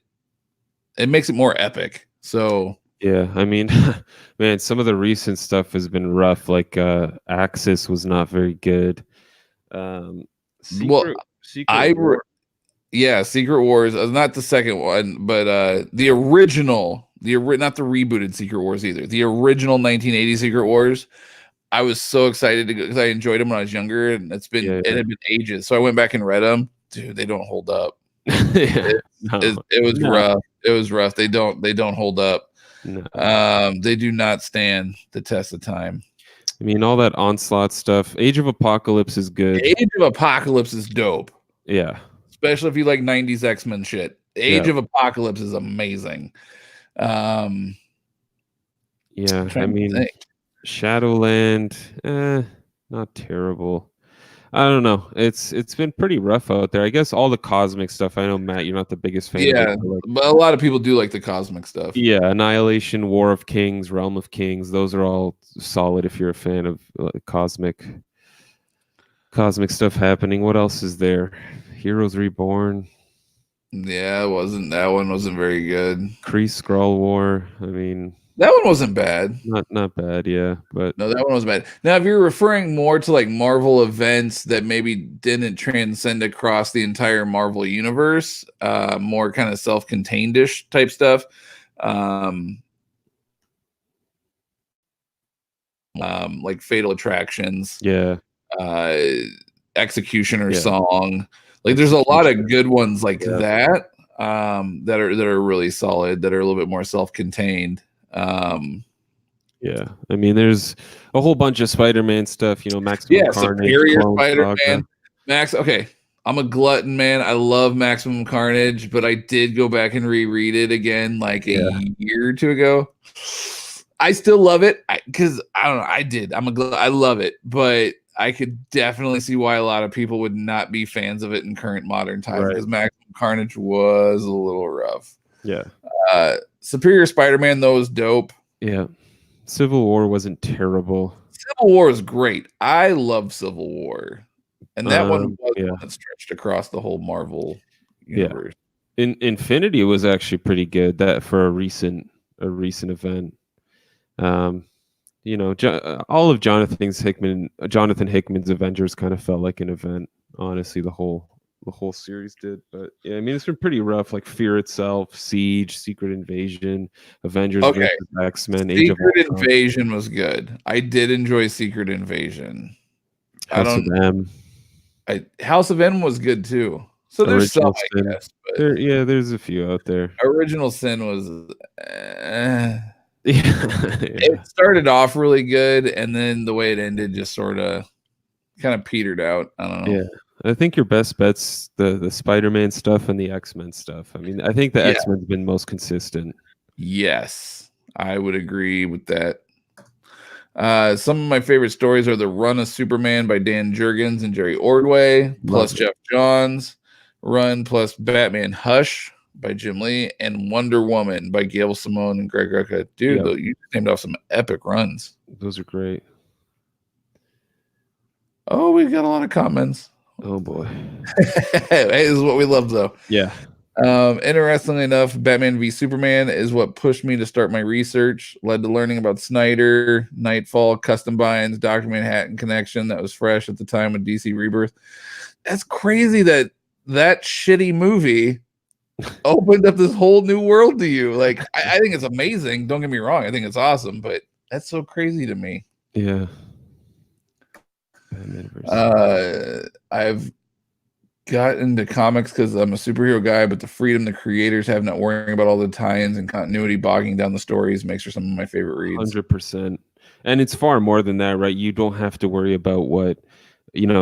makes it more epic. So yeah, I mean, man, some of the recent stuff has been rough. Like Axis was not very good. Secret Wars, not the second one, but the original. Not the rebooted Secret Wars either. The original 1980 Secret Wars. I was so excited to go because I enjoyed them when I was younger, and it had been ages. So I went back and read them. Dude, they don't hold up. It was rough. It was rough. They don't hold up. No. They do not stand the test of time. I mean, all that Onslaught stuff. Age of Apocalypse is good. Age of Apocalypse is dope. Yeah. Especially if you like 90s X-Men shit. Age of Apocalypse is amazing. I mean, Shadowland, not terrible. I don't know. It's been pretty rough out there. I guess all the cosmic stuff. I know, Matt, you're not the biggest fan. Yeah, but a lot of people do like the cosmic stuff. Yeah, Annihilation, War of Kings, Realm of Kings. Those are all solid if you're a fan of cosmic stuff happening. What else is there? Heroes Reborn. Yeah, that one wasn't very good. Kree Skrull War. I mean, that one wasn't bad. Not bad, yeah. But no, that one was bad. Now, if you're referring more to like Marvel events that maybe didn't transcend across the entire Marvel universe, more kind of self-contained-ish type stuff, like Fatal Attractions, Executioner Song. Like there's a lot of good ones like that that are really solid, that are a little bit more self-contained. I mean, there's a whole bunch of Spider-Man stuff, Maximum Carnage, Superior Spider-Man. Okay, I'm a glutton, man. I love Maximum Carnage, but I did go back and reread it again like a year or two ago. I still love it because I don't know. I love it, but I could definitely see why a lot of people would not be fans of it in current modern times because Maximum Carnage was a little rough. Yeah. Superior Spider-Man, though, is dope. Yeah. Civil War wasn't terrible. Civil War is great. I love Civil War. And that one was stretched across the whole Marvel universe. Yeah. Infinity was actually pretty good that for a recent event. All of Jonathan Hickman's Avengers kind of felt like an event. Honestly, the whole series did. But yeah, I mean, it's been pretty rough. Like Fear Itself, Siege, Secret Invasion, Avengers versus X-Men. Secret Invasion was good. I did enjoy Secret Invasion. House of M was good too. So there's some, I guess. There's a few out there. Original Sin was. It started off really good, and then the way it ended just sort of kind of petered out. I don't know. Yeah, I think your best bet's the Spider-Man stuff and the X-Men stuff. I mean, I think the X-Men's been most consistent. Yes, I would agree with that. Some of my favorite stories are the Run of Superman by Dan Jurgens and Jerry Ordway, plus Jeff Johns' run, plus Batman Hush by Jim Lee, and Wonder Woman by Gail Simone and Greg Rucka. Dude, you named off some epic runs. Those are great. Oh, we've got a lot of comments. Oh boy. Hey, this is what we love though. Yeah. Interestingly enough, Batman v Superman is what pushed me to start my research, led to learning about Snyder, Nightfall, custom binds, Dr. Manhattan Connection that was fresh at the time of DC Rebirth. That's crazy that that shitty movie opened up this whole new world to you. Like, I think it's amazing. Don't get me wrong. I think it's awesome, but that's so crazy to me. Yeah. I've got into comics because I'm a superhero guy, but the freedom the creators have, not worrying about all the tie-ins and continuity, bogging down the stories, makes for some of my favorite reads. 100%. And it's far more than that, right? You don't have to worry about what,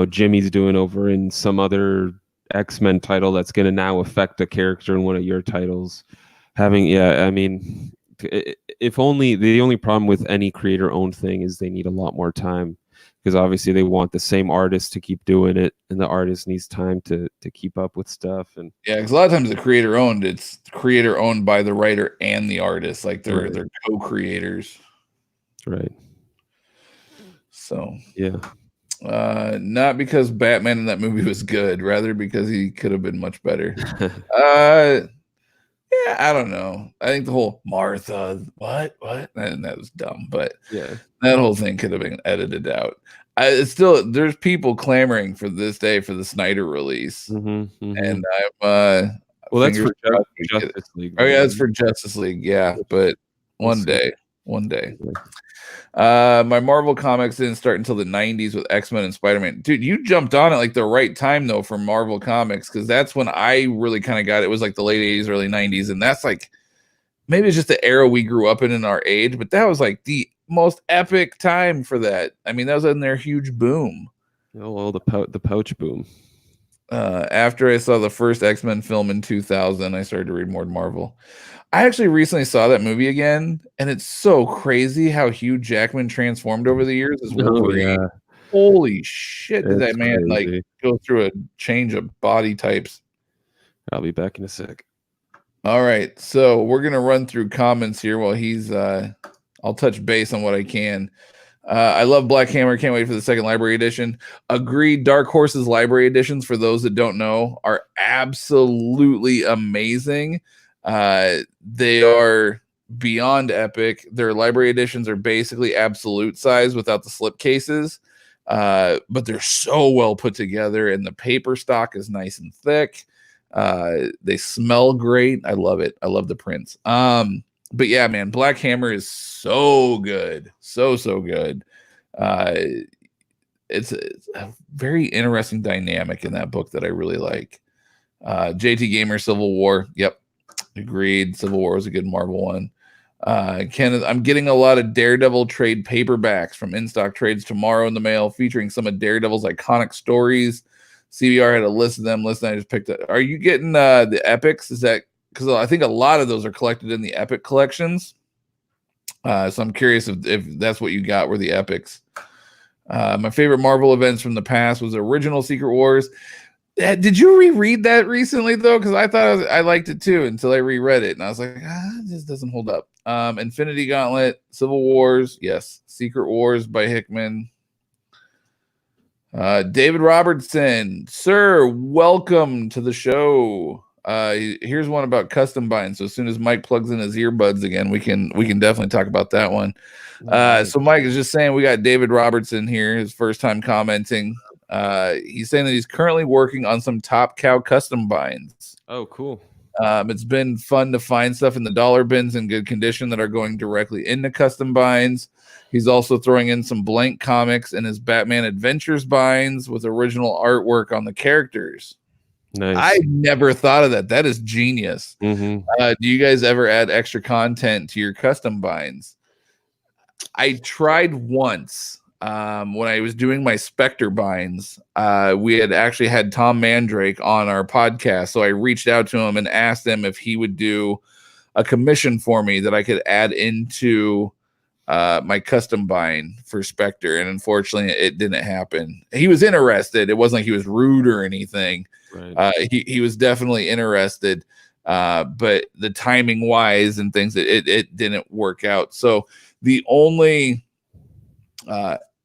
Jimmy's doing over in some other X-Men title that's going to now affect a character in one of your titles. If only the only problem with any creator-owned thing is they need a lot more time, because obviously they want the same artist to keep doing it, and the artist needs time to keep up with stuff. And because a lot of times the creator-owned, it's creator-owned by the writer and the artist, like they're co-creators, right? So yeah. Not because Batman in that movie was good, rather because he could have been much better. Yeah, I don't know. I think the whole Martha, what, and that was dumb. But yeah, that whole thing could have been edited out. It's still, there's people clamoring for this day for the Snyder release, and I'm well, that's for Justice League. Oh yeah, it's for Justice League. Yeah, but one day. My Marvel comics didn't start until the 90s with X-Men and Spider-Man. Dude, you jumped on it like the right time though for Marvel comics, because that's when I really kind of got it. It was like the late 80s, early 90s, and that's like, maybe it's just the era we grew up in our age, but that was like the most epic time for that. I mean, that was in their huge boom. Oh, well, the pouch boom. After I saw the first X-Men film in 2000, I started to read more Marvel. I actually recently saw that movie again, and it's so crazy how Hugh Jackman transformed over the years as Wolverine. Oh, yeah. Holy shit, did that man like go through a change of body types? I'll be back in a sec. All right, so we're gonna run through comments here while he's I'll touch base on what I can. I love Black Hammer. Can't wait for the second library edition. Agreed. Dark Horse's library editions, for those that don't know, are absolutely amazing. They are beyond epic. Their library editions are basically absolute size without the slip cases, but they're so well put together, and the paper stock is nice and thick. They smell great. I love it. I love the prints. But yeah, man, Black Hammer is so good. So good. It's a very interesting dynamic in that book that I really like. JT Gamer Civil War. Yep. Agreed. Civil War was a good Marvel one. Kenneth, I'm getting a lot of Daredevil trade paperbacks from in-stock trades tomorrow in the mail, featuring some of Daredevil's iconic stories. CBR had a list of them. Listen, I just picked it. Are you getting the epics? Is that because I think a lot of those are collected in the epic collections? So I'm curious if that's what you got, were the epics. My favorite Marvel events from the past was original Secret Wars. Did you reread that recently though? Because I thought I liked it too until I reread it, and I was like, this doesn't hold up. Infinity Gauntlet, Civil Wars, yes. Secret Wars by Hickman. David Robertson, sir, welcome to the show. Here's one about custom binds. So as soon as Mike plugs in his earbuds again, we can definitely talk about that one. So Mike is just saying we got David Robertson here, his first time commenting. He's saying that he's currently working on some Top Cow custom binds. Oh, cool. It's been fun to find stuff in the dollar bins in good condition that are going directly into custom binds. He's also throwing in some blank comics in his Batman Adventures binds with original artwork on the characters. Nice. I never thought of that. That is genius. Mm-hmm. Do you guys ever add extra content to your custom binds? I tried once when I was doing my Spectre binds. We had actually had Tom Mandrake on our podcast, so I reached out to him and asked him if he would do a commission for me that I could add into my custom bind for Spectre, and unfortunately it didn't happen. He was interested. It wasn't like he was rude or anything. Right. He was definitely interested, but the timing wise and things, it didn't work out. So the only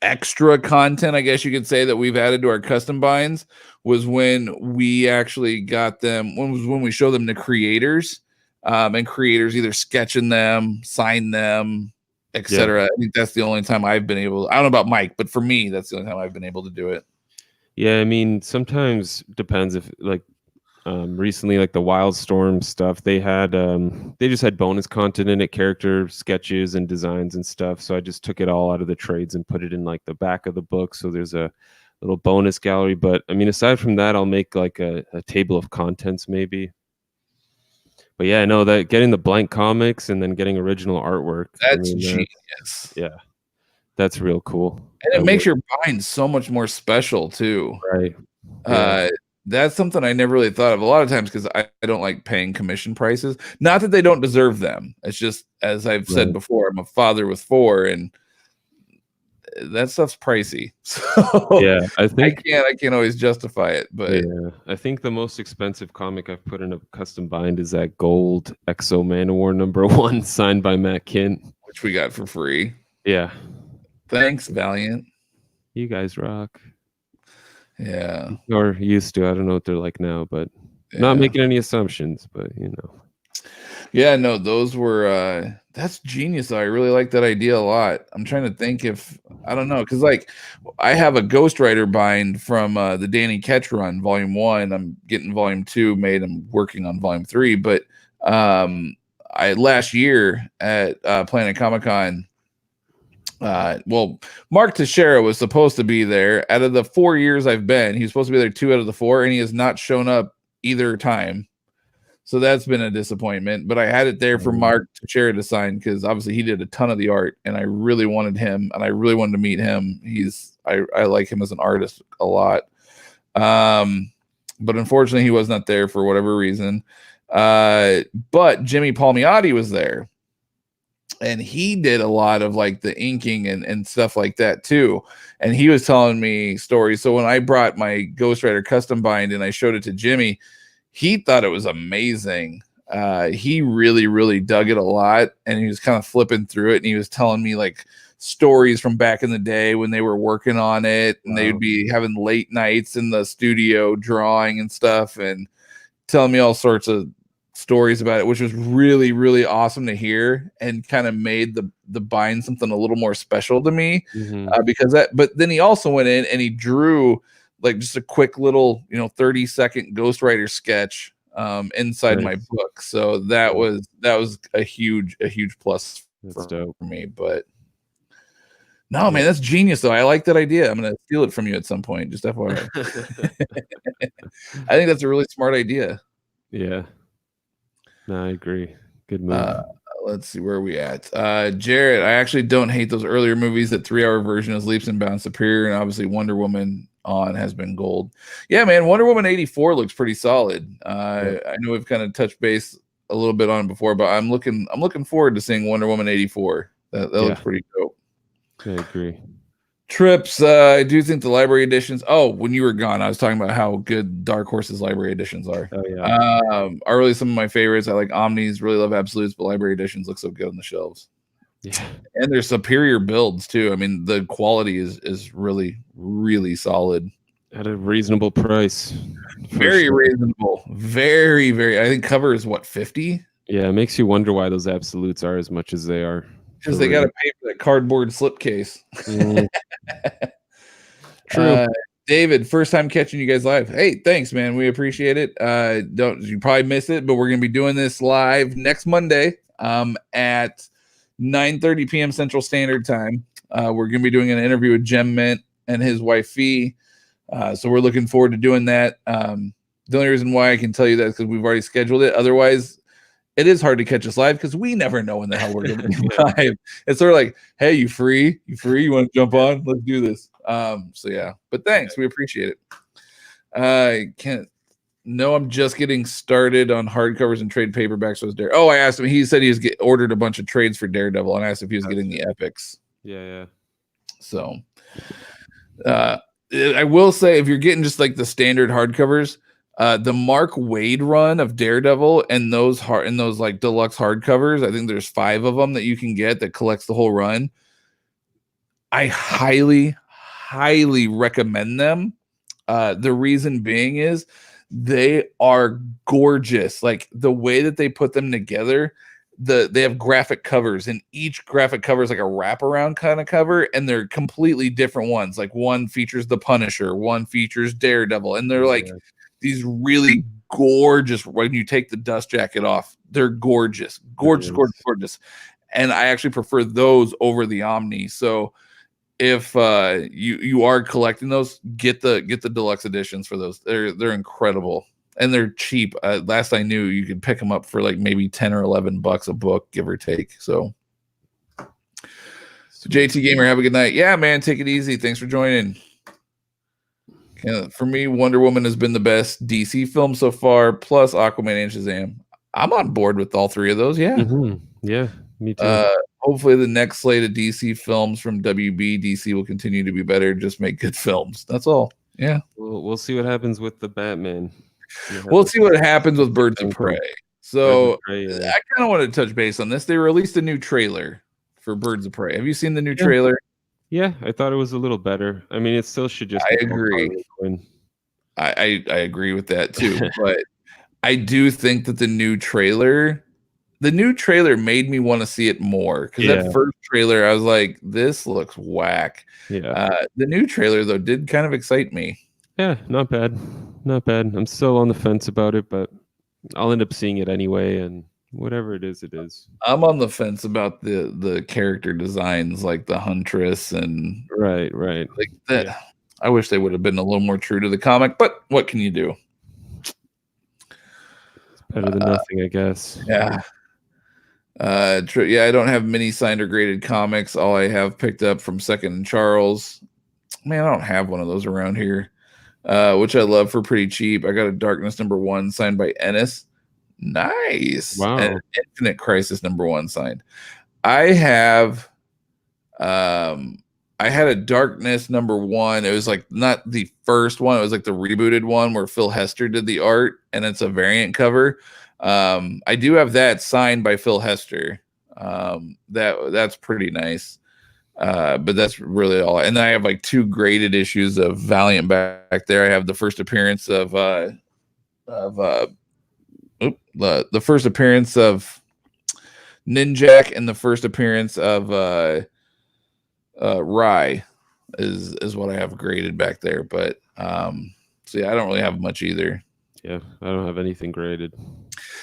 extra content, I guess you could say, that we've added to our custom binds was when we actually got them, when we show them to creators, and creators either sketching them, sign them, etc. I think that's the only time I've been able. I don't know about Mike, but for me, that's the only time I've been able to do it. Yeah, I mean, sometimes depends if, like, recently, like the Wildstorm stuff, they just had bonus content in it, character sketches and designs and stuff. So I just took it all out of the trades and put it in like the back of the book. So there's a little bonus gallery. But I mean, aside from that, I'll make like a table of contents maybe. But yeah, I know that getting the blank comics and then getting original artwork. That's genius. Yeah, that's real cool. And it makes your bind so much more special too. Right. Yeah. That's something I never really thought of a lot of times because I don't like paying commission prices. Not that they don't deserve them. It's just, as I've said before, I'm a father with 4 and that stuff's pricey. So yeah, I can't always justify it. But yeah, I think the most expensive comic I've put in a custom bind is that gold Exo Manowar #1 signed by Matt Kint, which we got for free. Yeah. Thanks, Valiant. You guys rock. Yeah. Or used to. I don't know what they're like now, but not making any assumptions, but you know. Yeah, no, those were that's genius though. I really like that idea a lot. I'm trying to think if I don't know, because like I have a Ghost Rider bind from the Danny Ketch run, volume 1. I'm getting volume 2 made. I'm working on volume 3, but I last year at Planet Comic Con. Well, Mark Teixeira was supposed to be there. Out of the 4 years I've been, he was supposed to be there 2 out of the 4, and he has not shown up either time. So that's been a disappointment. But I had it there for Mark Teixeira to sign because obviously he did a ton of the art, and I really wanted him, and I really wanted to meet him. I like him as an artist a lot. But unfortunately, he was not there for whatever reason. But Jimmy Palmiotti was there. And he did a lot of like the inking and stuff like that too. And he was telling me stories. So when I brought my Ghost Rider custom bind and I showed it to Jimmy, he thought it was amazing. He really, really dug it a lot. And he was kind of flipping through it. And he was telling me like stories from back in the day when they were working on it. And they'd be having late nights in the studio drawing and stuff and telling me all sorts of stories about it, which was really, really awesome to hear and kind of made the bind something a little more special to me because that. But then he also went in and he drew like just a quick little 30-second Ghost Rider sketch inside my book. So that was a huge plus for me. But no, man, that's genius though. I like that idea. I'm gonna steal it from you at some point. Just FYI. I think that's a really smart idea. Yeah. No, I agree. Good move. Let's see, where are we at? Jared, I actually don't hate those earlier movies. That 3-hour version is leaps and bounds superior, and obviously Wonder Woman has been gold. Yeah, man, Wonder Woman 84 looks pretty solid. I know we've kind of touched base a little bit on it before, but I'm looking forward to seeing Wonder Woman 84. That looks pretty dope. I agree. Trips, I do think the library editions. Oh, when you were gone, I was talking about how good Dark Horse's library editions are. Oh yeah, are really some of my favorites. I like Omnis, really love Absolutes, but library editions look so good on the shelves. Yeah, and they're superior builds too. I mean, the quality is really, really solid at a reasonable price. Very reasonable. Very, very. I think cover is what, 50? Yeah, it makes you wonder why those Absolutes are as much as they are. Because they got to pay for that cardboard slipcase. True. David, first time catching you guys live. Hey, thanks, man. We appreciate it. You probably miss it, but we're gonna be doing this live next Monday at 9:30 p.m. Central Standard Time. We're gonna be doing an interview with Gem Mint and his wife Fee. So we're looking forward to doing that. The only reason why I can tell you that is because we've already scheduled it. Otherwise, it is hard to catch us live because we never know when the hell we're going to be live. It's sort of like, hey, you free? You free? You want to jump on? Let's do this. So yeah, but thanks. We appreciate it. I'm just getting started on hardcovers and trade paperbacks. I asked him. He said he ordered a bunch of trades for Daredevil, and I asked if he was getting the epics. Yeah. So, I will say, if you're getting just like the standard hardcovers, the Mark Waid run of Daredevil and those like deluxe hardcovers, I think there's 5 of them that you can get that collects the whole run. I highly recommend them. The reason being is they are gorgeous. Like the way that they put them together, they have graphic covers, and each graphic cover is like a wraparound kind of cover, and they're completely different ones. Like one features the Punisher, one features Daredevil, and they're like these really gorgeous when you take the dust jacket off. They're gorgeous. Gorgeous. And I actually prefer those over the Omni. So if you are collecting those, get the deluxe editions for those. They're incredible. And they're cheap. Last I knew, you could pick them up for like maybe $10 or $11 a book, give or take. So JT Gamer, have a good night. Yeah, man, take it easy. Thanks for joining. For me, Wonder Woman has been the best DC film so far, plus Aquaman and Shazam. I'm on board with all three of those. Yeah. Mm-hmm. Yeah, me too. Hopefully the next slate of DC films from WB DC will continue to be better. Just make good films. That's all. Yeah. We'll see what happens with the Batman. We'll see what happens with Birds of Prey. So I kind of want to touch base on this. They released a new trailer for Birds of Prey. Have you seen the new trailer? Yeah, I thought it was a little better. I mean, it still should just. I agree. I agree with that too. But I do think that the new trailer made me want to see it more, because that first trailer, I was like, this looks whack. Yeah. The new trailer though did kind of excite me. Yeah, not bad. I'm still on the fence about it, but I'll end up seeing it anyway, and whatever it is, it is. I'm on the fence about the character designs, like the Huntress and right. Like that. Yeah. I wish they would have been a little more true to the comic, but what can you do? It's better than nothing, I guess. Yeah. I don't have many signed or graded comics. All I have picked up from Second and Charles. Man, I don't have one of those around here. Which I love for pretty cheap. I got a Darkness #1 signed by Ennis. Nice. Wow. And Infinite Crisis #1 signed. I have I had a Darkness #1. It was like not the first one, it was like the rebooted one where Phil Hester did the art, and it's a variant cover. I do have that signed by Phil Hester. That's pretty nice. But that's really all. And then I have like 2 graded issues of Valiant back there. I have the first appearance of the first appearance of Ninjak, and the first appearance of Rye is what I have graded back there. But so yeah, I don't really have much either. Yeah, I don't have anything graded.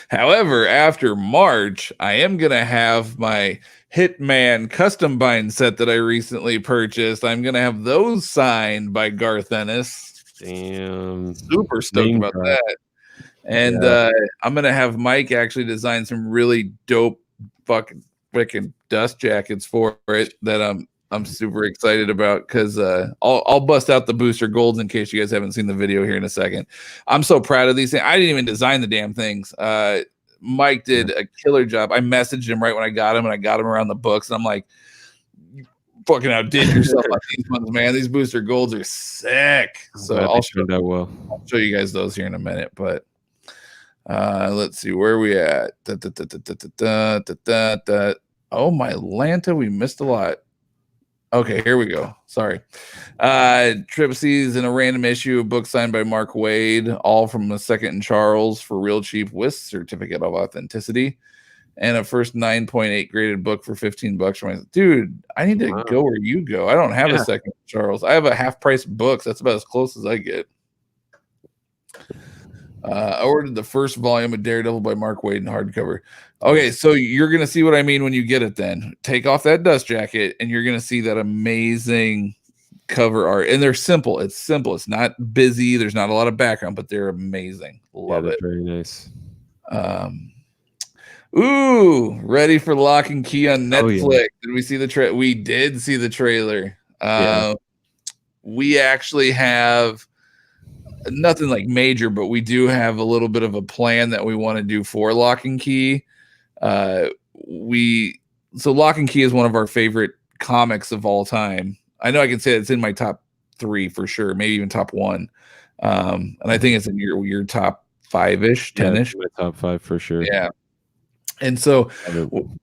However, after March, I am gonna have my Hitman custom bind set that I recently purchased. I'm gonna have those signed by Garth Ennis. Damn, super stoked about that. And I'm gonna have Mike actually design some really dope fucking dust jackets for it that I'm super excited about, because I'll bust out the booster golds in case you guys haven't seen the video here in a second. I'm so proud of these things. I didn't even design the damn things. Mike did a killer job. I messaged him right when I got him, and I got him around the books, and I'm like, you fucking outdid yourself on these ones, man. These booster golds are sick. So I'll show you guys those here in a minute. But let's see, where are we at? Oh my Lanta, we missed a lot. Okay, here we go. Sorry. Tripsies in a random issue, a book signed by Mark Wade, all from the Second and Charles for real cheap with certificate of authenticity, and a first 9.8 graded book for $15. Dude, I need to go where you go. I don't have a Second and Charles. I have a half price books. That's about as close as I get. I ordered the first volume of Daredevil by Mark Wade in hardcover. Okay, so you're going to see what I mean when you get it then. Take off that dust jacket, and you're going to see that amazing cover art. And they're simple. It's simple. It's not busy. There's not a lot of background, but they're amazing. Love it. Very nice. Ready for Lock and Key on Netflix. Oh, yeah. Did we see the trailer? We did see the trailer. We actually have nothing like major, but we do have a little bit of a plan that we want to do for Lock and Key. So Lock and Key is one of our favorite comics of all time. I know I can say it's in my top 3 for sure, maybe even top 1. And I think it's in your top 5-ish, 10-ish. My top 5 for sure. Yeah. And so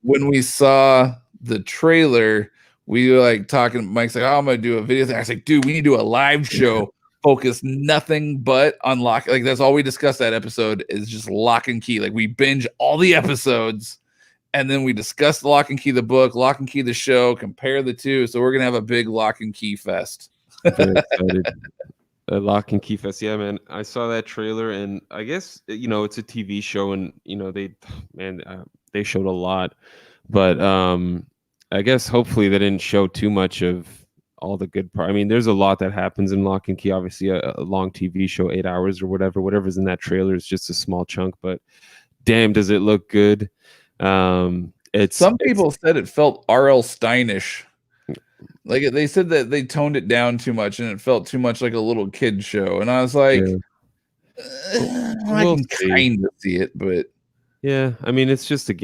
when we saw the trailer, we were like talking. Mike's like, "Oh, I'm gonna do a video thing." I was like, "Dude, we need to do a live show." Focus nothing but on Lock. Like that's all we discussed that episode is just Lock and Key. Like we binge all the episodes, and then we discuss Lock and Key the book, Lock and Key the show, compare the two. So we're gonna have a big Lock and Key fest. Very excited. Lock and Key Fest. Yeah, man. I saw that trailer, and I guess it's a TV show, and they showed a lot, but I guess hopefully they didn't show too much of all the good part. I mean, there's a lot that happens in Lock and Key. Obviously, a long TV show, 8 hours or whatever's in that trailer is just a small chunk, but damn, does it look good. Some people said it felt R.L. Steinish. Like they said that they toned it down too much and it felt too much like a little kid show. And I was like, I can kind of see it, but yeah, I mean, it's just a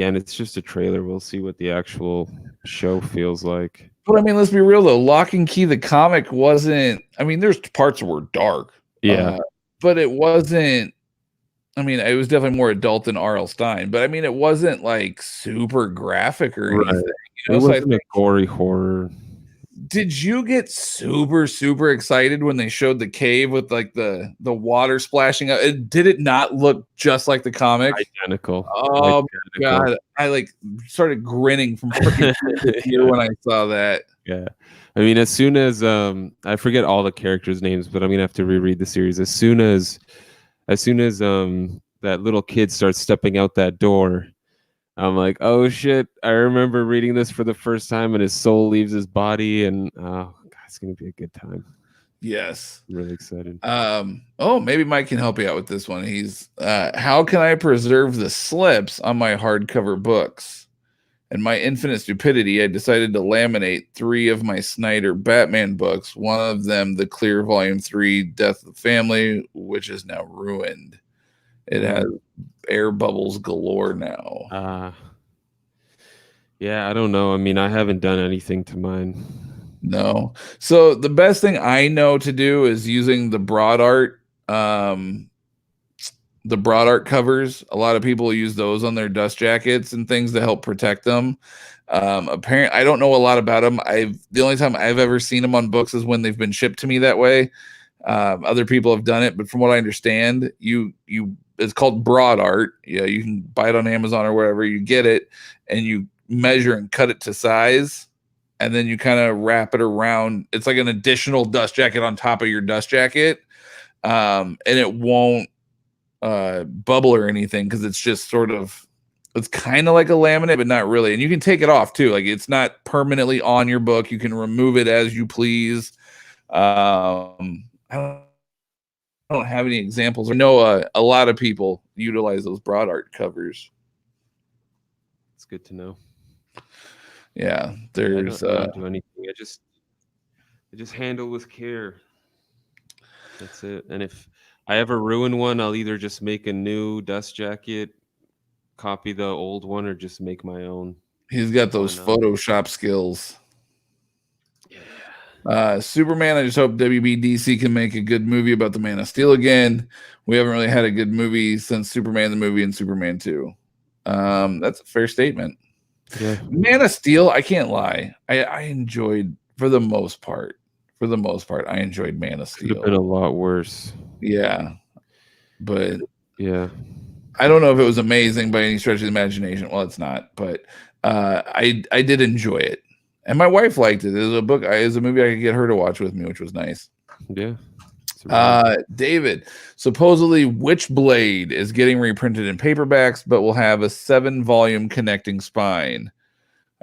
trailer. We'll see what the actual show feels like. But I mean, let's be real though. Lock and Key, the comic wasn't. I mean, there's parts that were dark. Yeah, but it wasn't. I mean, it was definitely more adult than R.L. Stein, but I mean, it wasn't like super graphic or anything. It wasn't a gory horror. Did you get super excited when they showed the cave with like the water splashing up? Did it not look just like the comic? Identical. Oh God, I like started grinning from freaking here when I saw that. Yeah, I mean, as soon as I forget all the characters' names, but I'm gonna have to reread the series. As soon as that little kid starts stepping out that door, I'm like, oh shit, I remember reading this for the first time and his soul leaves his body, and God, it's gonna be a good time. Yes. I'm really excited. Maybe Mike can help you out with this one. He's how can I preserve the slips on my hardcover books? And my infinite stupidity, I decided to laminate 3 of my Snyder Batman books, one of them the clear volume 3 Death of the Family, which is now ruined. It has air bubbles galore now. Yeah, I don't know. I mean, I haven't done anything to mine. No. So the best thing I know to do is using the broad art covers. A lot of people use those on their dust jackets and things to help protect them. Apparently, I don't know a lot about them. The only time I've ever seen them on books is when they've been shipped to me that way. Other people have done it, but from what I understand, it's called broad art. Yeah, you can buy it on Amazon or wherever you get it, and you measure and cut it to size, and then you kind of wrap it around. It's like an additional dust jacket on top of your dust jacket, and it won't bubble or anything because it's just it's kind of like a laminate, but not really. And you can take it off too. Like it's not permanently on your book. You can remove it as you please. I don't have any examples. I know a lot of people utilize those broad art covers. It's good to know. Yeah, there's I don't do anything. I just handle with care. That's it. And if I ever ruin one, I'll either just make a new dust jacket, copy the old one, or just make my own. He's got those Photoshop skills. Superman, I just hope WBDC can make a good movie about the Man of Steel again. We haven't really had a good movie since Superman the movie and Superman 2. That's a fair statement. Yeah. Man of Steel, I can't lie. I enjoyed for the most part, I enjoyed Man of Steel. Could have been a lot worse. Yeah. But yeah. I don't know if it was amazing by any stretch of the imagination. Well, it's not, but I did enjoy it. And my wife liked it. It was a movie I could get her to watch with me, which was nice. Yeah. David, supposedly Witchblade is getting reprinted in paperbacks, but will have a 7-volume connecting spine.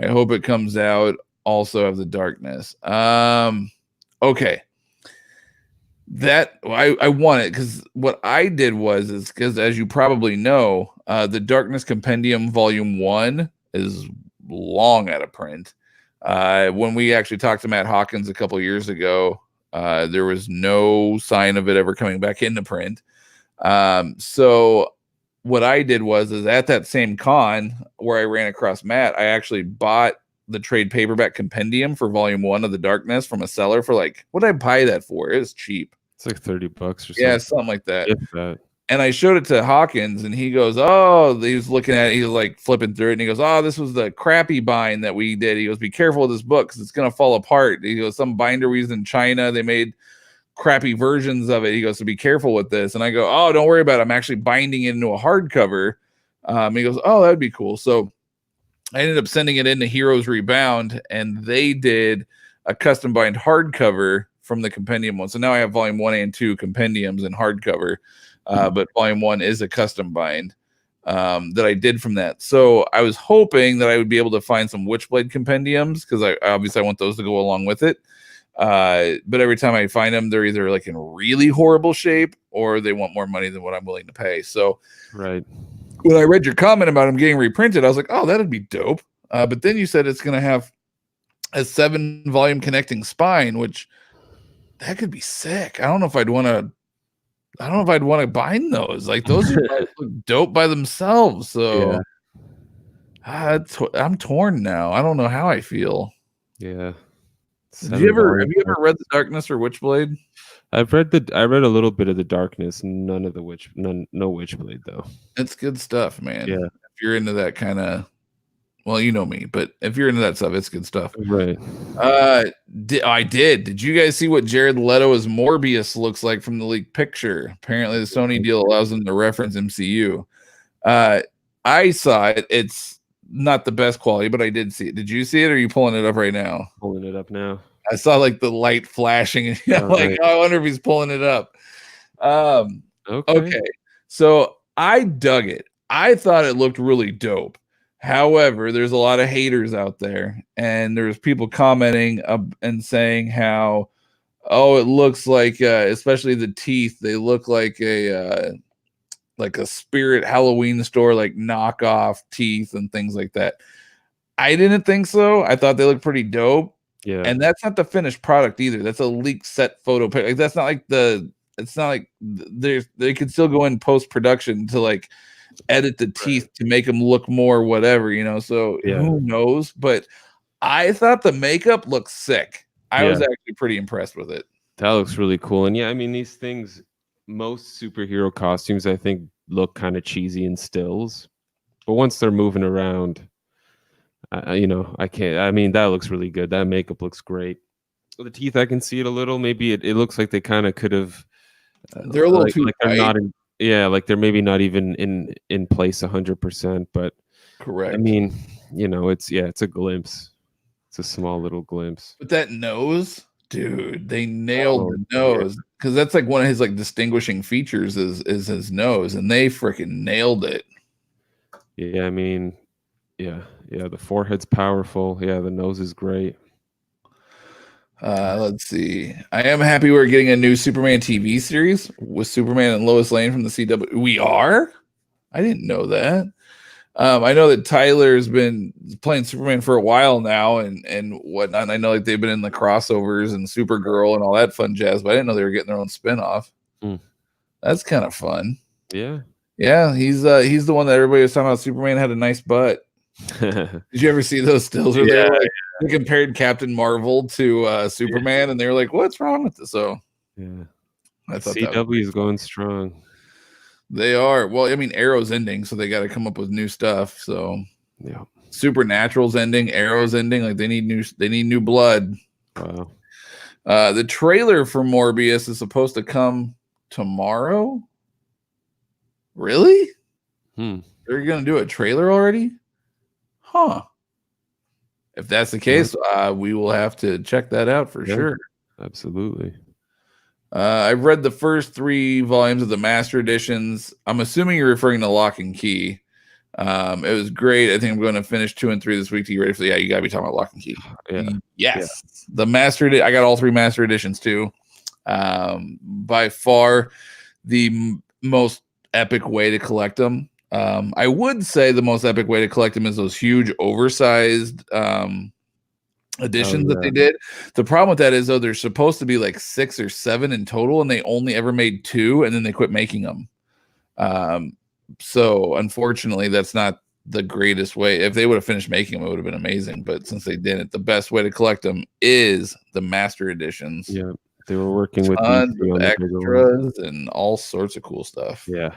I hope it comes out also of the darkness. Okay. That I want it because what I did was because as you probably know, the Darkness Compendium Volume 1 is long out of print. When we actually talked to Matt Hawkins a couple years ago, there was no sign of it ever coming back into print. So what I did was at that same con where I ran across Matt, I actually bought the trade paperback compendium for Volume 1 of the Darkness from a seller for like, what did I buy that for? It was cheap. It's like $30 or something. Yeah, something like that. If that. And I showed it to Hawkins, and he goes, "Oh," he was looking at it. He was like flipping through it, and he goes, "Oh, this was the crappy bind that we did." He goes, "Be careful with this book because it's gonna fall apart." He goes, "Some binder we used in China, they made crappy versions of it." He goes, "So be careful with this." And I go, "Oh, don't worry about it. I'm actually binding it into a hardcover." He goes, "Oh, that'd be cool." So I ended up sending it into Heroes Rebound, and they did a custom bind hardcover from the compendium one. So now I have volume 1 and 2 compendiums in hardcover, but volume 1 is a custom bind that I did from that. So I was hoping that I would be able to find some Witchblade compendiums, because I obviously I want those to go along with it. But every time I find them, they're either like in really horrible shape or they want more money than what I'm willing to pay. So right. When I read your comment about them getting reprinted, I was like, oh, that'd be dope. But then you said it's going to have a 7-volume connecting spine, which that could be sick. I don't know if I'd want to bind those. Like those look dope by themselves. So I'm torn now. I don't know how I feel. Yeah. Have you ever read The Darkness or Witchblade? I read a little bit of The Darkness, no Witchblade though. It's good stuff, man. Yeah. If you're into that kind of, well, you know me, but if you're into that stuff, it's good stuff. Right. Did you guys see what Jared Leto as Morbius looks like from the leaked picture? Apparently the Sony deal allows them to reference MCU. I saw it. It's not the best quality, but I did see it. Did you see it, or are you pulling it up right now? Pulling it up now. I saw like the light flashing, and right. I wonder if he's pulling it up. Okay. So I dug it. I thought it looked really dope. However, there's a lot of haters out there, and there's people commenting and saying how, it looks like, especially the teeth, they look like a Spirit Halloween store, like knockoff teeth and things like that. I didn't think so. I thought they looked pretty dope. Yeah. And that's not the finished product either. That's a leaked set photo. Like that's not like they could still go in post-production to like edit the teeth to make them look more whatever, so who knows? But I thought the makeup looked sick. I was actually pretty impressed with it. That looks really cool. And I mean, these things, most superhero costumes, I think, look kind of cheesy in stills, but once they're moving around, I can't. I mean, that looks really good. That makeup looks great. The teeth, I can see it a little. Maybe it looks like they kind of could have. They're a little too. Like they're not in. Yeah, like they're maybe not even in place 100%. But correct. I mean, it's a glimpse. It's a small little glimpse. But that nose, dude, they nailed the nose, because that's like one of his like distinguishing features is his nose, and they freaking nailed it. Yeah, I mean, yeah, the forehead's powerful. Yeah, the nose is great. Let's see. I am happy we're getting a new Superman TV series with Superman and Lois Lane from the CW. We are? I didn't know that. I know that Tyler's been playing Superman for a while now and whatnot. And I know like they've been in the crossovers and Supergirl and all that fun jazz, but I didn't know they were getting their own spinoff. That's kind of fun. Yeah. Yeah, he's the one that everybody was talking about. Superman had a nice butt. Did you ever see those stills where they compared Captain Marvel to Superman, and they were like, "What's wrong with this?" So I thought CW is going strong. They are. Well, I mean, Arrow's ending, so they got to come up with new stuff. So Supernatural's ending, Arrow's ending. Like they need new blood. Wow. The trailer for Morbius is supposed to come tomorrow. Really? They're gonna do a trailer already? Huh. If that's the case, we will have to check that out for sure. Absolutely. I've read the first 3 volumes of the Master Editions. I'm assuming you're referring to Lock and Key. It was great. I think I'm going to finish 2 and 3 this week to get ready for you got to be talking about Lock and Key. Yes. The I got all 3 Master Editions too. By far the most epic way to collect them. I would say the most epic way to collect them is those huge oversized editions that they did. The problem with that is, though, there's supposed to be like 6 or 7 in total, and they only ever made 2, and then they quit making them. So unfortunately, that's not the greatest way. If they would have finished making them, it would have been amazing. But since they didn't, the best way to collect them is the Master Editions. Yeah, they were working with tons of extras and all sorts of cool stuff. Yeah.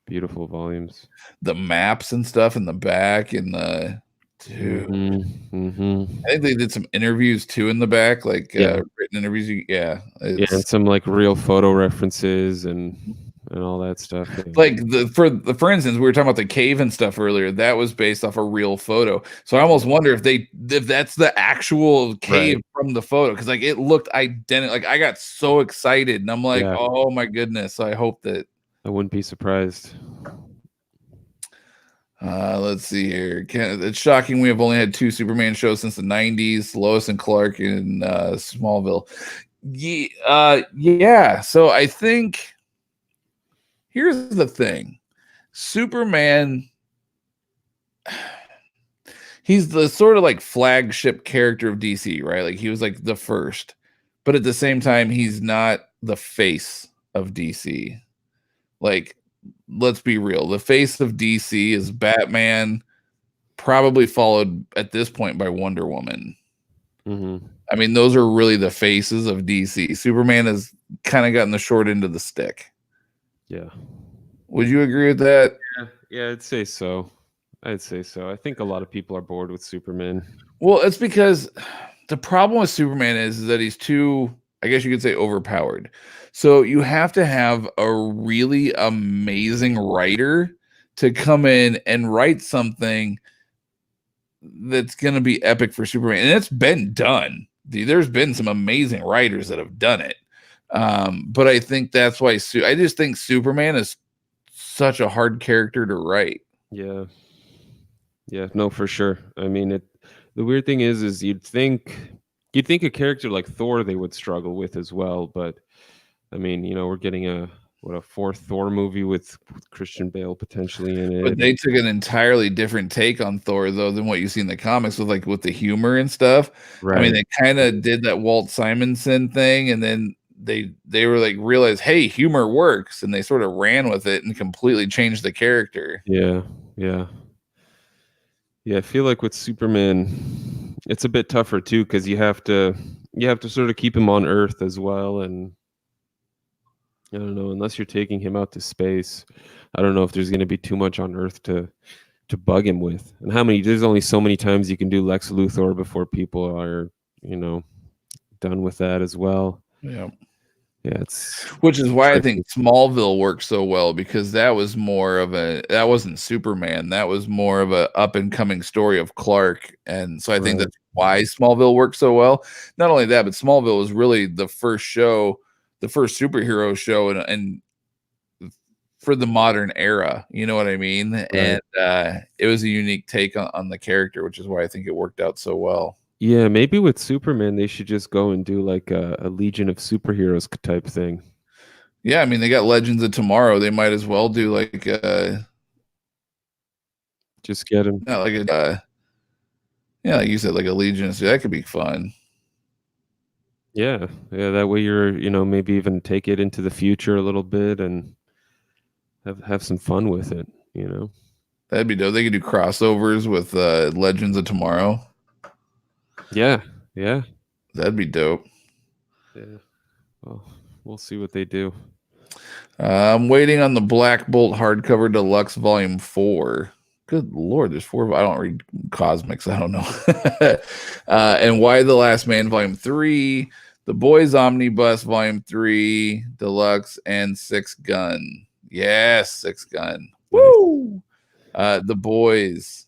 Beautiful volumes. The maps and stuff in the back and the dude. I think they did some interviews too in the back, like written interviews. And some like real photo references, and and all that stuff. Like for instance, we were talking about the cave and stuff earlier. That was based off a real photo. So I almost wonder if that's the actual cave from the photo, because like it looked identical. Like I got so excited, and I'm like, oh my goodness. So I hope that I wouldn't be surprised. Let's see here. It's shocking we have only had 2 Superman shows since the 90s, Lois and Clark in Smallville. Yeah. So I think here's the thing. Superman, he's the sort of like flagship character of DC, right? Like he was like the first, but at the same time, he's not the face of DC. Like, let's be real. The face of DC is Batman, probably followed at this point by Wonder Woman. Mm-hmm. I mean, those are really the faces of DC. Superman has kind of gotten the short end of the stick. Yeah. Would you agree with that? Yeah, I'd say so. I think a lot of people are bored with Superman. Well, it's because the problem with Superman is that he's too, I guess you could say, overpowered. So you have to have a really amazing writer to come in and write something that's going to be epic for Superman. And it's been done. There's been some amazing writers that have done it. But I think that's why I just think Superman is such a hard character to write. Yeah. Yeah, no, for sure. I mean, the weird thing is you'd think a character like Thor they would struggle with as well, but I mean, we're getting a 4th Thor movie with Christian Bale potentially in it. But they took an entirely different take on Thor though than what you see in the comics with the humor and stuff. Right. I mean, they kind of did that Walt Simonson thing, and then they were like realized, hey, humor works, and they sort of ran with it and completely changed the character. Yeah. I feel like with Superman, it's a bit tougher too, because you have to sort of keep him on Earth as well, and I don't know, unless you're taking him out to space, I don't know if there's going to be too much on Earth to bug him with. And there's only so many times you can do Lex Luthor before people are, done with that as well. Yeah. Yeah, which is why I think Smallville worked so well, because that wasn't Superman. That was more of a up and coming story of Clark. And so I think that's why Smallville worked so well. Not only that, but Smallville was really the first superhero show and for the modern era, you know what I mean? Right. And it was a unique take on the character, which is why I think it worked out so well. Yeah, maybe with Superman, they should just go and do like a Legion of Superheroes type thing. Yeah, I mean, they got Legends of Tomorrow. They might as well do like just get him. Yeah, like like you said, like a Legion. So that could be fun. Yeah. That way you're, maybe even take it into the future a little bit and have some fun with it. That'd be dope. They could do crossovers with Legends of Tomorrow. Yeah. That'd be dope. Yeah. Well, we'll see what they do. I'm waiting on the Black Bolt hardcover deluxe volume 4. Good Lord, there's 4. I don't read cosmics. I don't know. And Why the Last Man volume 3, The Boys Omnibus volume 3, deluxe, and 6 Gun. Yes, 6 Gun. Nice. Woo! The Boys.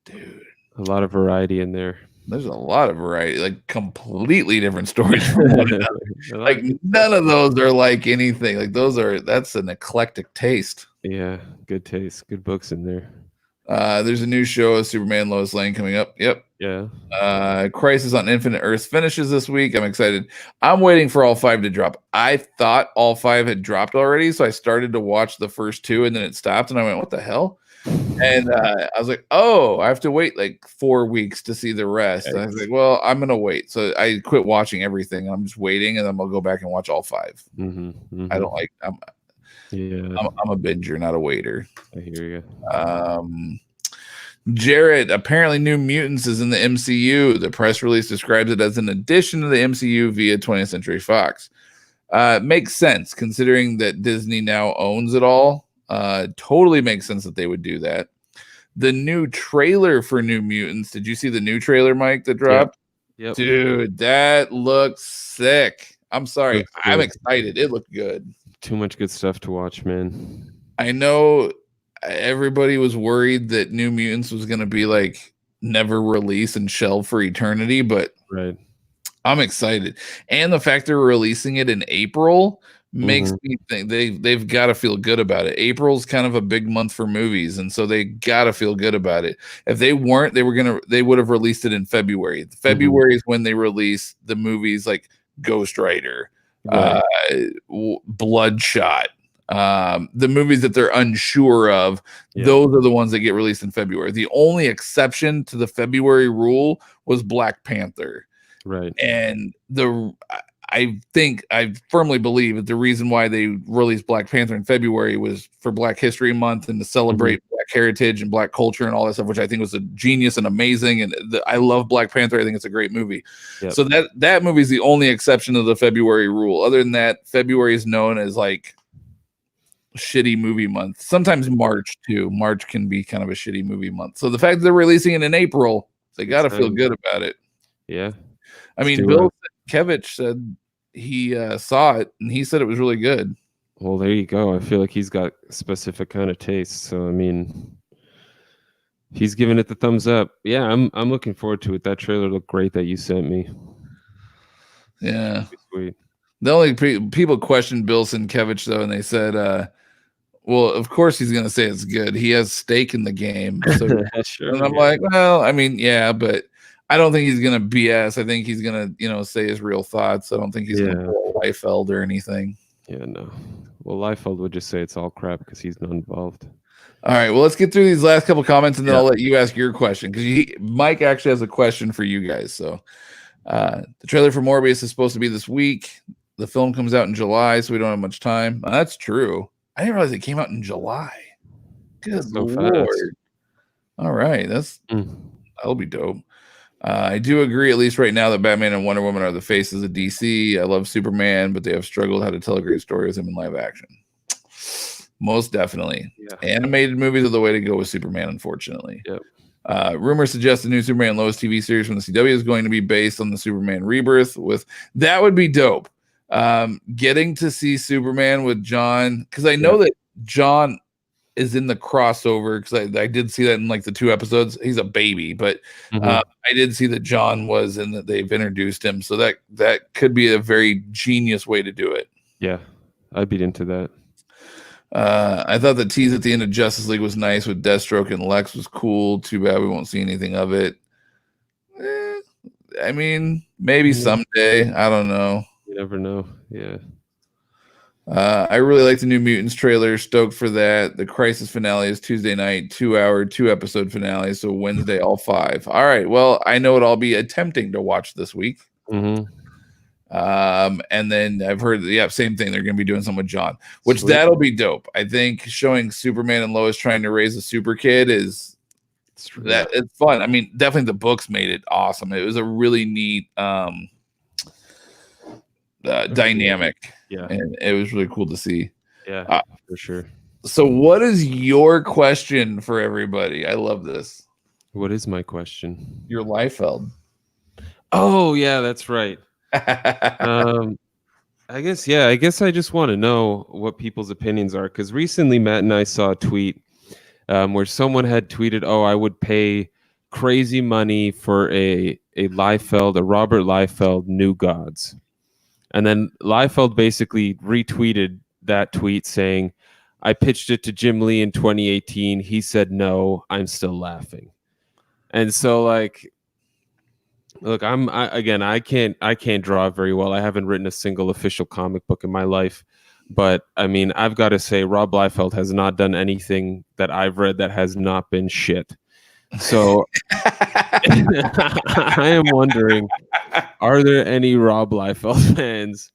Dude. A lot of variety in there. There's a lot of variety, like completely different stories from one another. Like none of those are like anything. Like that's an eclectic taste. Yeah, good taste, good books in there. There's a new show of Superman Lois Lane coming up. Yep. Yeah. Crisis on Infinite Earths finishes this week. I'm excited. I'm waiting for all 5 to drop. I thought all 5 had dropped already, so I started to watch the first 2, and then it stopped, and I went, "What the hell?" And I was like, "Oh, I have to wait like 4 weeks to see the rest." And I was like, "Well, I'm gonna wait." So I quit watching everything. I'm just waiting, and then I'll go back and watch all 5. I don't like. I'm a binger, not a waiter. I hear you. Jared, apparently New Mutants is in the MCU. The press release describes it as an addition to the MCU via 20th Century Fox. Makes sense considering that Disney now owns it all. Totally makes sense that they would do that. The new trailer for New Mutants. Did you see the new trailer, Mike, that dropped? Yep. Dude, that looks sick. I'm sorry. I'm excited. It looked good. too much good stuff to watch, man. I know everybody was worried that New Mutants was going to be like never release and shelved for eternity, but right. I'm excited. And the fact they're releasing it in April makes me think they've got to feel good about it. April's kind of a big month for movies, and so they got to feel good about it. If they weren't, they would have released it in February. February is when they release the movies like Ghost Rider, right. Bloodshot, the movies that they're unsure of. Those are the ones that get released in February. The only exception to the February rule was Black Panther. Right. And I firmly believe that the reason why they released Black Panther in February was for Black History Month and to celebrate Black heritage and Black culture and all that stuff, which I think was a genius and amazing. And I love Black Panther. I think it's a great movie. Yep. So that movie is the only exception to the February rule. Other than that, February is known as like shitty movie month. Sometimes March too. March can be kind of a shitty movie month. So the fact that they're releasing it in April, they got to feel good about it. Yeah. I mean, Bill Kevich said he saw it and he said it was really good. Well, there you go. I feel like he's got a specific kind of taste. So, I mean, he's giving it the thumbs up. Yeah, I'm looking forward to it. That trailer looked great that you sent me. Yeah. Sweet. The only people questioned Bill Sienkiewicz, though, and they said, well, of course he's going to say it's good. He has stake in the game. So, sure, and I'm like, well, I mean, yeah, but I don't think he's gonna BS. I think he's gonna, say his real thoughts. I don't think he's gonna pull a Liefeld or anything. Yeah, no. Well, Liefeld would just say it's all crap because he's not involved. All right. Well, let's get through these last couple comments, and then I'll let you ask your question because Mike actually has a question for you guys. So, the trailer for Morbius is supposed to be this week. The film comes out in July, so we don't have much time. That's true. I didn't realize it came out in July. Good Lord. Fast. All right. That'll be dope. I do agree, at least right now, that Batman and Wonder Woman are the faces of DC. I love Superman, but they have struggled how to tell a great story with him in live action. Most definitely. Yeah. Animated movies are the way to go with Superman, unfortunately. Yep. Rumors suggest the new Superman Lois TV series from the CW is going to be based on the Superman Rebirth. That would be dope. Getting to see Superman with John, because I know that John is in the crossover, because I did see that in like the 2 episodes. He's a baby, but I did see that John was, and that they've introduced him. So that could be a very genius way to do it. Yeah, I'd be into that. I thought the tease at the end of Justice League was nice with Deathstroke and Lex was cool. Too bad we won't see anything of it. I mean, maybe someday. I don't know. You never know. Yeah. I really like the New Mutants trailer. Stoked for that. The Crisis finale is Tuesday night, 2-hour, 2-episode finale. So Wednesday, all 5. All right. Well, I know what I'll be attempting to watch this week. And then I've heard, same thing. They're going to be doing something with John, which that'll be dope. I think showing Superman and Lois trying to raise a super kid it's fun. I mean, definitely the books made it awesome. It was a really neat dynamic. Yeah, and it was really cool to see. Yeah, for sure. So what is your question for everybody? I love this. What is my question? Your Liefeld. Oh yeah, that's right. I guess I just want to know what people's opinions are, because recently Matt and I saw a tweet where someone had tweeted, "Oh, I would pay crazy money for a Robert Liefeld New Gods." And then Liefeld basically retweeted that tweet saying, "I pitched it to Jim Lee in 2018. He said no. I'm still laughing." And so, like, look, I can't draw very well. I haven't written a single official comic book in my life, but I mean, I've got to say, Rob Liefeld has not done anything that I've read that has not been shit. So I am wondering, are there any Rob Liefeld fans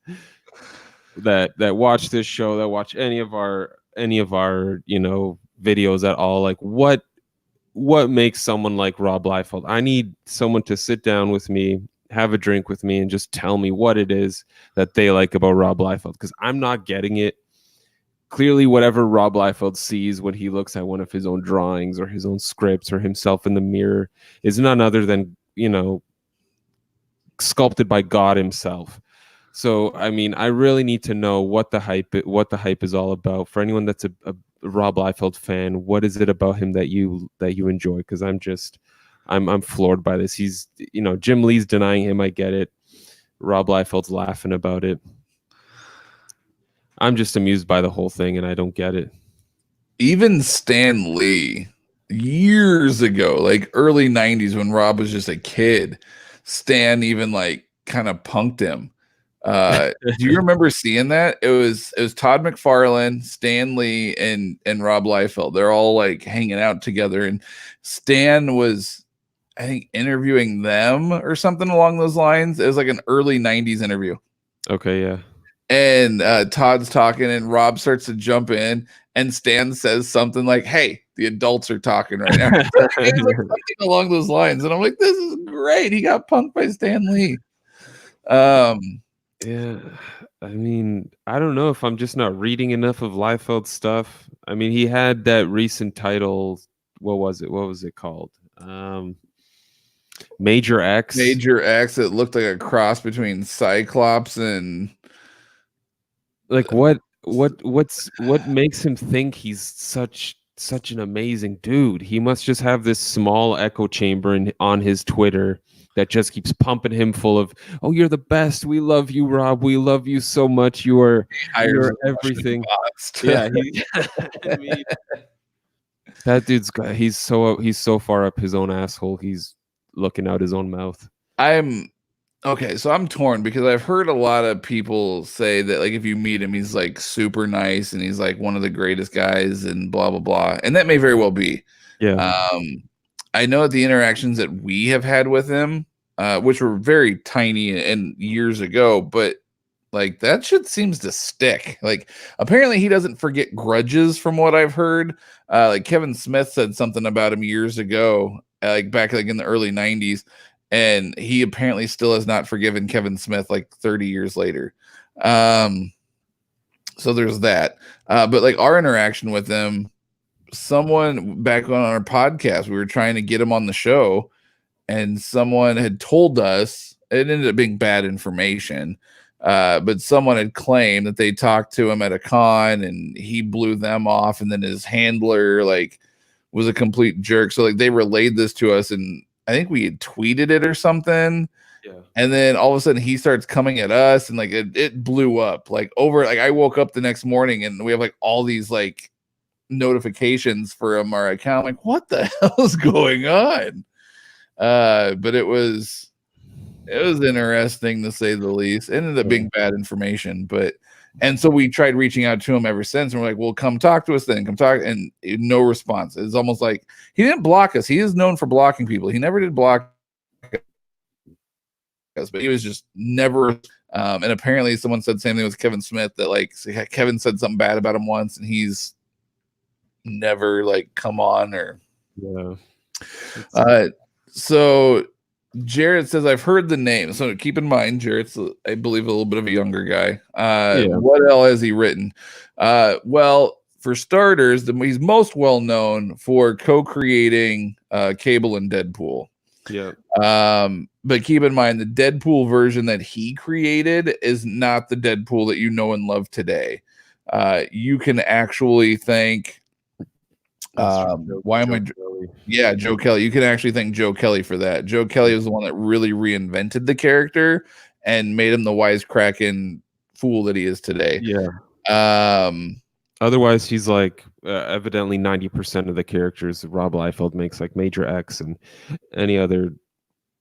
that watch this show, that watch any of our videos at all? Like, what makes someone like Rob Liefeld? I need someone to sit down with me, have a drink with me, and just tell me what it is that they like about Rob Liefeld, because I'm not getting it. Clearly, whatever Rob Liefeld sees when he looks at one of his own drawings or his own scripts or himself in the mirror is none other than, sculpted by God himself. So I mean, I really need to know what the hype is all about. For anyone that's a Rob Liefeld fan, what is it about him that you enjoy? Because I'm floored by this. He's, Jim Lee's denying him. I get it. Rob Liefeld's laughing about it. I'm just amused by the whole thing, and I don't get it. Even Stan Lee, years ago, like early 90s when Rob was just a kid, Stan even like kind of punked him. Do you remember seeing that? It was Todd McFarlane, Stan Lee, and Rob Liefeld. They're all like hanging out together, and Stan was, I think, interviewing them or something along those lines. It was like an early 90s interview. Okay, yeah. And Todd's talking, and Rob starts to jump in, and Stan says something like, "Hey, the adults are talking right now." He's like something along those lines, and I'm like, "This is great." He got punked by Stan Lee. Yeah, I mean, I don't know if I'm just not reading enough of Liefeld's stuff. I mean, he had that recent title. What was it? What was it called? Major X. Major X. It looked like a cross between Cyclops and like what makes him think he's such an amazing dude? He must just have this small echo chamber on his Twitter that just keeps pumping him full of, "Oh, you're the best. We love you, Rob. We love you so much. You're everything." Yeah, I mean, that dude's got, he's so far up his own asshole. He's looking out his own mouth. Okay, so I'm torn because I've heard a lot of people say that like if you meet him, he's like super nice and he's like one of the greatest guys and blah blah blah, and that may very well be. Yeah. I know that the interactions that we have had with him, which were very tiny and years ago, but like that shit seems to stick. Like apparently he doesn't forget grudges from what I've heard. Like Kevin Smith said something about him years ago, like back like in the early 90s. And he apparently still has not forgiven Kevin Smith like 30 years later. So there's that. But like our interaction with him, someone back on our podcast, we were trying to get him on the show, and someone had told us, it ended up being bad information, but someone had claimed that they talked to him at a con and he blew them off, and then his handler like was a complete jerk. So like they relayed this to us, and I think we had tweeted it or something. Yeah. And then all of a sudden he starts coming at us, and like it blew up like over. Like I woke up the next morning and we have like all these like notifications from our account. Like, what the hell is going on? But it was interesting to say the least. It ended up being bad information, and so we tried reaching out to him ever since, and we're like, well, come talk to us then, come talk, and no response. It's almost like he didn't block us. He is known for blocking people. He never did block us, but he was just never. And apparently someone said the same thing with Kevin Smith, that like Kevin said something bad about him once, and he's never like come on or so Jared says, I've heard the name. So keep in mind, Jared's, I believe, a little bit of a younger guy. What else has he written? Well, for starters, he's most well known for co-creating Cable and Deadpool. Yeah. But keep in mind, the Deadpool version that he created is not the Deadpool that you know and love today. You can actually thank Joe Kelly. You can actually thank Joe Kelly for that. Joe Kelly was the one that really reinvented the character and made him the wisecracking fool that he is today. Yeah. Otherwise, he's like evidently 90% of the characters Rob Liefeld makes, like Major X and any other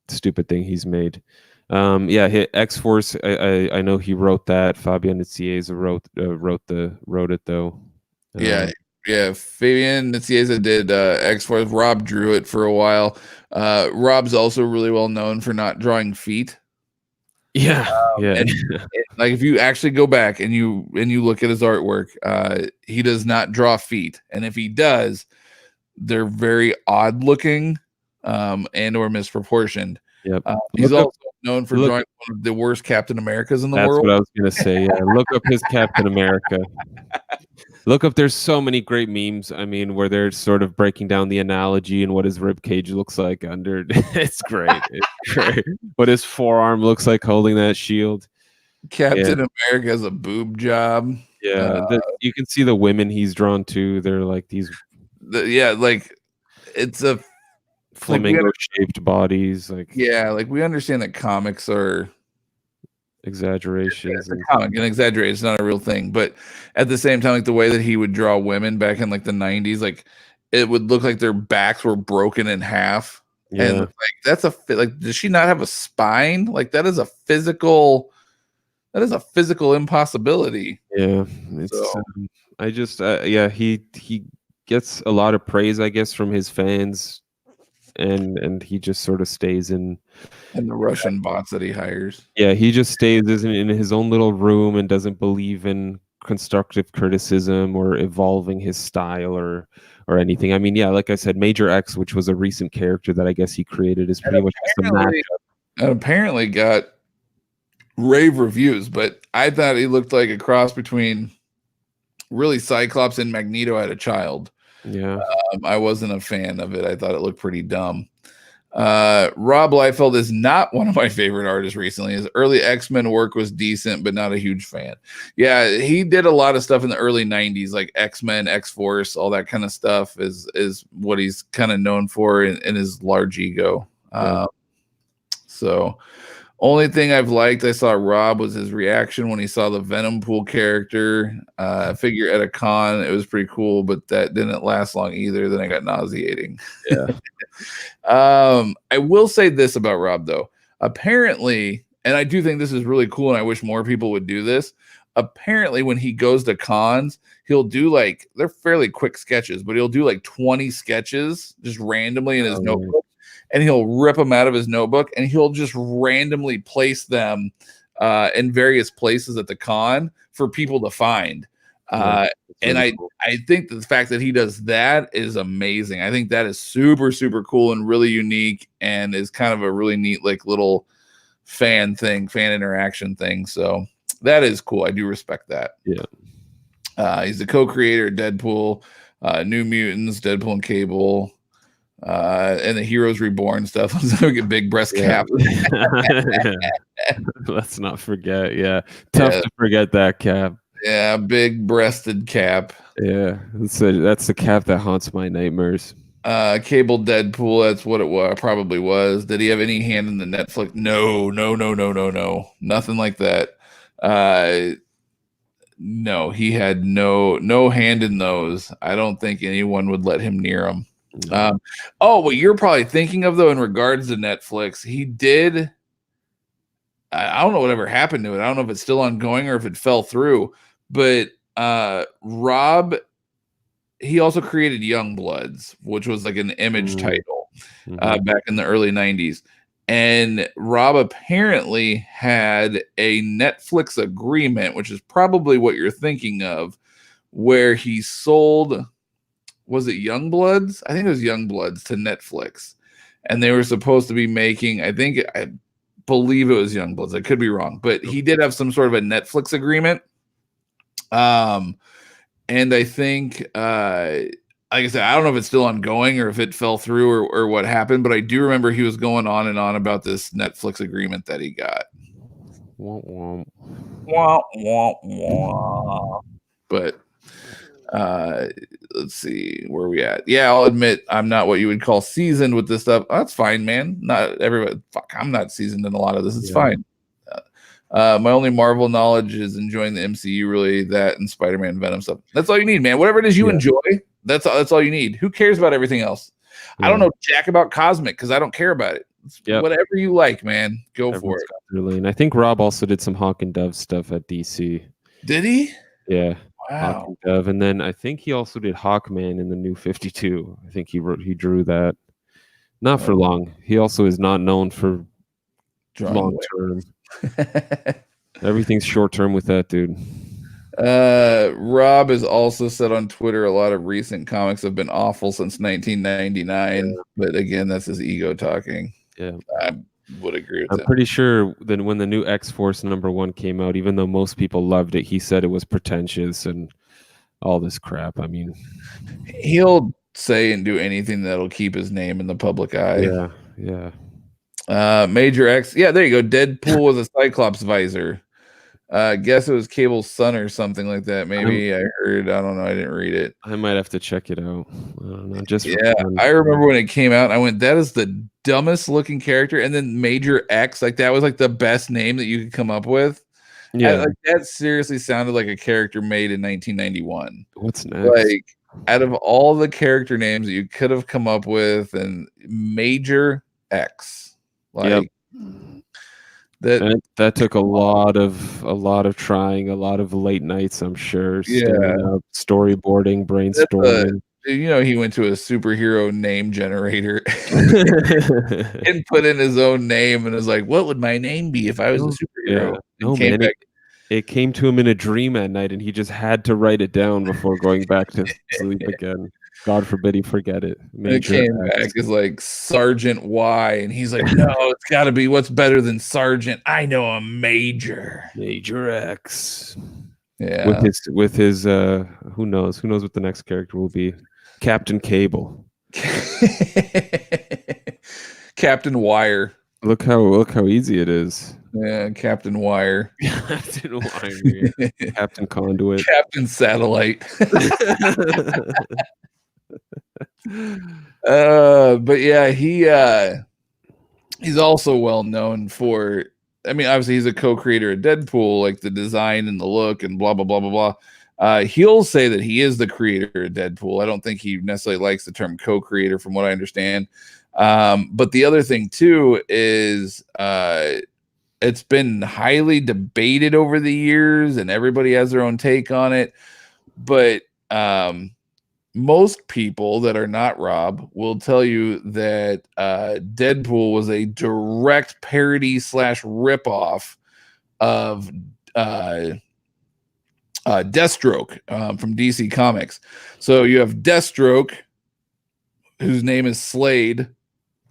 stupid thing he's made. X-Force. I know he wrote that. Fabian Nicieza wrote it though. Yeah, Fabian Nicieza did X-Force. Rob drew it for a while. Rob's also really well known for not drawing feet. Yeah. Like if you actually go back and you look at his artwork, he does not draw feet, and if he does, they're very odd looking and or misproportioned. Yep. He's also known for drawing one of the worst Captain Americas in the world. That's what I was gonna say. Yeah, look up his Captain America. Look up, there's so many great memes. I mean, where they're sort of breaking down the analogy and what his rib cage looks like under. It's great. It's great. What his forearm looks like holding that shield. Captain America has a boob job. Yeah, you can see the women he's drawn to. They're like these. Like it's a flamingo-shaped bodies. Like like we understand that comics are exaggerations. It's a comic and exaggerated. It's not a real thing. But at the same time, like the way that he would draw women back in like the 90s, like it would look like their backs were broken in half. Yeah. And like that's does she not have a spine? Like that is a physical impossibility. Yeah. It's I just he gets a lot of praise, I guess, from his fans, and he just sort of stays in the Russian bots that he hires. Yeah, he just stays in his own little room and doesn't believe in constructive criticism or evolving his style or anything. I mean, yeah, like I said, Major X, which was a recent character that I guess he created, is pretty much just a matchup. And apparently got rave reviews, but I thought he looked like a cross between really Cyclops and Magneto had a child. Yeah. I wasn't a fan of it. I thought it looked pretty dumb. Rob Liefeld is not one of my favorite artists recently. His early X-Men work was decent, but not a huge fan. Yeah, he did a lot of stuff in the early 90s, like X-Men, X-Force, all that kind of stuff is what he's kind of known for in his large ego. So only thing I've liked I saw Rob was his reaction when he saw the Venom Pool character figure at a con. It was pretty cool, but that didn't last long either. Then I got nauseating. Yeah. I will say this about Rob though. Apparently, and I do think this is really cool, and I wish more people would do this. Apparently, when he goes to cons, he'll do like they're fairly quick sketches, but he'll do like 20 sketches just randomly in his notebook. And he'll rip them out of his notebook and he'll just randomly place them in various places at the con for people to find. And I think that the fact that he does that is amazing. I think that is super, super cool and really unique and is kind of a really neat, like little fan interaction thing. So that is cool. I do respect that. Yeah. He's the co-creator of Deadpool, New Mutants, Deadpool and Cable. And the Heroes Reborn stuff. Like a big breast cap. Let's not forget. Yeah, tough to forget that cap. Yeah, big breasted cap. Yeah, that's the cap that haunts my nightmares. Cable Deadpool. That's what it probably was. Did he have any hand in the Netflix? No. Nothing like that. No, he had no hand in those. I don't think anyone would let him near them. What you're probably thinking of though in regards to Netflix, he did I don't know whatever happened to it. I don't know if it's still ongoing or if it fell through, but Rob, he also created Young Bloods, which was like an Image title back in the early 90s. And Rob apparently had a Netflix agreement, which is probably what you're thinking of, where he sold, was it Youngbloods? I think it was Youngbloods to Netflix. And they were supposed to be making, I believe it was Youngbloods. I could be wrong, but he did have some sort of a Netflix agreement. And I think, like I said, I don't know if it's still ongoing or if it fell through or what happened, but I do remember he was going on and on about this Netflix agreement that he got. Wah, wah, wah. But let's see where we at. Yeah, I'll admit I'm not what you would call seasoned with this stuff. That's fine, man. Not everybody. Fuck, I'm not seasoned in a lot of this. It's fine. My only Marvel knowledge is enjoying the MCU, really, that and Spider-Man, Venom stuff. That's all you need, man. Whatever it is you enjoy, that's all you need. Who cares about everything else? I don't know jack about Cosmic because I don't care about it. Whatever you like, man, go for it. Really, and I think Rob also did some Hawk and Dove stuff at DC. Did he? Yeah. Wow. Hawk and Dove, and then I think he also did Hawkman in the New 52. I think he drew that. Not for long. He also is not known for long term. Everything's short term with that dude. Rob has also said on Twitter a lot of recent comics have been awful since 1999. But again, that's his ego talking. Yeah, I would agree with I'm pretty sure that when the new X-Force #1 came out, even though most people loved it, he said it was pretentious and all this crap. I mean, he'll say and do anything that'll keep his name in the public eye. Yeah. Major X. Yeah, there you go. Deadpool with a Cyclops visor. Guess it was Cable's son or something like that. Maybe I heard. I don't know. I didn't read it. I might have to check it out. I don't know. Just yeah, I remember when it came out. I went, "That is the dumbest looking character." And then Major X, like that was like the best name that you could come up with. Yeah, like that seriously sounded like a character made in 1991. What's next? Like out of all the character names that you could have come up with, and Major X, like. That took a lot of trying, a lot of late nights, I'm sure. Standing up, storyboarding, brainstorming. He went to a superhero name generator and put in his own name and was like, "What would my name be if I was a superhero?" It came to him in a dream at night, and he just had to write it down before going back to sleep again. God forbid he forget it. It came back as like Sergeant Y, and he's like, "No, it's got to be what's better than Sergeant. I know a Major X." Yeah, with his who knows what the next character will be? Captain Cable, Captain Wire. Look how easy it is. Yeah, Captain Wire, Captain Wire, Captain Conduit, Captain Satellite. But yeah, he's also well known for. I mean, obviously, he's a co-creator of Deadpool, like the design and the look and blah blah blah blah blah. He'll say that he is the creator of Deadpool. I don't think he necessarily likes the term co-creator, from what I understand. But the other thing too is it's been highly debated over the years, and everybody has their own take on it. But most people that are not Rob will tell you that Deadpool was a direct parody / ripoff of Deathstroke from DC Comics. So you have Deathstroke, whose name is Slade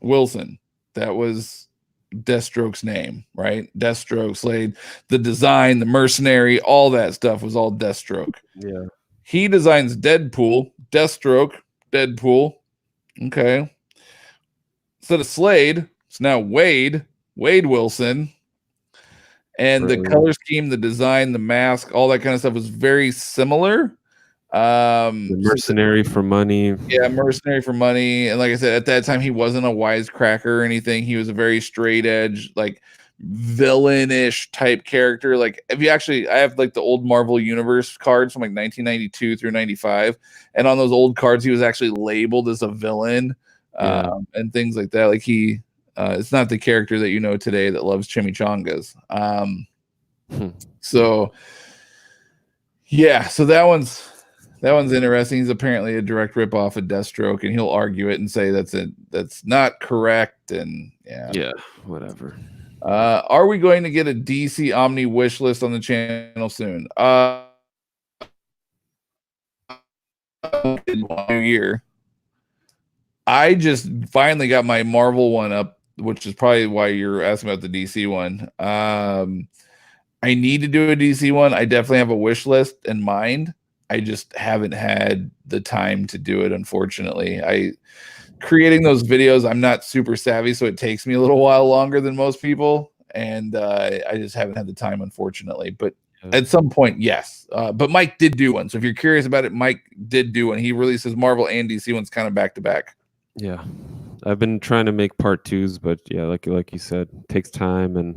Wilson. That was Deathstroke's name, right? Deathstroke, Slade, the design, the mercenary, all that stuff was all Deathstroke. Yeah. He designs Deadpool, Deathstroke, Deadpool. Okay. Instead of Slade, it's now Wade Wilson. And the color scheme, the design, the mask, all that kind of stuff was very similar. The mercenary for money. Yeah, mercenary for money. And like I said, at that time, he wasn't a wisecracker or anything. He was a very straight edge, like villainish type character. Like if you actually, I have like the old Marvel Universe cards from like 1992 through 95, and on those old cards he was actually labeled as a villain, and things like that. Like he it's not the character that you know today that loves chimichangas. So yeah, so that one's interesting. He's apparently a direct ripoff of Deathstroke, and he'll argue it and say that's not correct. And yeah, whatever. Are we going to get a DC Omni wish list on the channel soon? New year. I just finally got my Marvel one up, which is probably why you're asking about the DC one. I need to do a DC one. I definitely have a wish list in mind. I just haven't had the time to do it, unfortunately. Creating those videos, I'm not super savvy, so it takes me a little while longer than most people, and I just haven't had the time, unfortunately. But at some point, yes. But Mike did do one, so if you're curious about it, Mike did do one. He releases Marvel and DC ones kind of back to back. Yeah, I've been trying to make part twos, but yeah, like you said, it takes time, and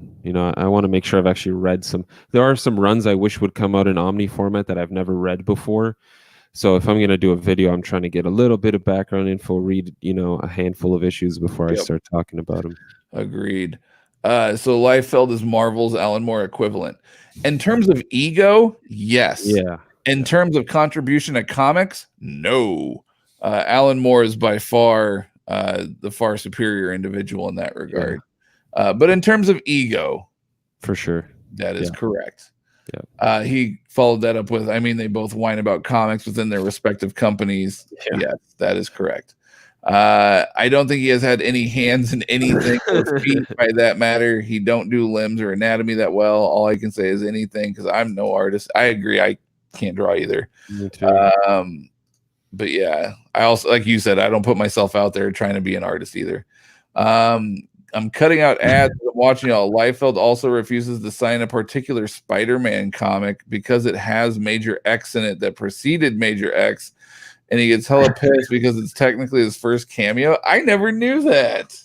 I want to make sure I've actually read some. There are some runs I wish would come out in Omni format that I've never read before. So if I'm going to do a video, I'm trying to get a little bit of background info, read, a handful of issues before I start talking about them. Agreed. So Liefeld is Marvel's Alan Moore equivalent. In terms of ego, yes. Yeah. In terms of contribution to comics, no. Alan Moore is by far the far superior individual in that regard. Yeah. But in terms of ego, for sure, that is correct. Yeah. He followed that up with, they both whine about comics within their respective companies. Yeah. Yes, that is correct. I don't think he has had any hands in anything or feet by that matter. He don't do limbs or anatomy that well. All I can say is anything, because I'm no artist. I agree. I can't draw either. Me too. But yeah, I also, like you said, I don't put myself out there trying to be an artist either. I'm cutting out ads. I'm watching y'all. Liefeld also refuses to sign a particular Spider-Man comic because it has Major X in it that preceded Major X, and he gets hella pissed because it's technically his first cameo. I never knew that.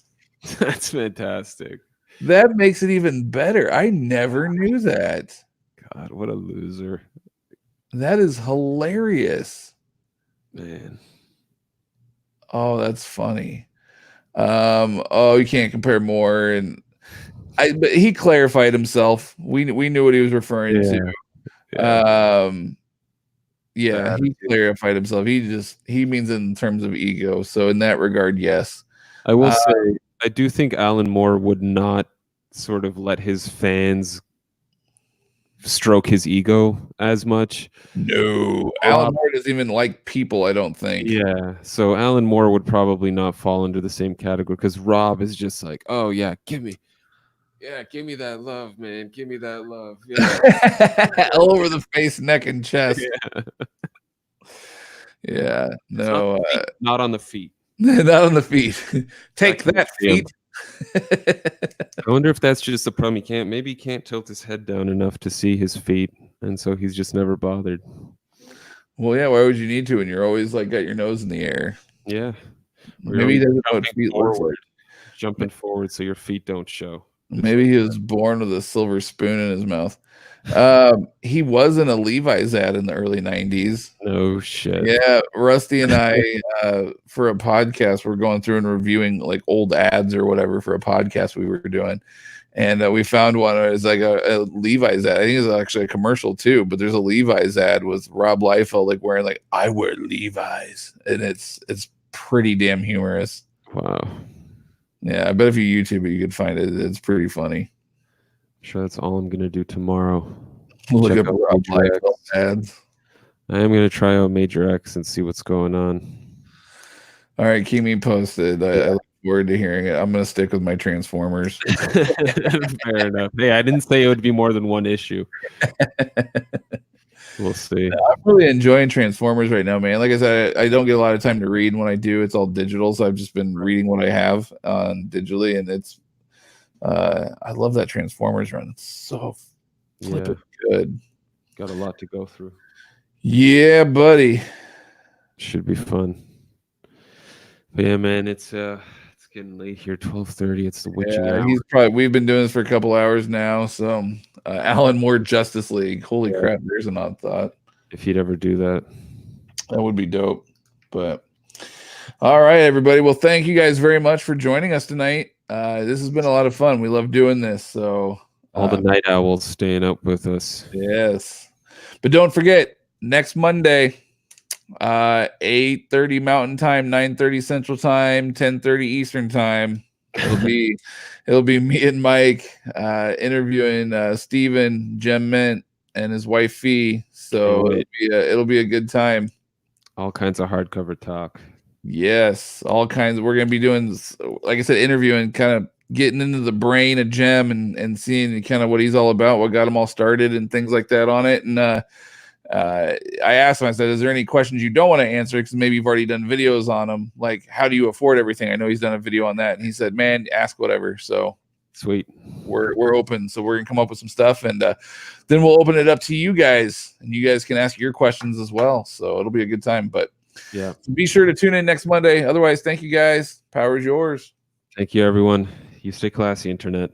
That's fantastic. That makes it even better. I never knew that. God, what a loser. That is hilarious. Man. Oh, that's funny. Oh, you can't compare more, but he clarified himself. We knew what he was referring to. Yeah, he clarified himself. He means in terms of ego. So in that regard, yes. I will say I do think Alan Moore would not sort of let his fans stroke his ego as much. No, Alan Moore doesn't even like people, I don't think. Yeah, so Alan Moore would probably not fall into the same category because Rob is just like, oh yeah, give me that love, man, give me that love. Yeah. All over the face, neck, and chest. Yeah, no, not on the feet. Not on the feet. Take that, feet. I wonder if that's just the problem. Maybe he can't tilt his head down enough to see his feet, and so he's just never bothered. Well, yeah, why would you need to when you're always like got your nose in the air? Yeah. Maybe he doesn't know what feet looks like. Jumping forward so your feet don't show. Maybe he was born with a silver spoon in his mouth. He was in a Levi's ad in the early 90s. No shit. Yeah, Rusty and I for a podcast we're going through and reviewing like old ads or whatever for a podcast we were doing, and we found one. It was like a Levi's ad. I think it's actually a commercial too, but there's a Levi's ad with Rob Liefeld like wearing like I wear Levi's, and it's pretty damn humorous. Wow. Yeah, I bet if you YouTube it, you could find it. It's pretty funny. I'm sure that's all I'm gonna do tomorrow. Look up Rob Liefeld ads. I am gonna try out Major X and see what's going on. All right, keep me posted. I look forward to hearing it. I'm gonna stick with my Transformers. Fair enough. Hey, I didn't say it would be more than one issue. We'll see. I'm really enjoying Transformers right now, man. Like I said, I don't get a lot of time to read. When I do, it's all digital. So I've just been reading what I have digitally, and it's I love that Transformers run. It's so flippin' good. Got a lot to go through. Yeah, buddy. Should be fun. But yeah, man, it's getting late here. 12:30. It's the witching hour. We've been doing this for a couple hours now. So Alan Moore Justice League. Holy crap! There's an odd thought. If he'd ever do that, that would be dope. But all right, everybody. Well, thank you guys very much for joining us tonight. This has been a lot of fun. We love doing this. So all the night owls staying up with us. Yes, but don't forget next Monday. 8:30 Mountain Time, 9:30 Central Time, 10:30 Eastern Time. It'll be me and Mike interviewing Steven, Gem Mint, and his wife Fee. So it'll be a good time. All kinds of hardcover talk. Yes, all kinds. We're gonna be doing, like I said, interviewing, kind of getting into the brain of Gem and seeing kind of what he's all about, what got him all started, and things like that on it. And I asked him, I said, is there any questions you don't want to answer? Because maybe you've already done videos on them. Like, how do you afford everything? I know he's done a video on that. And he said, man, ask whatever. So sweet. We're open. So we're going to come up with some stuff. And then we'll open it up to you guys. And you guys can ask your questions as well. So it'll be a good time. But yeah, be sure to tune in next Monday. Otherwise, thank you guys. Power is yours. Thank you, everyone. You stay classy, internet.